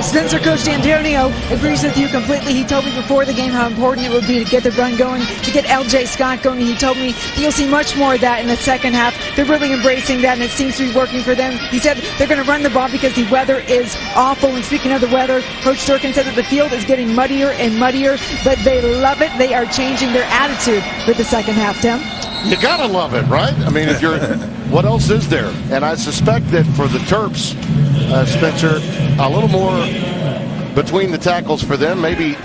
Spencer, Coach Dantonio agrees with you completely. He told me before the game how important it would be to get the run going, to get L.J. Scott going. He told me you'll see much more of that in the second half. They're really embracing that, and it seems to be working for them. He said they're going to run the ball because the weather is awful. And speaking of the weather, Coach Durkin said that the field is getting muddier and muddier, but they love it. They are changing their attitude for the second half, Tim. You got to love it, right? I mean, if you're, what else is there? And I suspect that for the Terps, Spencer, a little more between the tackles for them, maybe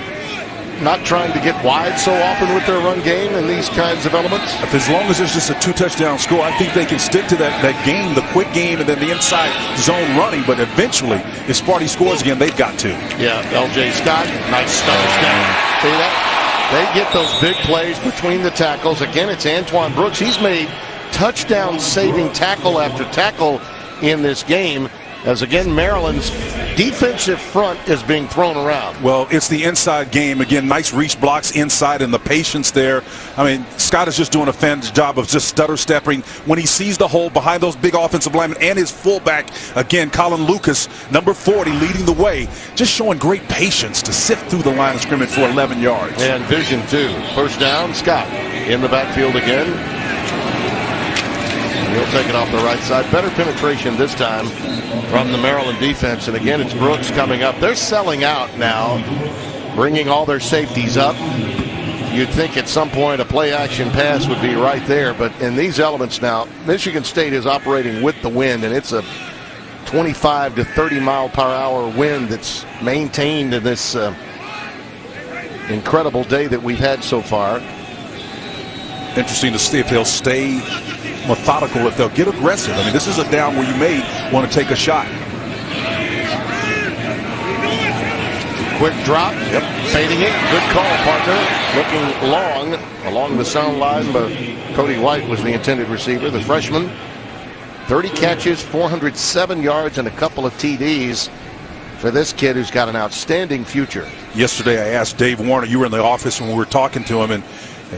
not trying to get wide so often with their run game and these kinds of elements. As long as it's just a 2-touchdown score, I think they can stick to that game, the quick game, and then the inside zone running. But eventually, if Sparty scores again, they've got to. Yeah, L.J. Scott, nice stutter step. See that? They get those big plays between the tackles. Again, it's Antoine Brooks. He's made touchdown-saving tackle after tackle in this game, as again, Maryland's defensive front is being thrown around. Well, it's the inside game. Again, nice reach blocks inside and the patience there. I mean, Scott is just doing a fantastic job of just stutter stepping when he sees the hole behind those big offensive linemen and his fullback, again, Colin Lucas, number 40, leading the way, just showing great patience to sift through the line of scrimmage for 11 yards. And vision, too. First down, Scott in the backfield again. He'll take it off the right side. Better penetration this time from the Maryland defense. And again, it's Brooks coming up. They're selling out now, bringing all their safeties up. You'd think at some point a play-action pass would be right there. But in these elements now, Michigan State is operating with the wind, and it's a 25 to 30 mile per hour wind that's maintained in this incredible day that we've had so far. Interesting to see if they'll stay methodical, if they'll get aggressive. I mean, this is a down where you may want to take a shot. Quick drop. Yep. Fading it. Good call, partner. Looking long along the sound line, but Cody White was the intended receiver, the freshman. 30 catches, 407 yards, and a couple of TDs for this kid who's got an outstanding future. Yesterday, I asked Dave Warner, you were in the office when we were talking to him, and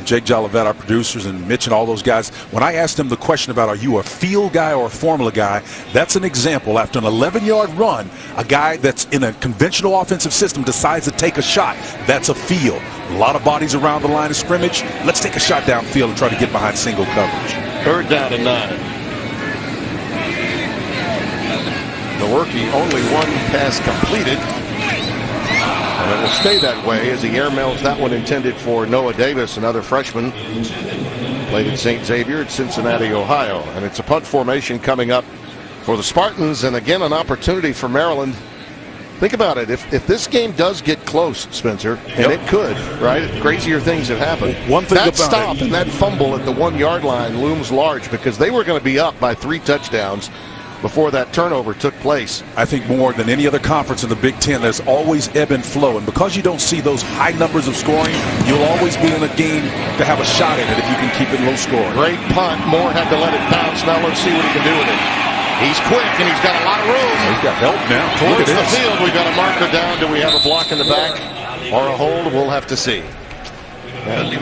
Jake Jolivet, our producers, and Mitch and all those guys, when I asked them the question about are you a feel guy or a formula guy, that's an example. After an 11-yard run, a guy that's in a conventional offensive system decides to take a shot. That's a feel. A lot of bodies around the line of scrimmage. Let's take a shot downfield and try to get behind single coverage. Third down and 9. Lewerke, only one pass completed. And it will stay that way as he airmails that one intended for Noah Davis, another freshman. Played at St. Xavier at Cincinnati, Ohio. And it's a punt formation coming up for the Spartans. And again, an opportunity for Maryland. Think about it. If this game does get close, Spencer, and it could, right? Crazier things have happened. One thing that about stop and that fumble at the 1 yard line looms large because they were going to be up by 3 touchdowns before that turnover took place. I think more than any other conference in the Big Ten, there's always ebb and flow. And because you don't see those high numbers of scoring, you'll always be in a game to have a shot at it if you can keep it low scoring. Great punt. Moore had to let it bounce. Now let's see what he can do with it. He's quick, and he's got a lot of room. He's got help now. Towards the field, we've got a marker down. Do we have a block in the back or a hold? We'll have to see.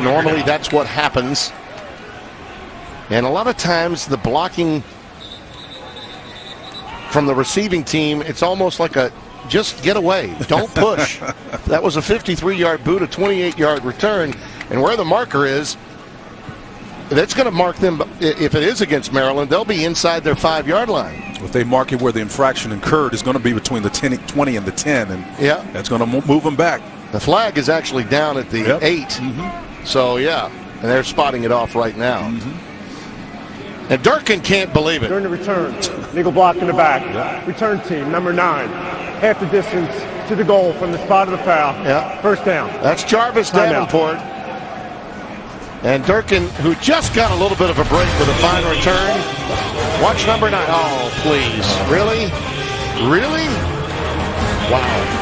Normally, that's what happens. And a lot of times, the blocking from the receiving team, it's almost like a just get away. Don't push. That was a 53-yard boot, a 28-yard return. And where the marker is, that's going to mark them. If it is against Maryland, they'll be inside their 5-yard line. If they mark it where the infraction incurred, it's going to be between the 20 and the 10, and that's going to move them back. The flag is actually down at the 8. So, and they're spotting it off right now. And Durkin can't believe it. During the return, nickel block in the back. Return team, number 9. Half the distance to the goal from the spot of the foul. First down. That's Jarvis Davenport. And Durkin, who just got a little bit of a break with a fine return. Watch number 9. Oh, please. Really? Really? Wow.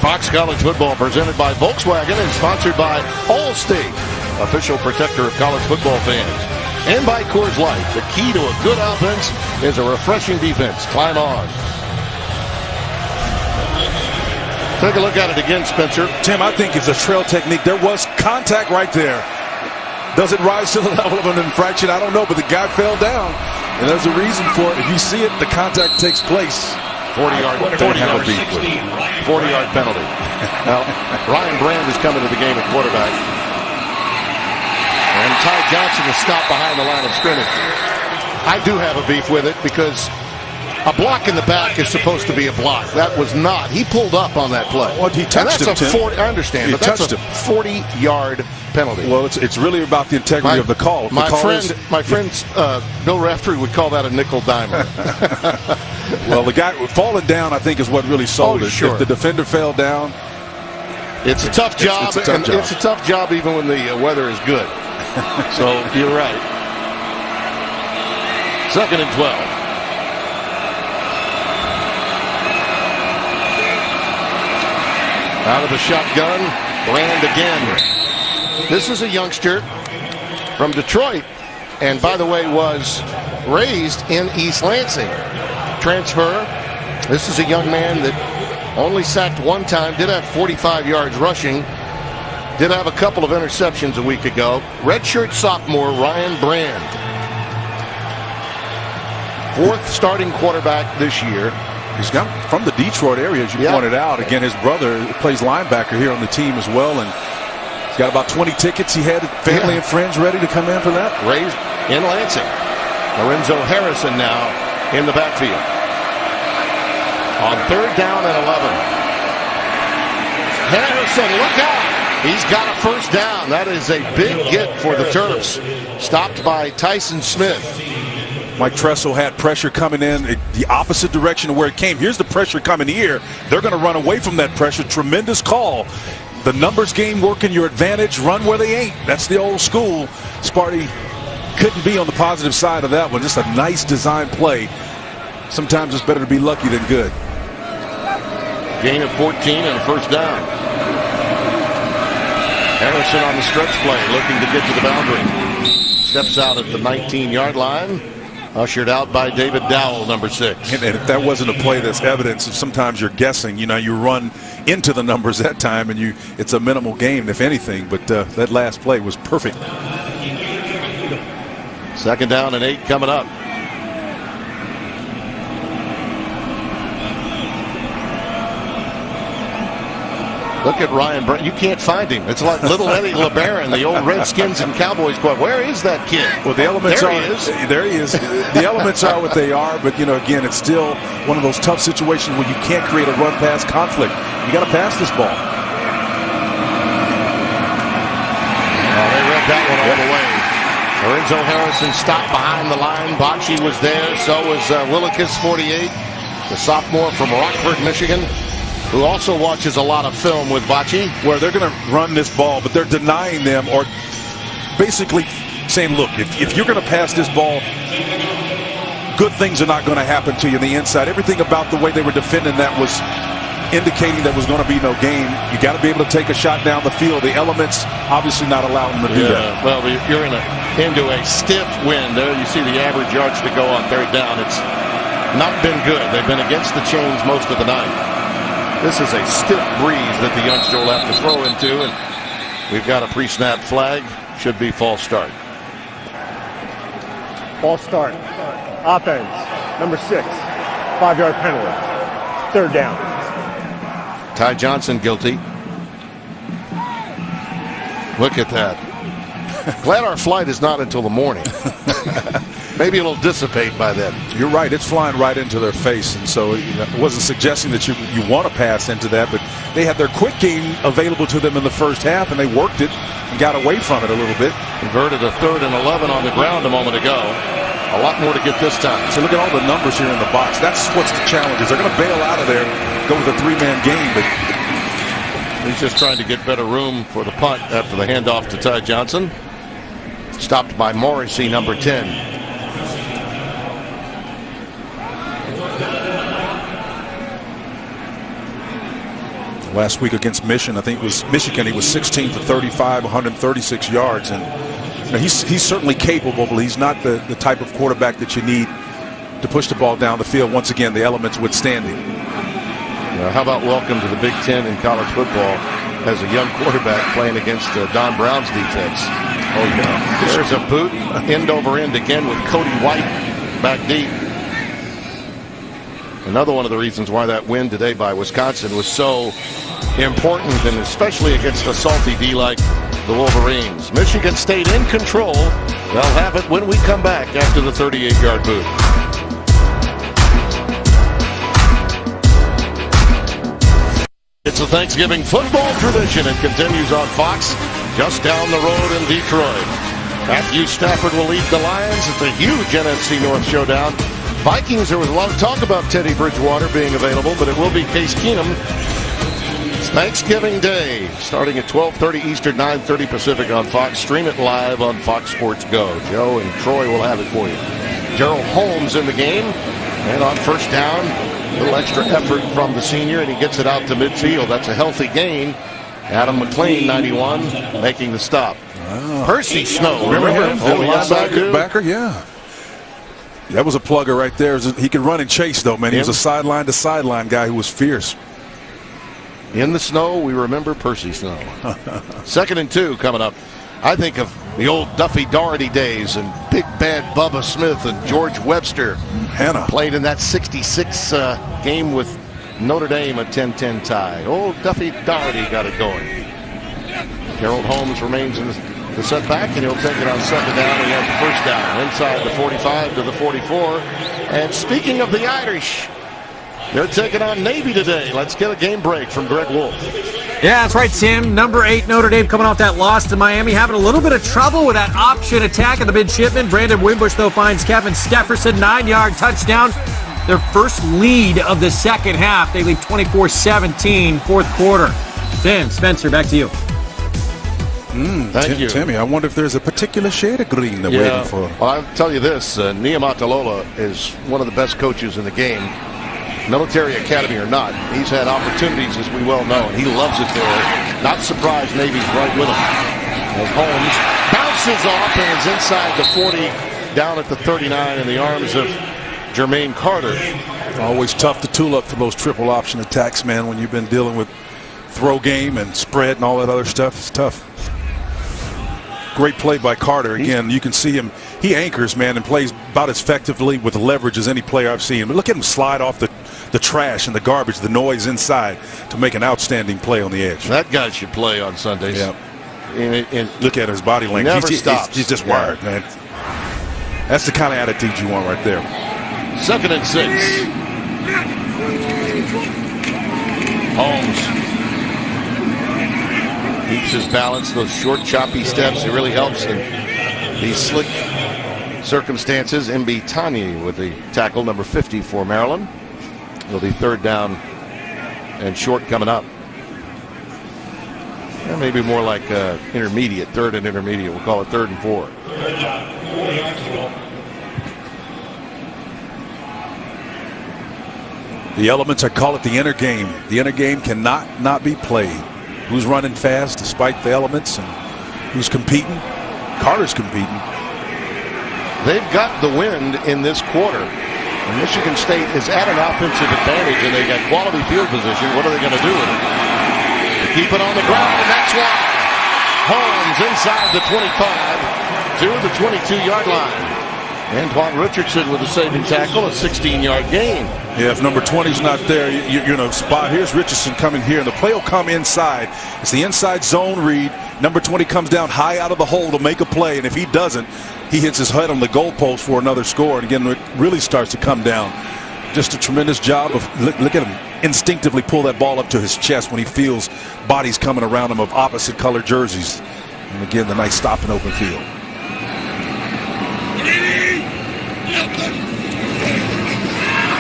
Fox College Football presented by Volkswagen and sponsored by Allstate, official protector of college football fans. And by Coors Light. The key to a good offense is a refreshing defense. Climb on. Take a look at it again, Spencer. Tim, I think it's a trail technique. There was contact right there. Does it rise to the level of an infraction? I don't know, but the guy fell down, and there's a reason for it. If you see it, the contact takes place. 40-yard penalty. 40-yard penalty. Now, Ryan Brand is coming to the game at quarterback. And Ty Johnson is stopped behind the line of scrimmage. I do have a beef with it because a block in the back is supposed to be a block. That was not. He pulled up on that play. Well, he touched him, Tim. I understand, but that's a 40-yard penalty. Well, it's really about the integrity of the call. My friend Bill Raftery would call that a nickel dimer. Well, the guy falling down, I think, is what really sold it. Sure. If the defender fell down, it's a tough job. It's a tough job even when the weather is good. So you're right. 2nd and 12. Out of the shotgun, Brand again. This is a youngster from Detroit, and by the way, was raised in East Lansing. Transfer. This is a young man that only sacked 1 time, did have 45 yards rushing, did have a couple of interceptions a week ago. Redshirt sophomore Ryan Brand. 4th starting quarterback this year. He's got from the Detroit area, as you pointed out. Again, his brother plays linebacker here on the team as well, and he's got about 20 tickets. He had family and friends ready to come in for that. Raised in Lansing. Lorenzo Harrison now in the backfield. On 3rd down and 11. Harrison, look out! He's got a first down. That is a big get for the Terps. Stopped by Tyson Smith. Mike Tressel had pressure coming in the opposite direction of where it came. Here's the pressure coming here. They're going to run away from that pressure. Tremendous call. The numbers game working your advantage. Run where they ain't. That's the old school. Sparty couldn't be on the positive side of that one. Just a nice design play. Sometimes it's better to be lucky than good. Gain of 14 and a first down. Harrison on the stretch play, looking to get to the boundary. Steps out at the 19-yard line. Ushered out by David Dowell, number 6. And if that wasn't a play that's evidence of sometimes you're guessing, you run into the numbers that time and it's a minimal gain, if anything, but that last play was perfect. 2nd down and 8 coming up. Look at Ryan Brown. You can't find him. It's like little Eddie LeBaron, the old Redskins and Cowboys club. Where is that kid? Well, the elements there are. He is. There he is. The elements are what they are, but again, it's still one of those tough situations where you can't create a run-pass conflict. You got to pass this ball. They read that one all the way. Lorenzo Harrison stopped behind the line. Bocce was there. So was Willikis, 48, the sophomore from Rockford, Michigan, who also watches a lot of film with Bocce. Where they're going to run this ball, but they're denying them, or basically saying, look, if you're going to pass this ball, good things are not going to happen to you on the inside. Everything about the way they were defending that was indicating there was going to be no game. You got to be able to take a shot down the field. The elements obviously not allowing them to do that. Well, you're into a stiff wind. There you see the average yards to go on third down. It's not been good. They've been against the chains most of the night. This is a stiff breeze that the youngster will have to throw into, and we've got a pre-snap flag. Should be false start. False start. Offense, number 6, 5-yard penalty. Third down. Ty Johnson guilty. Look at that. Glad our flight is not until the morning. Maybe it'll dissipate by then. You're right. It's flying right into their face. And so it wasn't suggesting that you want to pass into that, but they had their quick game available to them in the first half, and they worked it and got away from it a little bit. Converted a 3rd and 11 on the ground a moment ago. A lot more to get this time. So look at all the numbers here in the box. That's what's the challenge is. They're going to bail out of there, go with a 3-man game, but he's just trying to get better room for the punt after the handoff to Ty Johnson. Stopped by Morrissey, number 10. Last week against Michigan, I think it was Michigan, he was 16 for 35, 136 yards. And he's certainly capable, but he's not the type of quarterback that you need to push the ball down the field. Once again, the elements withstanding. How about welcome to the Big Ten in college football as a young quarterback playing against Don Brown's defense. Oh, yeah. There's a boot, end over end again with Cody White back deep. Another one of the reasons why that win today by Wisconsin was so important, and especially against a salty D like the Wolverines. Michigan State in control. They'll have it when we come back after the 38-yard boot. It's a Thanksgiving football tradition. It continues on Fox just down the road in Detroit. Matthew Stafford will lead the Lions. It's a huge NFC North showdown. Vikings, there was a lot of talk about Teddy Bridgewater being available, but it will be Case Keenum. It's Thanksgiving Day, starting at 12:30 Eastern, 9:30 Pacific on Fox. Stream it live on Fox Sports Go. Joe and Troy will have it for you. Gerald Holmes in the game, and on first down, a little extra effort from the senior, and he gets it out to midfield. That's a healthy gain. Adam McLean, 91, making the stop. Wow. Percy Snow, remember him? Oh, linebacker, yeah. That was a plugger right there. He could run and chase, though, man. He was a sideline-to-sideline guy who was fierce. In the snow, we remember Percy Snow. 2nd and 2 coming up. I think of the old Duffy Daugherty days and Big Bad Bubba Smith and George Webster. Hannah played in that 66 game with Notre Dame, a 10-10 tie. Old Duffy Daugherty got it going. Gerald Holmes remains in the setback, and he'll take it on 2nd down. He has the first down inside the 45 to the 44. And speaking of the Irish, they're taking on Navy today. Let's get a game break from Greg Wolf. Yeah, that's right, Tim. Number 8 Notre Dame coming off that loss to Miami, having a little bit of trouble with that option attack of the midshipman. Brandon Wimbush, though, finds Kevin Stefferson, 9-yard touchdown. Their first lead of the second half. They lead 24-17, fourth quarter. Tim, Spencer, back to you. Thank you, Timmy. I wonder if there's a particular shade of green they're waiting for. Well, I'll tell you this. Niumatalolo is one of the best coaches in the game. Military academy or not, he's had opportunities, as we well know, and he loves it there. Not surprised Navy's right with him. As Holmes bounces off and is inside the 40, down at the 39 in the arms of Jermaine Carter. Always tough to tool up for those triple option attacks, man, when you've been dealing with throw game and spread and all that other stuff. It's tough. Great play by Carter. Again, you can see him. He anchors, man, and plays about as effectively with leverage as any player I've seen. But look at him slide off the the trash and the garbage, the noise inside to make an outstanding play on the edge. That guy should play on Sundays. Yeah. And look at his body language. Never stops. He's just wired, man. That's the kind of attitude you want right there. 2nd and 6. Holmes keeps his balance. Those short, choppy steps, it really helps in these slick circumstances. Dantonio with the tackle, number 50 for Maryland. It'll be 3rd down and short coming up. And maybe more like intermediate, 3rd and intermediate. We'll call it 3rd and 4. The elements, I call it the inner game. The inner game cannot not be played. Who's running fast despite the elements and who's competing? Carter's competing. They've got the wind in this quarter. And Michigan State is at an offensive advantage, and they got quality field position. What are they going to do with it? They keep it on the ground, and that's why. Holmes inside the 25 to the 22-yard line. Antoine Richardson with a saving tackle, a 16-yard gain. Yeah, if number 20's not there, you're in a spot. Here's Richardson coming here, and the play will come inside. It's the inside zone read. Number 20 comes down high out of the hole to make a play, and if he doesn't, he hits his head on the goalpost for another score. And again, it really starts to come down. Just a tremendous job of, look at him instinctively pull that ball up to his chest when he feels bodies coming around him of opposite color jerseys. And again, the nice stop in open field.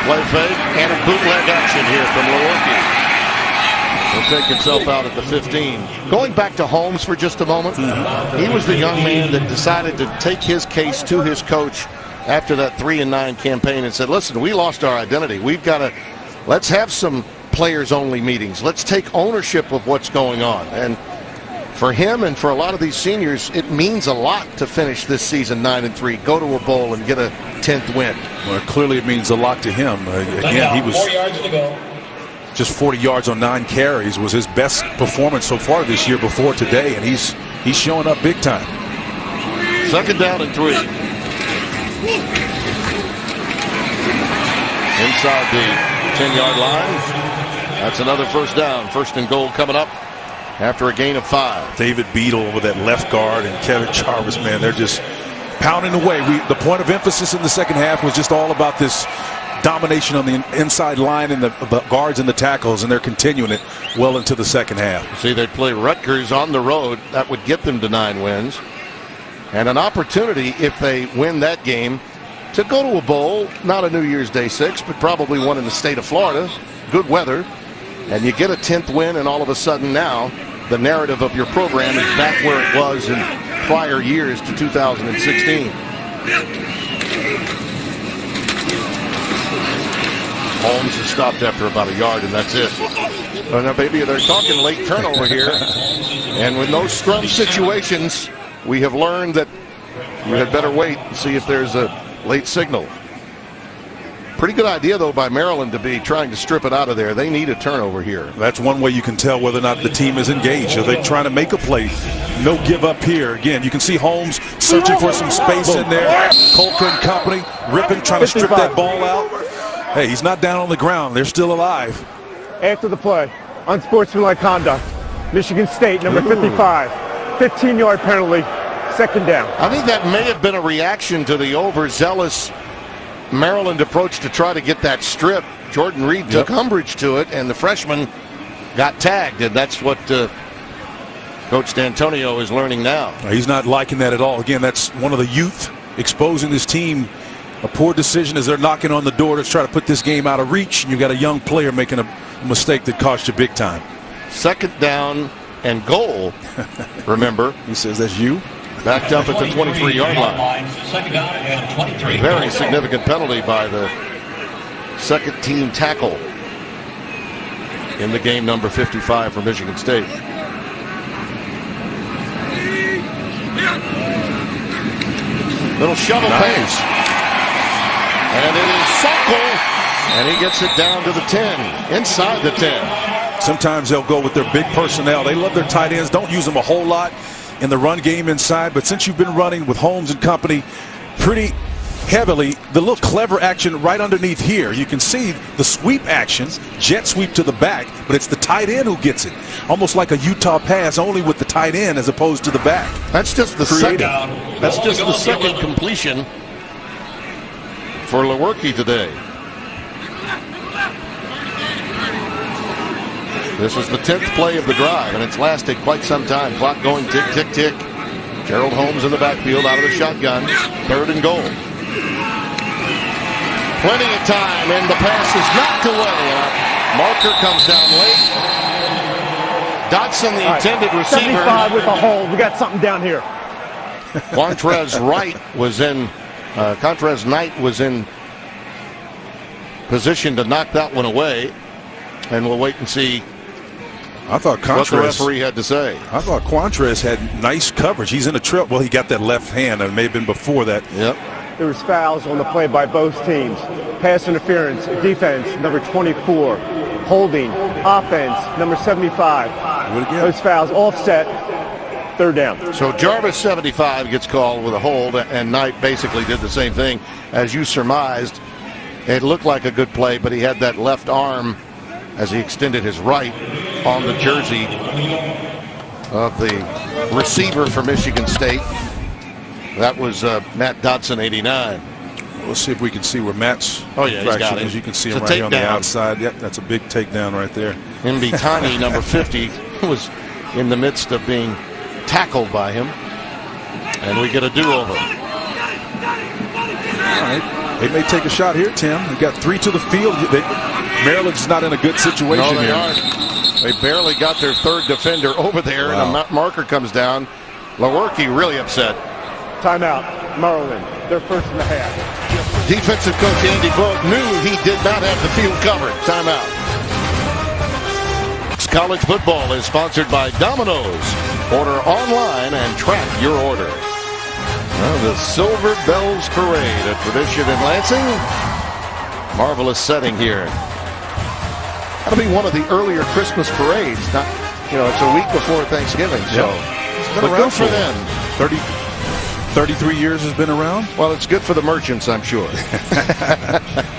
Play fake and a bootleg action here from Lewerke. He'll take himself out at the 15. Going back to Holmes for just a moment, he was the young man that decided to take his case to his coach after that 3-9 campaign and said, listen, we lost our identity. Let's have some players-only meetings. Let's take ownership of what's going on. And for him and for a lot of these seniors, it means a lot to finish this season 9-3, go to a bowl and get a 10th win. Well, clearly it means a lot to him. Again, he was 4 yards to go. Just 40 yards on 9 carries was his best performance so far this year before today, and he's showing up big time. 2nd down and 3. Inside the 10-yard line. That's another 1st down. 1st and goal coming up after a gain of 5. David Beadle with that left guard and Kevin Jarvis, man, they're just pounding away. The point of emphasis in the second half was just all about this domination on the inside line and the guards and the tackles, and they're continuing it well into the second half. See, they play Rutgers on the road. That would get them to 9 wins. And an opportunity, if they win that game, to go to a bowl, not a New Year's Day 6, but probably one in the state of Florida. Good weather. And you get a 10th win, and all of a sudden now, the narrative of your program is back where it was in prior years to 2016. Holmes is stopped after about a yard, and that's it. Oh, now, baby, they're talking late turnover here. And with those scrum situations, we have learned that you had better wait and see if there's a late signal. Pretty good idea, though, by Maryland to be trying to strip it out of there. They need a turnover here. That's one way you can tell whether or not the team is engaged. Are they trying to make a play? No give up here. Again, you can see Holmes searching for some space in there. Coulter and company ripping, trying to strip that ball out. Hey, he's not down on the ground. They're still alive. After the play, unsportsmanlike conduct. Michigan State, number 55. 15-yard penalty, 2nd down. I think that may have been a reaction to the overzealous Maryland approach to try to get that strip. Jordan Reed took umbrage to it, and the freshman got tagged, and that's what Coach Dantonio is learning now. He's not liking that at all. Again, that's one of the youth exposing this team. A poor decision as they're knocking on the door to try to put this game out of reach, and you got a young player making a mistake that cost you big time. 2nd down and goal. Remember, he says that's you. Backed up at the 23-yard line. 2nd down and 23. Very significant penalty by the second-team tackle in the game, number 55 for Michigan State. Little shovel pass. And it is Sokol, and he gets it down to the 10, inside the 10. Sometimes they'll go with their big personnel. They love their tight ends. Don't use them a whole lot in the run game inside. But since you've been running with Holmes and company, pretty heavily the little clever action right underneath here. You can see the sweep action, jet sweep to the back, but it's the tight end who gets it. Almost like a Utah pass, only with the tight end as opposed to the back. That's just the second. That's just the second completion for Lewerke today. This is the 10th play of the drive, and it's lasted quite some time. Clock going tick, tick, tick. Gerald Holmes in the backfield out of the shotgun. 3rd and goal. Plenty of time, and the pass is knocked away. Marker comes down late. Dotson, the intended receiver. 75 with a hold. We got something down here. Quantrez Knight was in position to knock that one away, and we'll wait and see I thought what the referee had to say. I thought Quantrez had nice coverage. He's in a trip. Well, he got that left hand, and it may have been before that. Yep. There was fouls on the play by both teams. Pass interference, defense, number 24. Holding, offense, number 75. Those fouls offset, 3rd down. So Jarvis, 75, gets called with a hold, and Knight basically did the same thing. As you surmised, it looked like a good play, but he had that left arm as he extended his right on the jersey of the receiver for Michigan State. That was Matt Dotson, 89. Let's see if we can see where Matt's he's got it. is. You can see it's him right here on the outside. Yep, that's a big takedown right there. Mbitani, number 50, was in the midst of being tackled by him. And we get a do-over. All right. They may take a shot here, Tim. They got 3 to the field. Maryland's not in a good situation they here. Aren't. They barely got their 3rd defender over there, and a marker comes down. Lewerke really upset. Timeout. Maryland, they're first in the half. Defensive coach Andy Boat knew he did not have the field covered. Timeout. College football is sponsored by Domino's. Order online and track your order. Well, the Silver Bells Parade, a tradition in Lansing. Marvelous setting here. That'll be one of the earlier Christmas parades. Not, it's a week before Thanksgiving, so but good for them. 33 years has been around? Well, it's good for the merchants, I'm sure.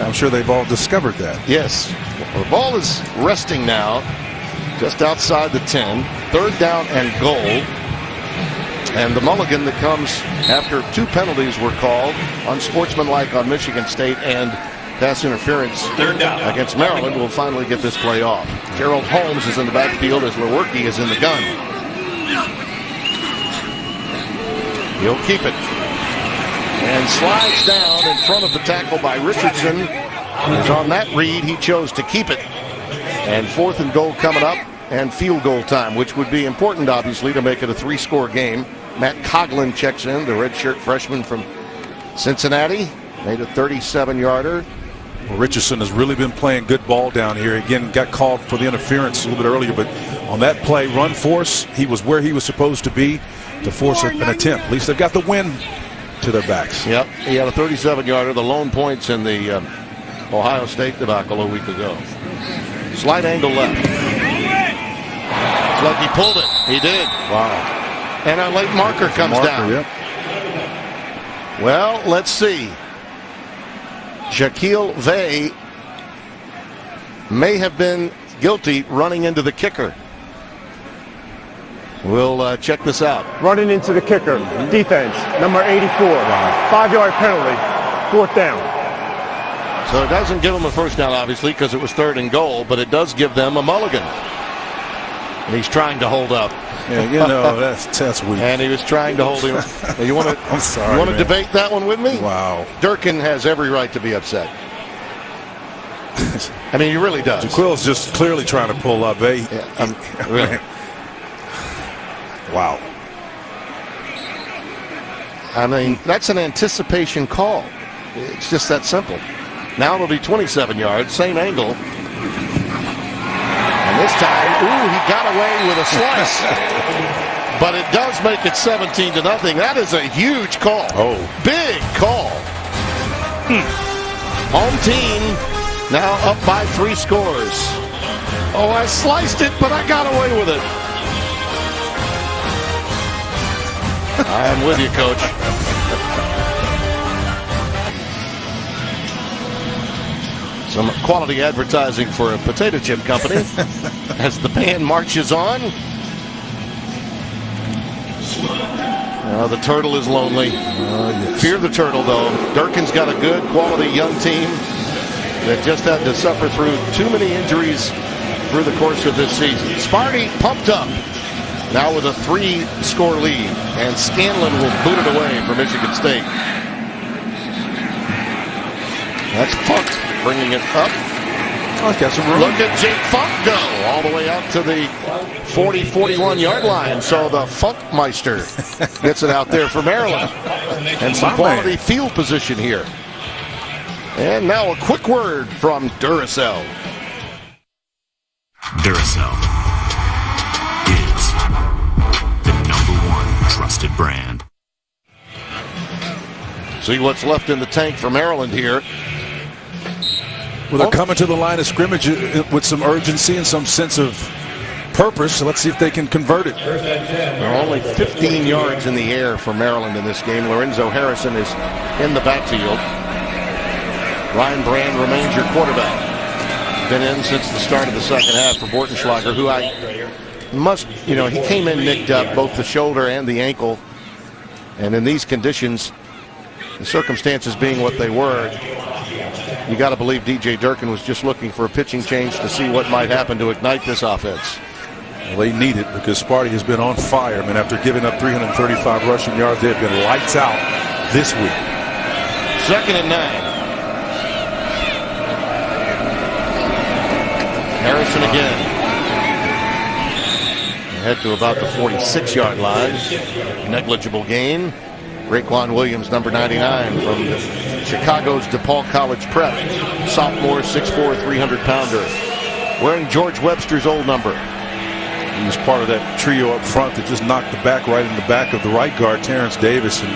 I'm sure they've all discovered that. Yes. Well, the ball is resting now just outside the 10. 3rd down and goal. And the mulligan that comes after 2 penalties were called, unsportsmanlike on Michigan State and pass interference 3rd down against Maryland, will finally get this play off. Gerald Holmes is in the backfield as Lewerke is in the gun. He'll keep it. And slides down in front of the tackle by Richardson. He's on that read. He chose to keep it. And 4th and goal coming up, and field goal time, which would be important, obviously, to make it a 3-score game. Matt Coughlin checks in, the redshirt freshman from Cincinnati. Made a 37-yarder. Well, Richardson has really been playing good ball down here. Again, got called for the interference a little bit earlier, but on that play, run force, he was where he was supposed to be to force an attempt. At least they've got the win to their backs. Yep, he had a 37-yarder, the lone points in the Ohio State debacle a week ago. Slight angle left. It's like he pulled it. He did. Wow. And a late marker comes down. Yep. Well, let's see. Shaquille Vay may have been guilty running into the kicker. We'll check this out. Running into the kicker. Defense, number 84. 5-yard penalty. 4th down. So it doesn't give them a first down, obviously, because it was 3rd and goal, but it does give them a mulligan. And he's trying to hold up. Yeah, that's weak. And he was trying to hold him. You want to? I'm sorry. You want to debate that one with me? Wow. Durkin has every right to be upset. I mean, he really does. Jaquill's just clearly trying to pull up, eh? Yeah, really. Wow. I mean, that's an anticipation call. It's just that simple. Now it'll be 27 yards, same angle. And this time, he got away with a slice. But it does make it 17-0. That is a huge call. Oh. Big call. Home team now up by 3 scores. Oh, I sliced it, but I got away with it. I'm with you, Coach. Some quality advertising for a potato chip company as the band marches on. The turtle is lonely. Yes. Fear the turtle, though. Durkin's got a good quality young team that just had to suffer through too many injuries through the course of this season. Sparty pumped up. Now with a 3-score lead. And Scanlon will boot it away for Michigan State. That's Funk bringing it up. Look at Jake Funk go all the way out to the 40-41 yard line. So the Funkmeister gets it out there for Maryland. And some quality field position here. And now a quick word from Duracell. Duracell is the #1 trusted brand. See what's left in the tank for Maryland here. Well, they're coming to the line of scrimmage with some urgency and some sense of purpose. So let's see if they can convert it. There are only 15 yards in the air for Maryland in this game. Lorenzo Harrison is in the backfield. Ryan Brand remains your quarterback. Been in since the start of the second half for Bortenschlager, who he came in nicked up both the shoulder and the ankle. And in these conditions, the circumstances being what they were, you got to believe DJ Durkin was just looking for a pitching change to see what might happen to ignite this offense. Well, they need it because Sparty has been on fire. I mean, after giving up 335 rushing yards, they've been lights out this week. 2nd and 9. Harrison again. Head to about the 46-yard line. Negligible gain. Raekwon Williams, number 99 from Chicago's DePaul College Prep. Sophomore, 6'4", 300-pounder. Wearing George Webster's old number. He was part of that trio up front that just knocked the back right in the back of the right guard, Terrence Davis. And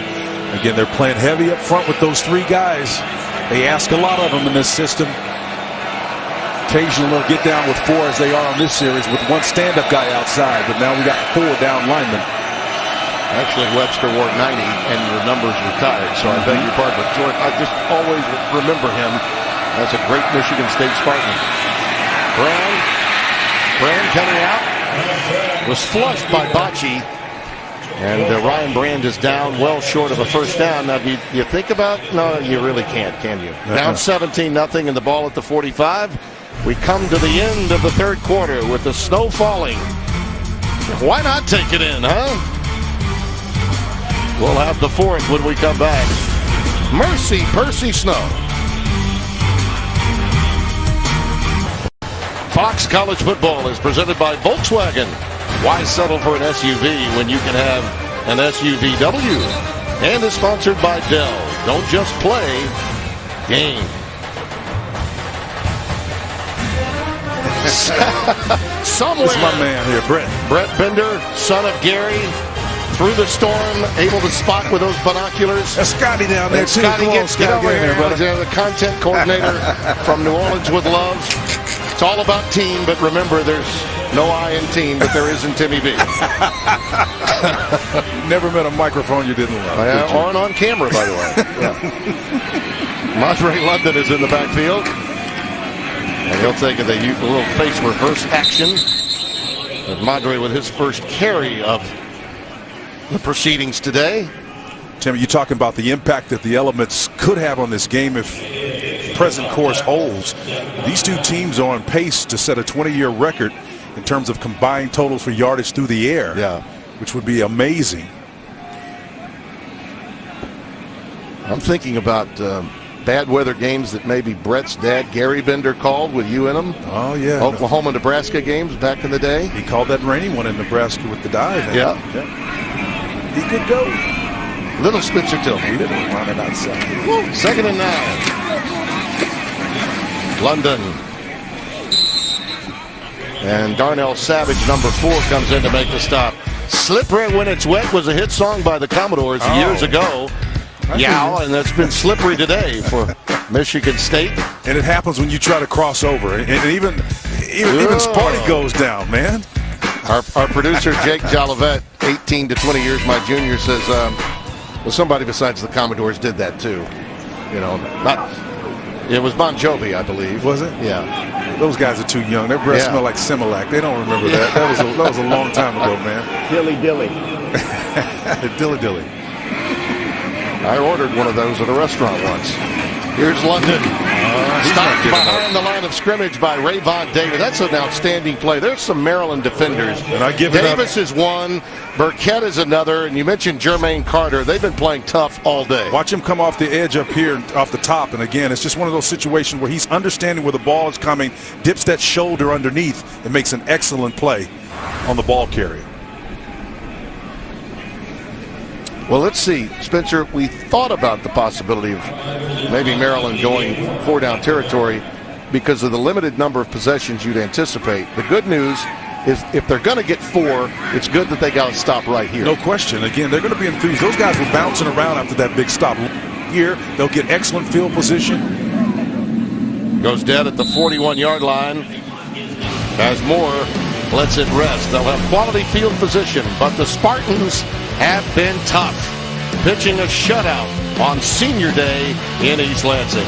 again, they're playing heavy up front with those 3 guys. They ask a lot of them in this system. Occasionally they'll get down with 4 as they are on this series with 1 stand-up guy outside. But now we got 4 down linemen. Actually, Webster wore 90, and the number's retired, so I beg your pardon. But George, I just always remember him as a great Michigan State Spartan. Brand coming out. Was flushed by Bocce. And Ryan Brand is down well short of a first down. Now, do you think about? No, you really can't, can you? Down 17-0 and the ball at the 45. We come to the end of the 3rd quarter with the snow falling. Why not take it in, huh? We'll have the 4th when we come back. Mercy, Percy Snow. Fox College Football is presented by Volkswagen. Why settle for an SUV when you can have an SUVW? And is sponsored by Dell. Don't just play, game. Somewhere. This is my man here, Brett Bender, son of Gary. Through the storm, able to spot with those binoculars. That's Scotty down there, too. Scotty gets over here, the content coordinator from New Orleans with Love. It's all about team, but remember, there's no I in team, but there is in Timmy B. Never met a microphone you didn't love. On camera, by the way. Montre London is in the backfield. And he'll take a little face reverse action. And Montre with his first carry of the proceedings today. Tim, you're talking about the impact that the elements could have on this game if present course holds. These 2 teams are on pace to set a 20-year record in terms of combined totals for yardage through the air, which would be amazing. I'm thinking about bad weather games that maybe Brett's dad, Gary Bender, called with you in them. Oh, yeah. Oklahoma, Nebraska games back in the day. He called that rainy one in Nebraska with the dive. Yeah. He could go. Little Spitzer Tilton. He didn't run it outside. 2nd and 9. London. And Darnell Savage, number 4, comes in to make the stop. Slippery When It's Wet was a hit song by the Commodores years ago. And that's been slippery today for Michigan State. And it happens when you try to cross over. And even Sparty goes down, man. Our producer, Jake Jolivet, 18 to 20 years my junior, says, well, somebody besides the Commodores did that too. It was Bon Jovi, I believe. Was it? Yeah. Those guys are too young. Their breath smell like Similac. They don't remember that. That was a long time ago, man. Dilly dilly. Dilly dilly. I ordered one of those at a restaurant once. Here's London. Stopped behind the line of scrimmage by Rayvon Davis. That's an outstanding play. There's some Maryland defenders. And I give it Davis is one. Burkett is another. And you mentioned Jermaine Carter. They've been playing tough all day. Watch him come off the edge up here, off the top. And again, it's just one of those situations where he's understanding where the ball is coming, dips that shoulder underneath, and makes an excellent play on the ball carrier. Well, let's see, Spencer, we thought about the possibility of maybe Maryland going 4-down territory because of the limited number of possessions you'd anticipate. The good news is if they're going to get 4, it's good that they got to stop right here. No question. Again, they're going to be enthused. Those guys were bouncing around after that big stop. Here, they'll get excellent field position. Goes dead at the 41-yard line. As Moore lets it rest. They'll have quality field position, but the Spartans have been tough, pitching a shutout on Senior Day in East Lansing.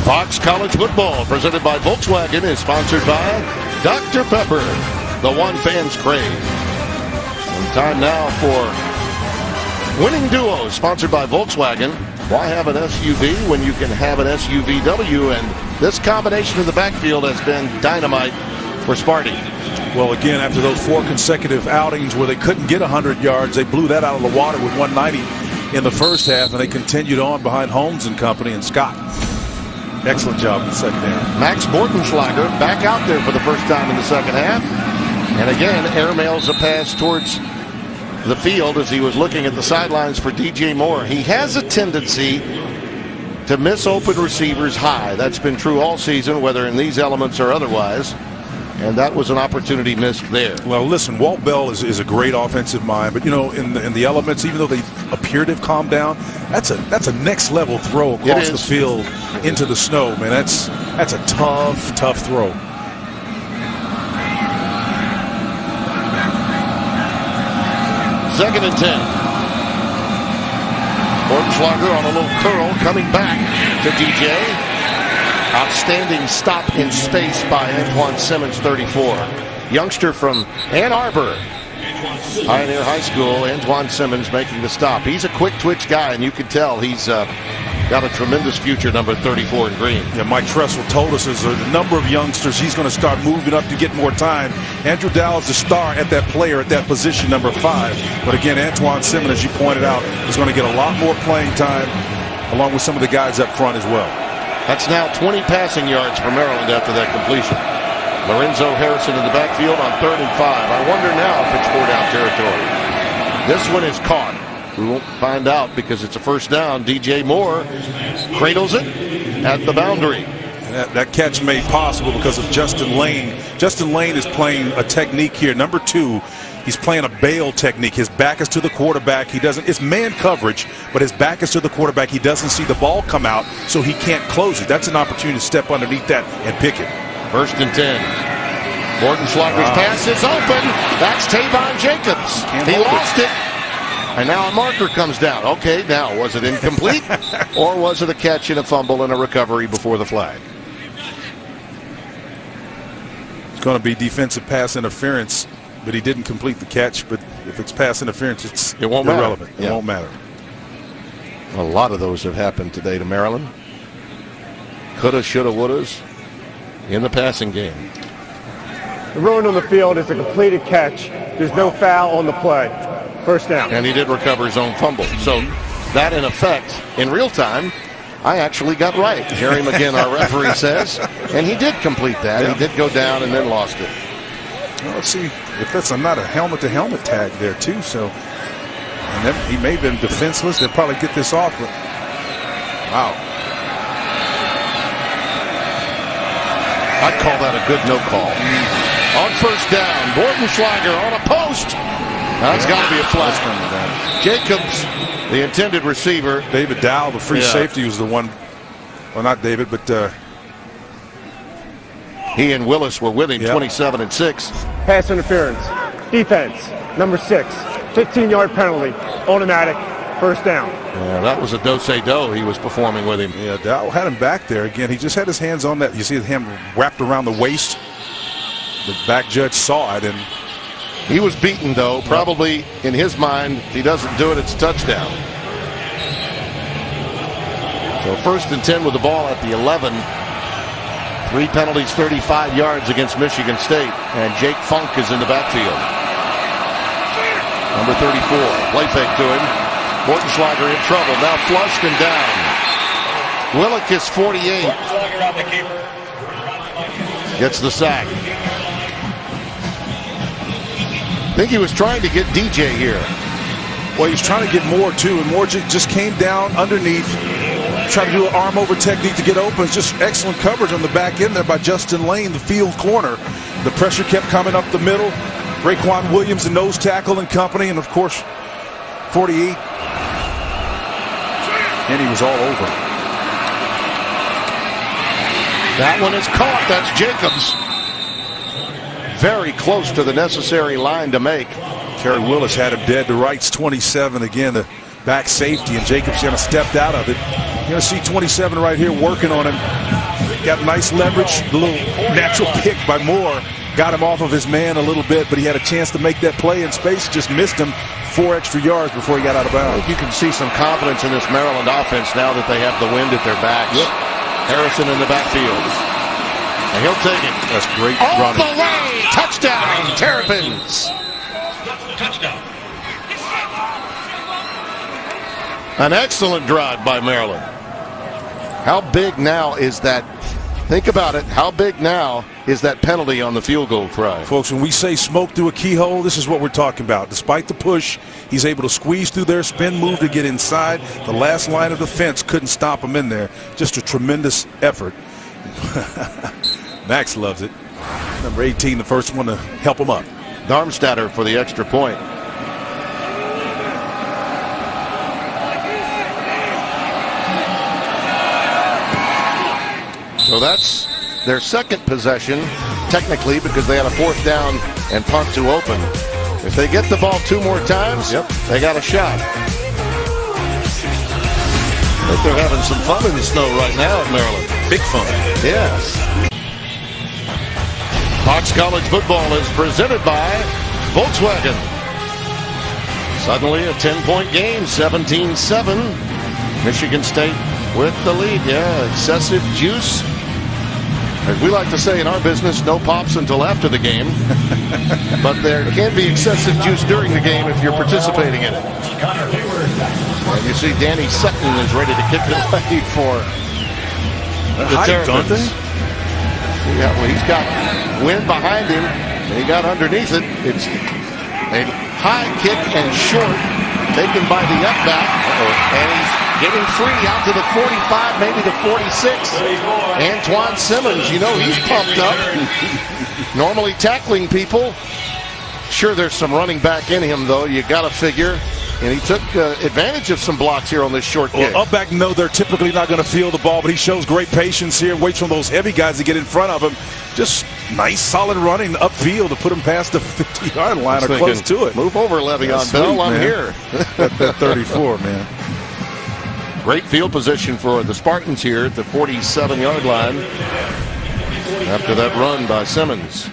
Fox College Football, presented by Volkswagen, is sponsored by Dr. Pepper, the one fans crave. And time now for Winning Duos, sponsored by Volkswagen. Why have an SUV when you can have an SUVW? And this combination in the backfield has been dynamite for Sparty. Well, again, after those 4 consecutive outings where they couldn't get 100 yards, they blew that out of the water with 190 in the first half, and they continued on behind Holmes and company and Scott. Excellent job in the second half. Max Bortenschlager back out there for the first time in the second half. And again, airmails a pass towards the field as he was looking at the sidelines for DJ Moore. He has a tendency to miss open receivers high. That's been true all season, whether in these elements or otherwise. And that was an opportunity missed there. Well, listen, Walt Bell is a great offensive mind, but you know, in the elements, even though they appear to have calmed down, that's a next level throw across the field into the snow, man. That's a tough throw. Second and 10. Bortenschlager on a little curl coming back to DJ. Outstanding stop in space by Antoine Simmons, 34. Youngster from Ann Arbor, Pioneer High School, Antoine Simmons making the stop. He's a quick twitch guy, and you can tell he's got a tremendous future, number 34 in green. Yeah, Mike Tressel told us there's a number of youngsters he's going to start moving up to get more time. Andrew Dow is the star at that player at that position, number 5. But again, Antoine Simmons, as you pointed out, is going to get a lot more playing time along with some of the guys up front as well. That's now 20 passing yards for Maryland after that completion. Lorenzo Harrison in the backfield on 3rd and 5. I wonder now if it's 4-down territory. This one is caught. We won't find out because it's a first down. DJ Moore cradles it at the boundary. That catch made possible because of Justin Lane. Justin Lane is playing a technique here. Number 2. He's playing a bail technique. His back is to the quarterback. It's man coverage, but his back is to the quarterback. He doesn't see the ball come out, so he can't close it. That's an opportunity to step underneath that and pick it. 1st and 10. Bortenschlager's pass is open. That's Tavon Jacobs. He lost it. And now a marker comes down. Okay, now was it incomplete or was it a catch and a fumble and a recovery before the flag? It's going to be defensive pass interference. But he didn't complete the catch. But if it's pass interference, it won't irrelevant. It won't matter. A lot of those have happened today to Maryland. Coulda, shoulda, wouldas in the passing game. The ruling on the field is a completed catch. There's no foul on the play. First down. And he did recover his own fumble. So that, in effect, in real time, I actually got right. Jerry McGinn, our referee, says. And he did complete that. Yeah. He did go down and then lost it. Well, let's see if that's not a helmet-to-helmet tag there, too. So and then he may have been defenseless. They'll probably get this off. But wow. I'd call that a good no call. On first down, Bortenschlager on a post. That's got to be a flag. Jacobs, the intended receiver. David Dow, the free safety, was the one. Well, not David, but he and Willis were with him, 27 and 6. Pass interference. Defense, number 6. 15-yard penalty. Automatic. First down. Yeah, that was a do-say-do he was performing with him. Yeah, Dow had him back there. Again, he just had his hands on that. You see him wrapped around the waist. The back judge saw it, and he was beaten, though. Probably in his mind, if he doesn't do it, it's a touchdown. So 1st and 10 with the ball at the 11. 3 penalties, 35 yards against Michigan State. And Jake Funk is in the backfield. Number 34. Play fake to him. Mortenschlager in trouble. Now flushed and down. Willikis 48. Gets the sack. I think he was trying to get DJ here. Well, he was trying to get Moore, too, and Moore just came down underneath, tried to do an arm-over technique to get open. It's just excellent coverage on the back end there by Justin Lane, the field corner. The pressure kept coming up the middle. Raekwon Williams, the nose tackle and company, and, of course, 48. And he was all over. That one is caught. That's Jacobs. Very close to the necessary line to make. Terry Willis had him dead to rights. 27 again, the back safety, and Jacobs kind of stepped out of it. You're going to see 27 right here working on him. Got nice leverage. A little natural pick by Moore. Got him off of his man a little bit, but he had a chance to make that play in space. Just missed him 4 extra yards before he got out of bounds. I think you can see some confidence in this Maryland offense now that they have the wind at their backs. Yep. Harrison in the backfield. And he'll take it. That's great running. running. All the way! Touchdown, Terrapins! Touchdown. An excellent drive by Maryland. How big now is that? Think about it. How big now is that penalty on the field goal try? Folks, when we say smoke through a keyhole, this is what we're talking about. Despite the push, he's able to squeeze through their spin move to get inside. The last line of defense couldn't stop him in there. Just a tremendous effort. Max loves it. Number 18, the first one to help him up. Darmstadter for the extra point. So that's their second possession, technically, because they had a 4th down and punt to open. If they get the ball 2 more times, they got a shot. But they're having some fun in the snow right now at Maryland. Big fun. Yes. Fox College football is presented by Volkswagen. Suddenly a 10-point game, 17-7. Michigan State with the lead. Yeah, excessive juice. As we like to say in our business, no pops until after the game. But there can be excessive juice during the game if you're participating in it. And you see Danny Sutton is ready to kick it away for the Terrapins. Yeah, well, he's got wind behind him, and he got underneath it. It's a high kick and short, taken by the up back. And he's getting free out to the 45, maybe the 46. Antoine Simmons, you know, he's pumped up. Normally tackling people. Sure, there's some running back in him, though. You got to figure. And he took advantage of some blocks here on this short kick. Well, up back, no, they're typically not going to field the ball, but he shows great patience here and waits for those heavy guys to get in front of him. Just nice, solid running upfield to put him past the 50-yard line or close to it. Move over, Le'Veon Bell. I'm here. That 34, man. Great field position for the Spartans here at the 47-yard line after that run by Simmons.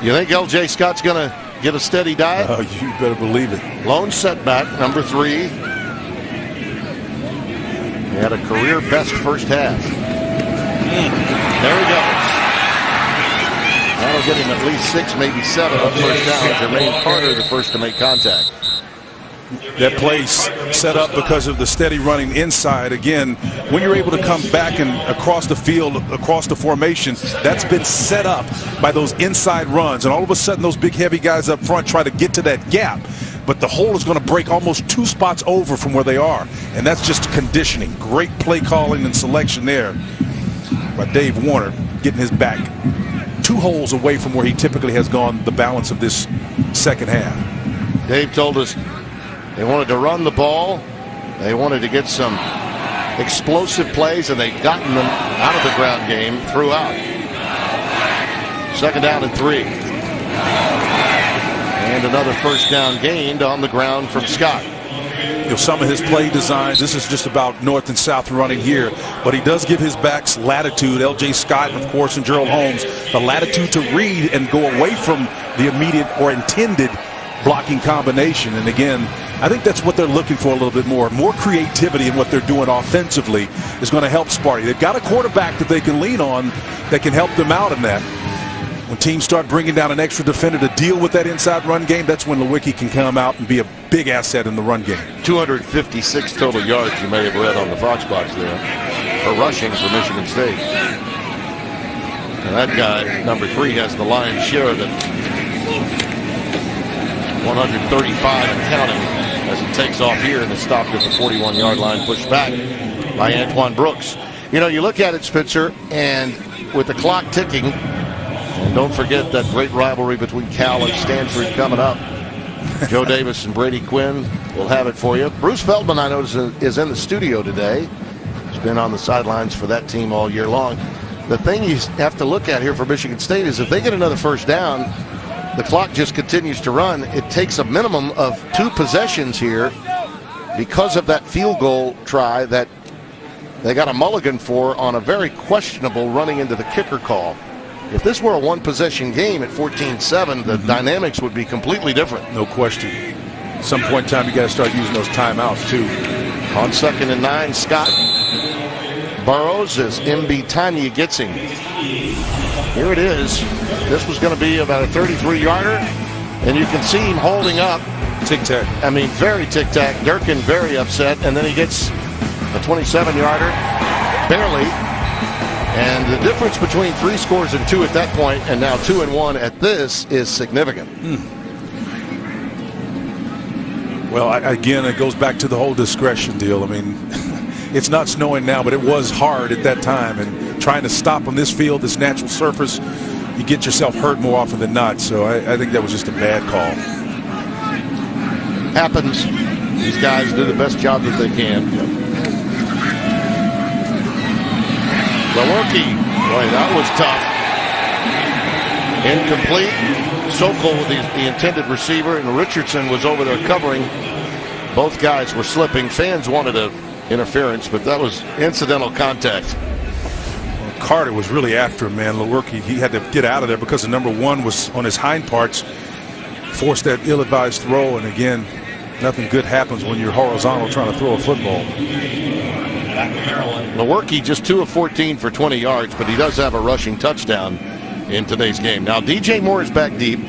You think L.J. Scott's going to get a steady dive? Oh, you better believe it. Lone setback, number 3. He had a career best first half. There he goes. That'll get him at least 6, maybe 7 on first down. Jermaine Carter, the first to make contact. That play's set up because of the steady running inside. Again, when you're able to come back and across the field, across the formation, that's been set up by those inside runs. And all of a sudden, those big, heavy guys up front try to get to that gap. But the hole is going to break almost 2 spots over from where they are. And that's just conditioning. Great play calling and selection there by Dave Warner, getting his back 2 holes away from where he typically has gone the balance of this second half. Dave told us they wanted to run the ball. They wanted to get some explosive plays, and they've gotten them out of the ground game throughout. Second down and 3. And another first down gained on the ground from Scott. You know, some of his play designs, this is just about north and south running here, but he does give his backs latitude, L.J. Scott, and of course, and Gerald Holmes, the latitude to read and go away from the immediate or intended blocking combination. And again, I think that's what they're looking for a little bit more. More creativity in what they're doing offensively is going to help Sparty. They've got a quarterback that they can lean on that can help them out in that. When teams start bringing down an extra defender to deal with that inside run game, that's when Lewerke can come out and be a big asset in the run game. 256 total yards, you may have read on the Fox box there, for rushing for Michigan State. And that guy, number 3, has the lion's share of it. 135 and counting as he takes off here and is stopped at the 41-yard line, pushed back by Antoine Brooks. You know, you look at it, Spitzer, and with the clock ticking, and don't forget that great rivalry between Cal and Stanford coming up. Joe Davis and Brady Quinn will have it for you. Bruce Feldman, I notice, is in the studio today. He's been on the sidelines for that team all year long. The thing you have to look at here for Michigan State is if they get another first down, the clock just continues to run. It takes a minimum of 2 possessions here because of that field goal try that they got a mulligan for on a very questionable running into the kicker call. If this were a 1-possession game at 14-7, the dynamics would be completely different. No question. At some point in time, you got to start using those timeouts, too. On 2nd and 9, Scott burrows as MB Tanya gets him. Here it is. This was going to be about a 33-yarder, and you can see him holding up. Tic-tac. I mean, very tic-tac. Durkin very upset, and then he gets a 27-yarder, barely. And the difference between 3 scores and 2 at that point, and now 2 and 1 at this, is significant. Well, again, it goes back to the whole discretion deal. I mean, it's not snowing now, but it was hard at that time. And trying to stop on this field, this natural surface, you get yourself hurt more often than not. So I think that was just a bad call. Happens. These guys do the best job that they can. Lewerke, boy, that was tough. Incomplete. Sokol with the intended receiver, and Richardson was over there covering. Both guys were slipping. Fans wanted an interference, but that was incidental contact. Well, Carter was really after him, man. Lewerke, he had to get out of there because the number 1 was on his hind parts, forced that ill-advised throw, and again, nothing good happens when you're horizontal trying to throw a football. Lewerke just 2 of 14 for 20 yards, but he does have a rushing touchdown in today's game. Now, DJ Moore is back deep.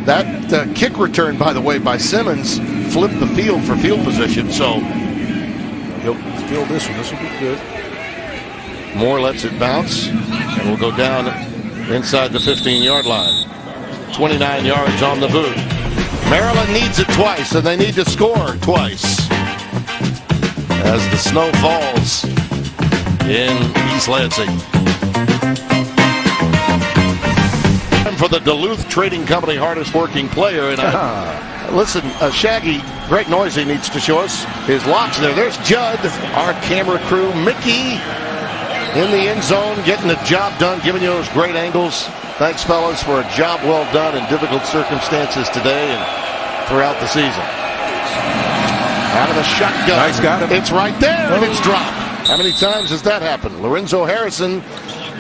That kick return, by the way, by Simmons flipped the field for field position, so he'll field this one. This will be good. Moore lets it bounce, and will go down inside the 15-yard line. 29 yards on the boot. Maryland needs it twice, and they need to score twice as the snow falls in East Lansing. And for the Duluth Trading Company hardest working player, and listen, Shaggy, Greg Noisy needs to show us his locks there. There's Judd, our camera crew. Mickey in the end zone, getting the job done, giving you those great angles. Thanks, fellas, for a job well done in difficult circumstances today and throughout the season. Out of the shotgun. Nice, got him. It's right there, and it's dropped. How many times has that happened? Lorenzo Harrison,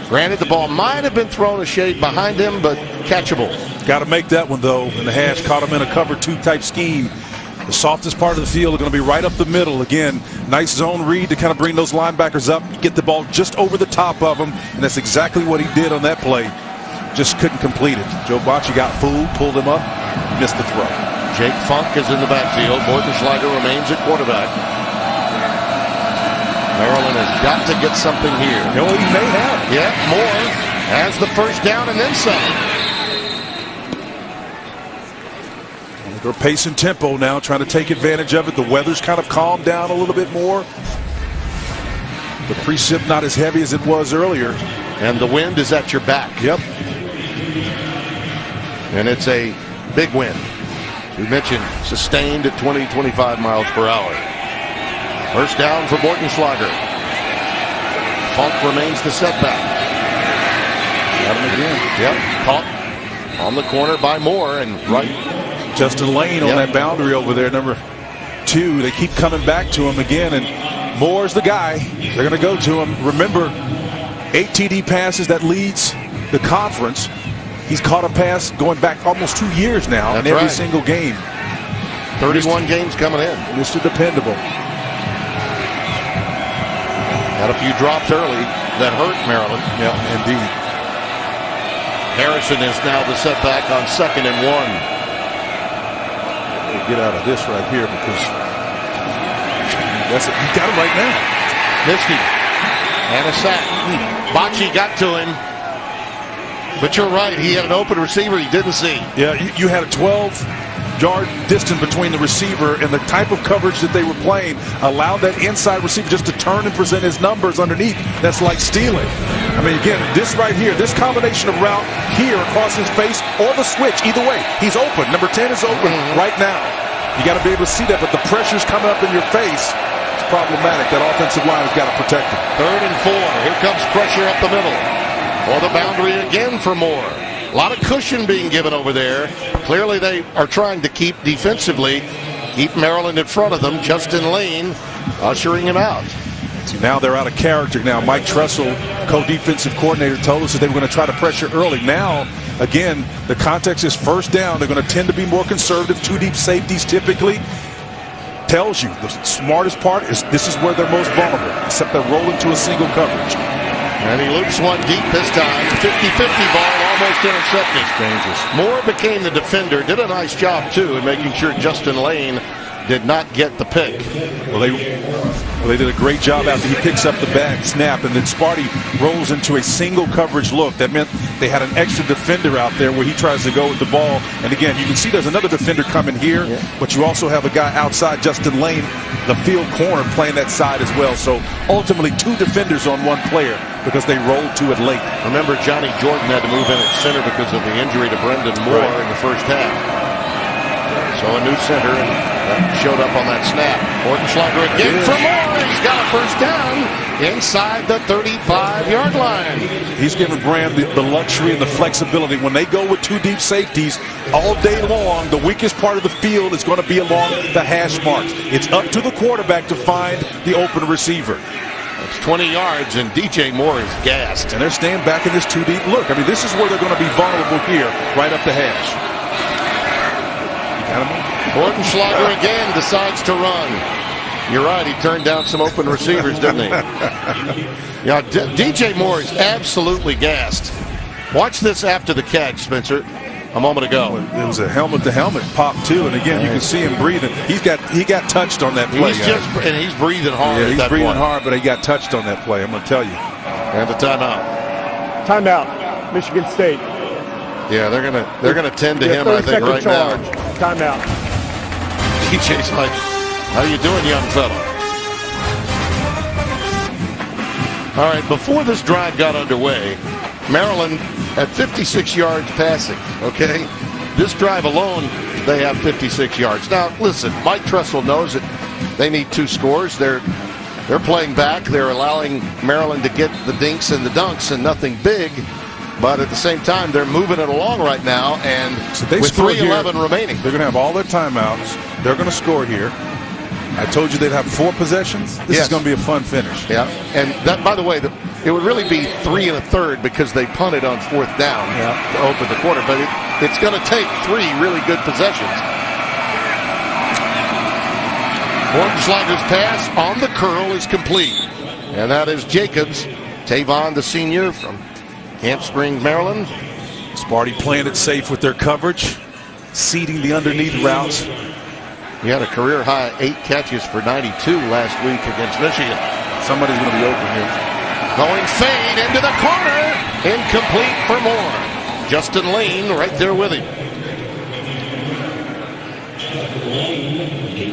granted the ball might have been thrown a shade behind him, but catchable. Got to make that one, though. And the hash caught him in a cover 2 type scheme. The softest part of the field is going to be right up the middle. Again, nice zone read to kind of bring those linebackers up, get the ball just over the top of them, and that's exactly what he did on that play. Just couldn't complete it. Joe Bocci got fooled, pulled him up, missed the throw. Jake Funk is in the backfield. Bortenschlager remains at quarterback. Maryland has got to get something here. You know, he may have. Yeah, Moore has the first down and then some. They're pacing tempo now, trying to take advantage of it. The weather's kind of calmed down a little bit more. The precip not as heavy as it was earlier. And the wind is at your back. Yep. And it's a big wind. We mentioned sustained at 20-25 miles per hour. First down for Bortenschlager. Funk remains the setback. Got him again. Yep. Caught on the corner by Moore and right Justin Lane on that boundary over there, number 2. They keep coming back to him again, and Moore's the guy. They're going to go to him. Remember, 8 TD passes, that leads the conference. He's caught a pass going back almost 2 years now in every single game. 31 games coming in. Mr. Dependable. Had a few drops early that hurt Maryland. Yeah, indeed. Harrison is now the setback on 2nd and 1. We'll get out of this right here because that's it. He got him right now. Missed him. And a sack. Bocce got to him. But you're right. He had an open receiver he didn't see. Yeah, you had a 12-yard distance between the receiver, and the type of coverage that they were playing allowed that inside receiver just to turn and present his numbers underneath. That's like stealing. I mean, again, this right here, this combination of route here across his face or the switch, either way, he's open. Number 10 is open right now. You got to be able to see that, but the pressure's coming up in your face. It's problematic. That offensive line has got to protect him. 3rd and 4. Here comes pressure up the middle. Or the boundary again for Moore. A lot of cushion being given over there. Clearly they are trying to keep defensively, keep Maryland in front of them. Justin Lane ushering him out. See, now they're out of character. Now Mike Tressel, co-defensive coordinator, told us that they were going to try to pressure early. Now, again, the context is 1st down. They're going to tend to be more conservative. 2 deep safeties typically. Tells you the smartest part is this is where they're most vulnerable, except they're rolling to a single coverage. And he loops one deep this time. 50-50 ball, almost intercepted. Dangerous. Moore became the defender. Did a nice job, too, in making sure Justin Lane did not get the pick. Well, they did a great job after he picks up the back snap, and then Sparty rolls into a single coverage look. That meant they had an extra defender out there where he tries to go with the ball. And again, you can see there's another defender coming here, but you also have a guy outside, Justin Lane, the field corner, playing that side as well. So ultimately 2 defenders on 1 player because they rolled to it late. Remember, Johnny Jordan had to move in at center because of the injury to Brendan Moore in the first half. So a new center, and that showed up on that snap. Hortonschlager again for Moore. He's got a 1st down inside the 35-yard line. He's giving Graham the luxury and the flexibility. When they go with 2 deep safeties all day long, the weakest part of the field is going to be along the hash marks. It's up to the quarterback to find the open receiver. That's 20 yards, and DJ Moore is gassed. And they're staying back in this 2 deep look. I mean, this is where they're going to be vulnerable here, right up the hash. Hortonschlager again decides to run. You're right, he turned down some open receivers, didn't he? Yeah, DJ Moore is absolutely gassed. Watch this after the catch, Spencer, a moment ago. It was a helmet-to-helmet pop, too, and again, you can see him breathing. He got touched on that play. He's breathing hard. Yeah, he's breathing hard, but he got touched on that play, I'm going to tell you. And the timeout. Timeout, Michigan State. Yeah, they're gonna tend to him, I think, right charge. now. Timeout. DJ's like, how you doing, young fella? All right, before this drive got underway, Maryland had 56 yards passing, okay? This drive alone, they have 56 yards. Now, listen, Mike Tressel knows that they need 2 scores. They're playing back. They're allowing Maryland to get the dinks and the dunks and nothing big. But at the same time, they're moving it along right now, and so they with 3:11 remaining. They're going to have all their timeouts. They're going to score here. I told you they'd have 4 possessions. This is going to be a fun finish. Yeah, and that, by the way, it would really be 3 1/3 because they punted on 4th down to open the quarter. But it's going to take 3 really good possessions. Hortonschlager's pass on the curl is complete, and that is Jacobs, Tavon, the senior from Camp Springs, Maryland. Sparty playing it safe with their coverage, seeding the underneath routes. He had a career-high 8 catches for 92 last week against Michigan. Somebody's going to be open here. Going fade into the corner. Incomplete for Moore. Justin Lane right there with him.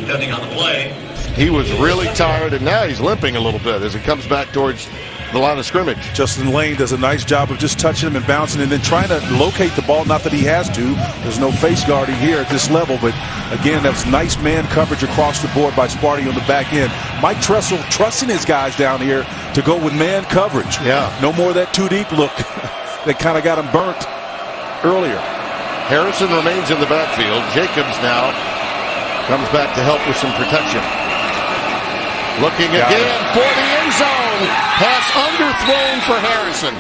Depending on the play. He was really tired, and now he's limping a little bit as it comes back towards the line of scrimmage. Justin Lane does a nice job of just touching him and bouncing and then trying to locate the ball. Not that he has to. There's no face guarding here at this level, but again, that's nice man coverage across the board by Sparty on the back end. Mike Tressel trusting his guys down here to go with man coverage. Yeah. No more of that 2 deep look that kind of got him burnt earlier. Harrison remains in the backfield. Jacobs now comes back to help with some protection. Looking again for the end zone. Pass underthrown for Harrison.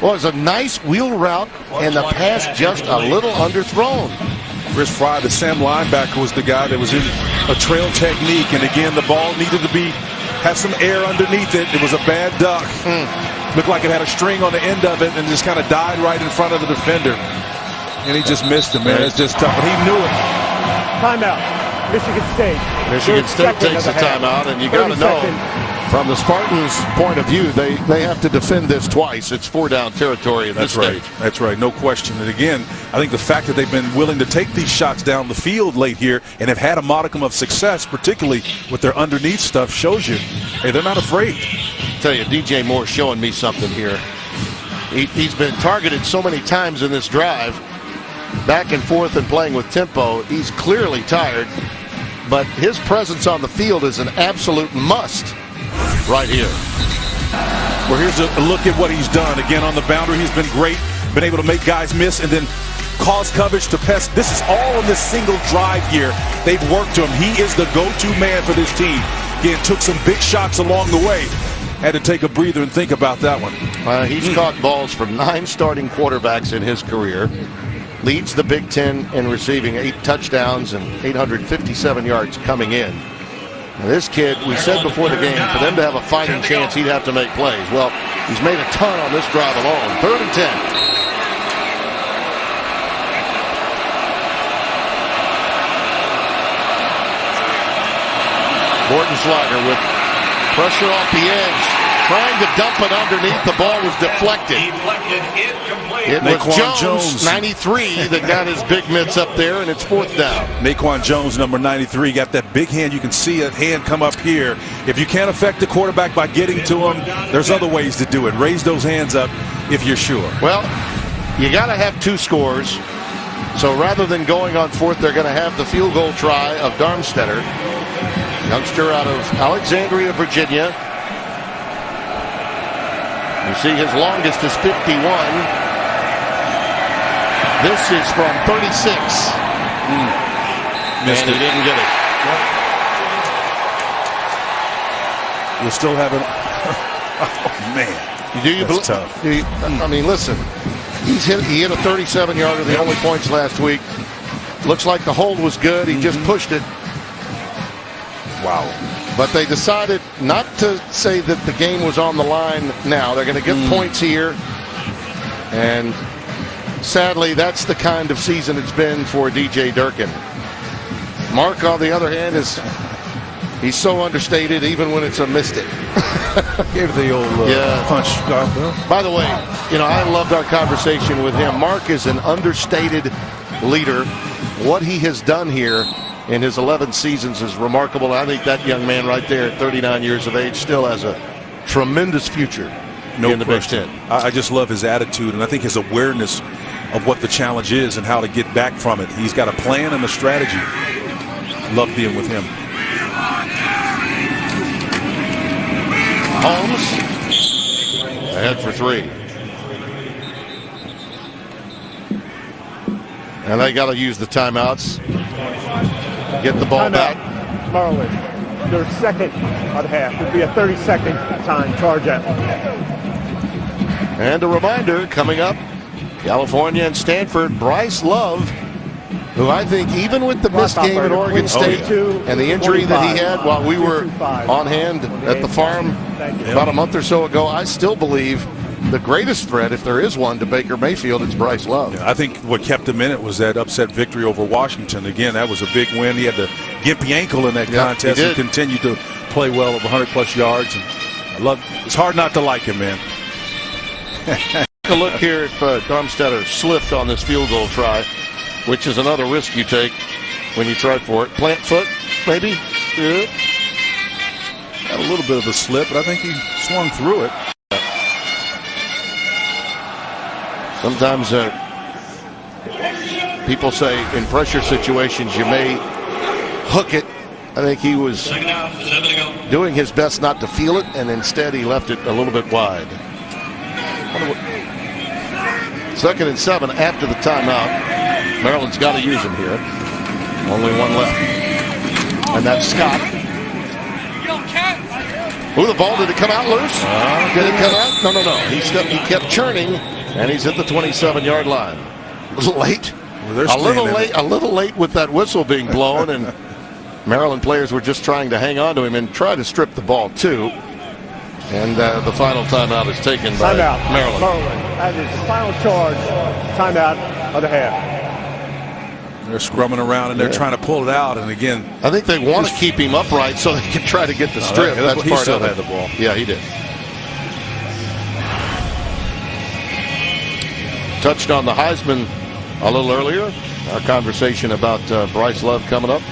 Well, it was a nice wheel route, and the pass just a little underthrown. Chris Fry, the Sam linebacker, was the guy that was in a trail technique, and again, the ball needed to have some air underneath it. It was a bad duck. Looked like it had a string on the end of it and just kind of died right in front of the defender. And he just missed him, man. It's just tough, but he knew it. Timeout. Michigan State. Michigan State takes the timeout, and you got to know, from the Spartans' point of view, they have to defend this twice. It's 4-down territory at this stage. That's right, no question. And again, I think the fact that they've been willing to take these shots down the field late here and have had a modicum of success, particularly with their underneath stuff, shows you, hey, they're not afraid. I tell you, DJ Moore's showing me something here. He's been targeted so many times in this drive, back and forth and playing with tempo. He's clearly tired, but his presence on the field is an absolute must right here. Well, here's a look at what he's done. Again, on the boundary, he's been great, been able to make guys miss and then cause coverage to pass. This is all in this single drive here. They've worked to him. He is the go-to man for this team. Again, took some big shots along the way. Had to take a breather and think about that one. He's caught balls from 9 starting quarterbacks in his career. Leads the Big Ten in receiving 8 touchdowns and 857 yards coming in. Now this kid, we said before the game, for them to have a fighting chance, he'd have to make plays. Well, he's made a ton on this drive alone. 3rd and 10. Bortenschlager with pressure off the edge, trying to dump it underneath. The ball was deflected. It was Jones, 93, that got his big mitts up there, and it's 4th down. Naquan Jones, number 93, got that big hand. You can see a hand come up here. If you can't affect the quarterback by getting to him, there's other ways to do it. Raise those hands up if you're sure. Well, you got to have 2 scores. So rather than going on 4th, they're going to have the field goal try of Darmstetter, youngster out of Alexandria, Virginia. You see his longest is 51. This is from 36. Missed and he didn't get it. We're still having. Oh man, That's tough. I mean, listen. He hit a 37-yarder, the only points last week. Looks like the hold was good. He just pushed it. Wow. But they decided not to say that the game was on the line now. They're going to get points here. And sadly, that's the kind of season it's been for DJ Durkin. Mark, on the other hand, he's so understated even when it's a mystic. Gave the old punch. By the way, I loved our conversation with him. Mark is an understated leader. What he has done here in his 11 seasons is remarkable. I think that young man right there at 39 years of age still has a tremendous future in the Big Ten. I just love his attitude, and I think his awareness of what the challenge is and how to get back from it. He's got a plan and a strategy. Love being with him. Holmes ahead for 3. And they got to use the timeouts. Get the ball back. Maryland, their second of the half. It would be a 30-second time charge out. And a reminder coming up, California and Stanford, Bryce Love, who I think even with the missed game at Oregon State and the injury that he had while we were on hand at the farm about a month or so ago, I still believe the greatest threat, if there is one, to Baker Mayfield is Bryce Love. I think what kept him in it was that upset victory over Washington. Again, that was a big win. He had the gimpy ankle in that contest and continued to play well over 100-plus yards. And it's hard not to like him, man. Take a look here if Darmstetter slipped on this field goal try, which is another risk you take when you try for it. Plant foot, maybe? Yeah. Had a little bit of a slip, but I think he swung through it. Sometimes people say in pressure situations you may hook it. I think he was doing his best not to feel it, and instead he left it a little bit wide. 2nd and 7 after the timeout. Maryland's got to use him here. Only one left. And that's Scott. Ooh, the ball, did it come out loose? Did it come out? No. He kept churning, and he's at the 27-yard line. A little late. Well, a little late with that whistle being blown, and Maryland players were just trying to hang on to him and try to strip the ball, too. And the final timeout is taken by Maryland. That is the final charge. Timeout of the half. They're scrumming around and they're trying to pull it out. And again, I think they want to keep him upright so they can try to get the strip. That's he part still of it. had the ball. Yeah, he did. Touched on the Heisman a little earlier. Our conversation about Bryce Love coming up.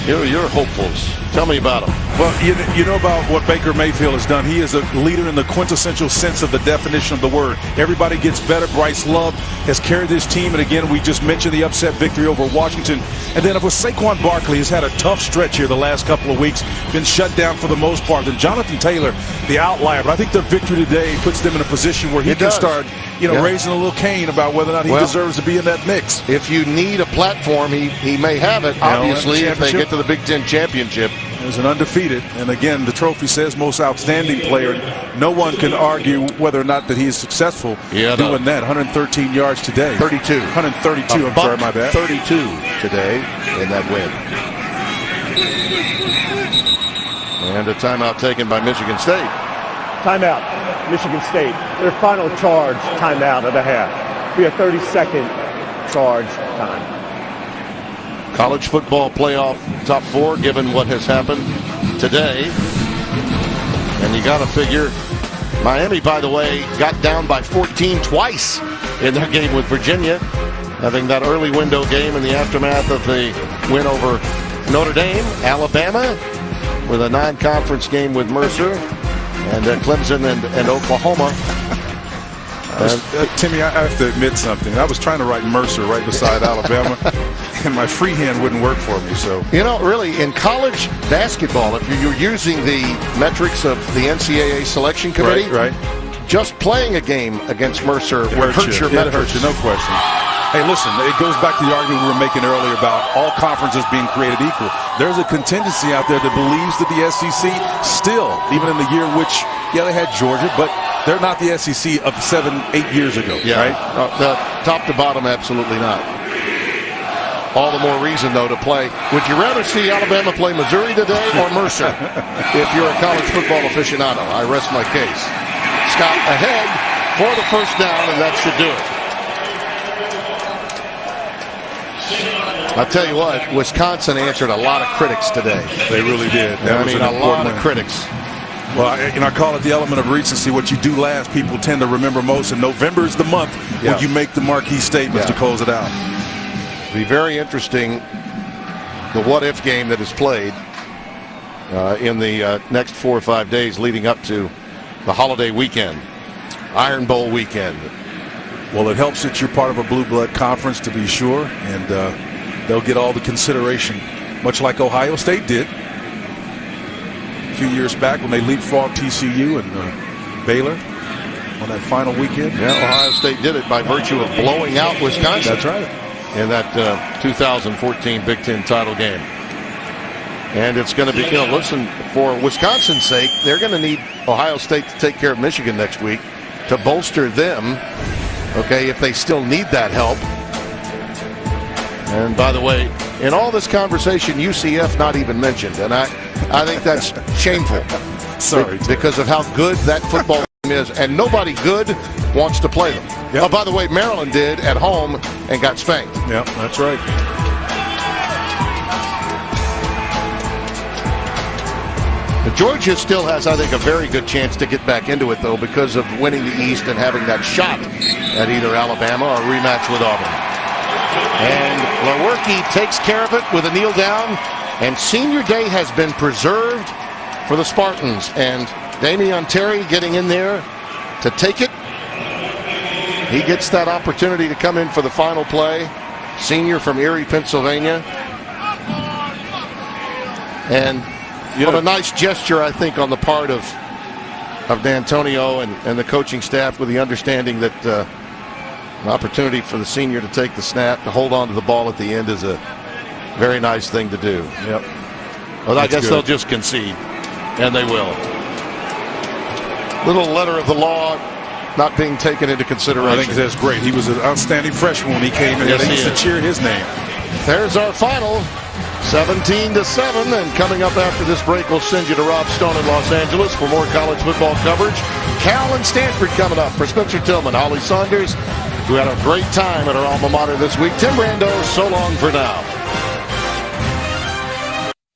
You're hopefuls. Tell me about him. Well, you know about what Baker Mayfield has done. He is a leader in the quintessential sense of the definition of the word. Everybody gets better. Bryce Love has carried this team. And again, we just mentioned the upset victory over Washington. And then, of course, Saquon Barkley has had a tough stretch here the last couple of weeks. Been shut down for the most part. And Jonathan Taylor, the outlier. But I think the victory today puts them in a position where he can start, raising a little cane about whether or not he deserves to be in that mix. If you need a platform, he may have it, obviously, if they get to the Big Ten championship. There's an undefeated, and again, the trophy says most outstanding player. No one can argue whether or not that he is successful doing that. 113 yards today. 32. 132, I'm sorry, my bad. 32 today in that win. And a timeout taken by Michigan State. Timeout, Michigan State. Their final charge timeout of the half. Be a 30-second charge time. College football playoff top four, given what has happened today. And you got to figure, Miami, by the way, got down by 14 twice in their game with Virginia, having that early window game in the aftermath of the win over Notre Dame. Alabama with a non-conference game with Mercer, and Clemson and Oklahoma. Timmy, I have to admit something. I was trying to write Mercer right beside Alabama, and my freehand wouldn't work for me. So really, in college basketball, if you're using the metrics of the NCAA selection committee, right. Just playing a game against Mercer would hurt your metrics. It hurts you, no question. Hey, listen, it goes back to the argument we were making earlier about all conferences being created equal. There's a contingency out there that believes that the SEC still, even in the year which, they had Georgia, but they're not the SEC of 7-8 years ago, right? Top to bottom, absolutely not. All the more reason, though, to play. Would you rather see Alabama play Missouri today or Mercer? If you're a college football aficionado, I rest my case. Scott ahead for the first down, and that should do it. I'll tell you what, Wisconsin answered a lot of critics today. They really did. A lot of critics. Well, I call it the element of recency. What you do last, people tend to remember most. And November is the month when you make the marquee statements to close it out. Be very interesting, the what-if game that is played in the next 4 or 5 days leading up to the holiday weekend, Iron Bowl weekend. Well, it helps that you're part of a blue blood conference, to be sure, and they'll get all the consideration, much like Ohio State did a few years back when they leapfrogged TCU and Baylor on that final weekend. Yeah, Ohio State did it by virtue of blowing out Wisconsin. That's right. In that 2014 Big Ten title game. And it's going to be, listen, for Wisconsin's sake, they're going to need Ohio State to take care of Michigan next week to bolster them, if they still need that help. And by the way, in all this conversation, UCF not even mentioned. And I think that's shameful. Sorry. Because of how good that football team is. And nobody good wants to play them. Yep. Oh, by the way, Maryland did at home and got spanked. Yeah, that's right. Georgia still has, I think, a very good chance to get back into it, though, because of winning the East and having that shot at either Alabama or a rematch with Auburn. And Lewerke takes care of it with a kneel down, and senior day has been preserved for the Spartans. And Damian Terry getting in there to take it. He gets that opportunity to come in for the final play. Senior from Erie, Pennsylvania. And what a nice gesture, I think, on the part of Dantonio and the coaching staff, with the understanding that An opportunity for the senior to take the snap, to hold on to the ball at the end is a very nice thing to do. Yep. Well, I guess they'll just concede, and they will. Little letter of the law not being taken into consideration. I think that's great. He was an outstanding freshman when he came in. Yes, they used to cheer his name. There's our final, 17-7. And coming up after this break, we'll send you to Rob Stone in Los Angeles for more college football coverage. Cal and Stanford coming up. For Spencer Tillman, Holly Saunders, who had a great time at our alma mater this week. Tim Brando, so long for now.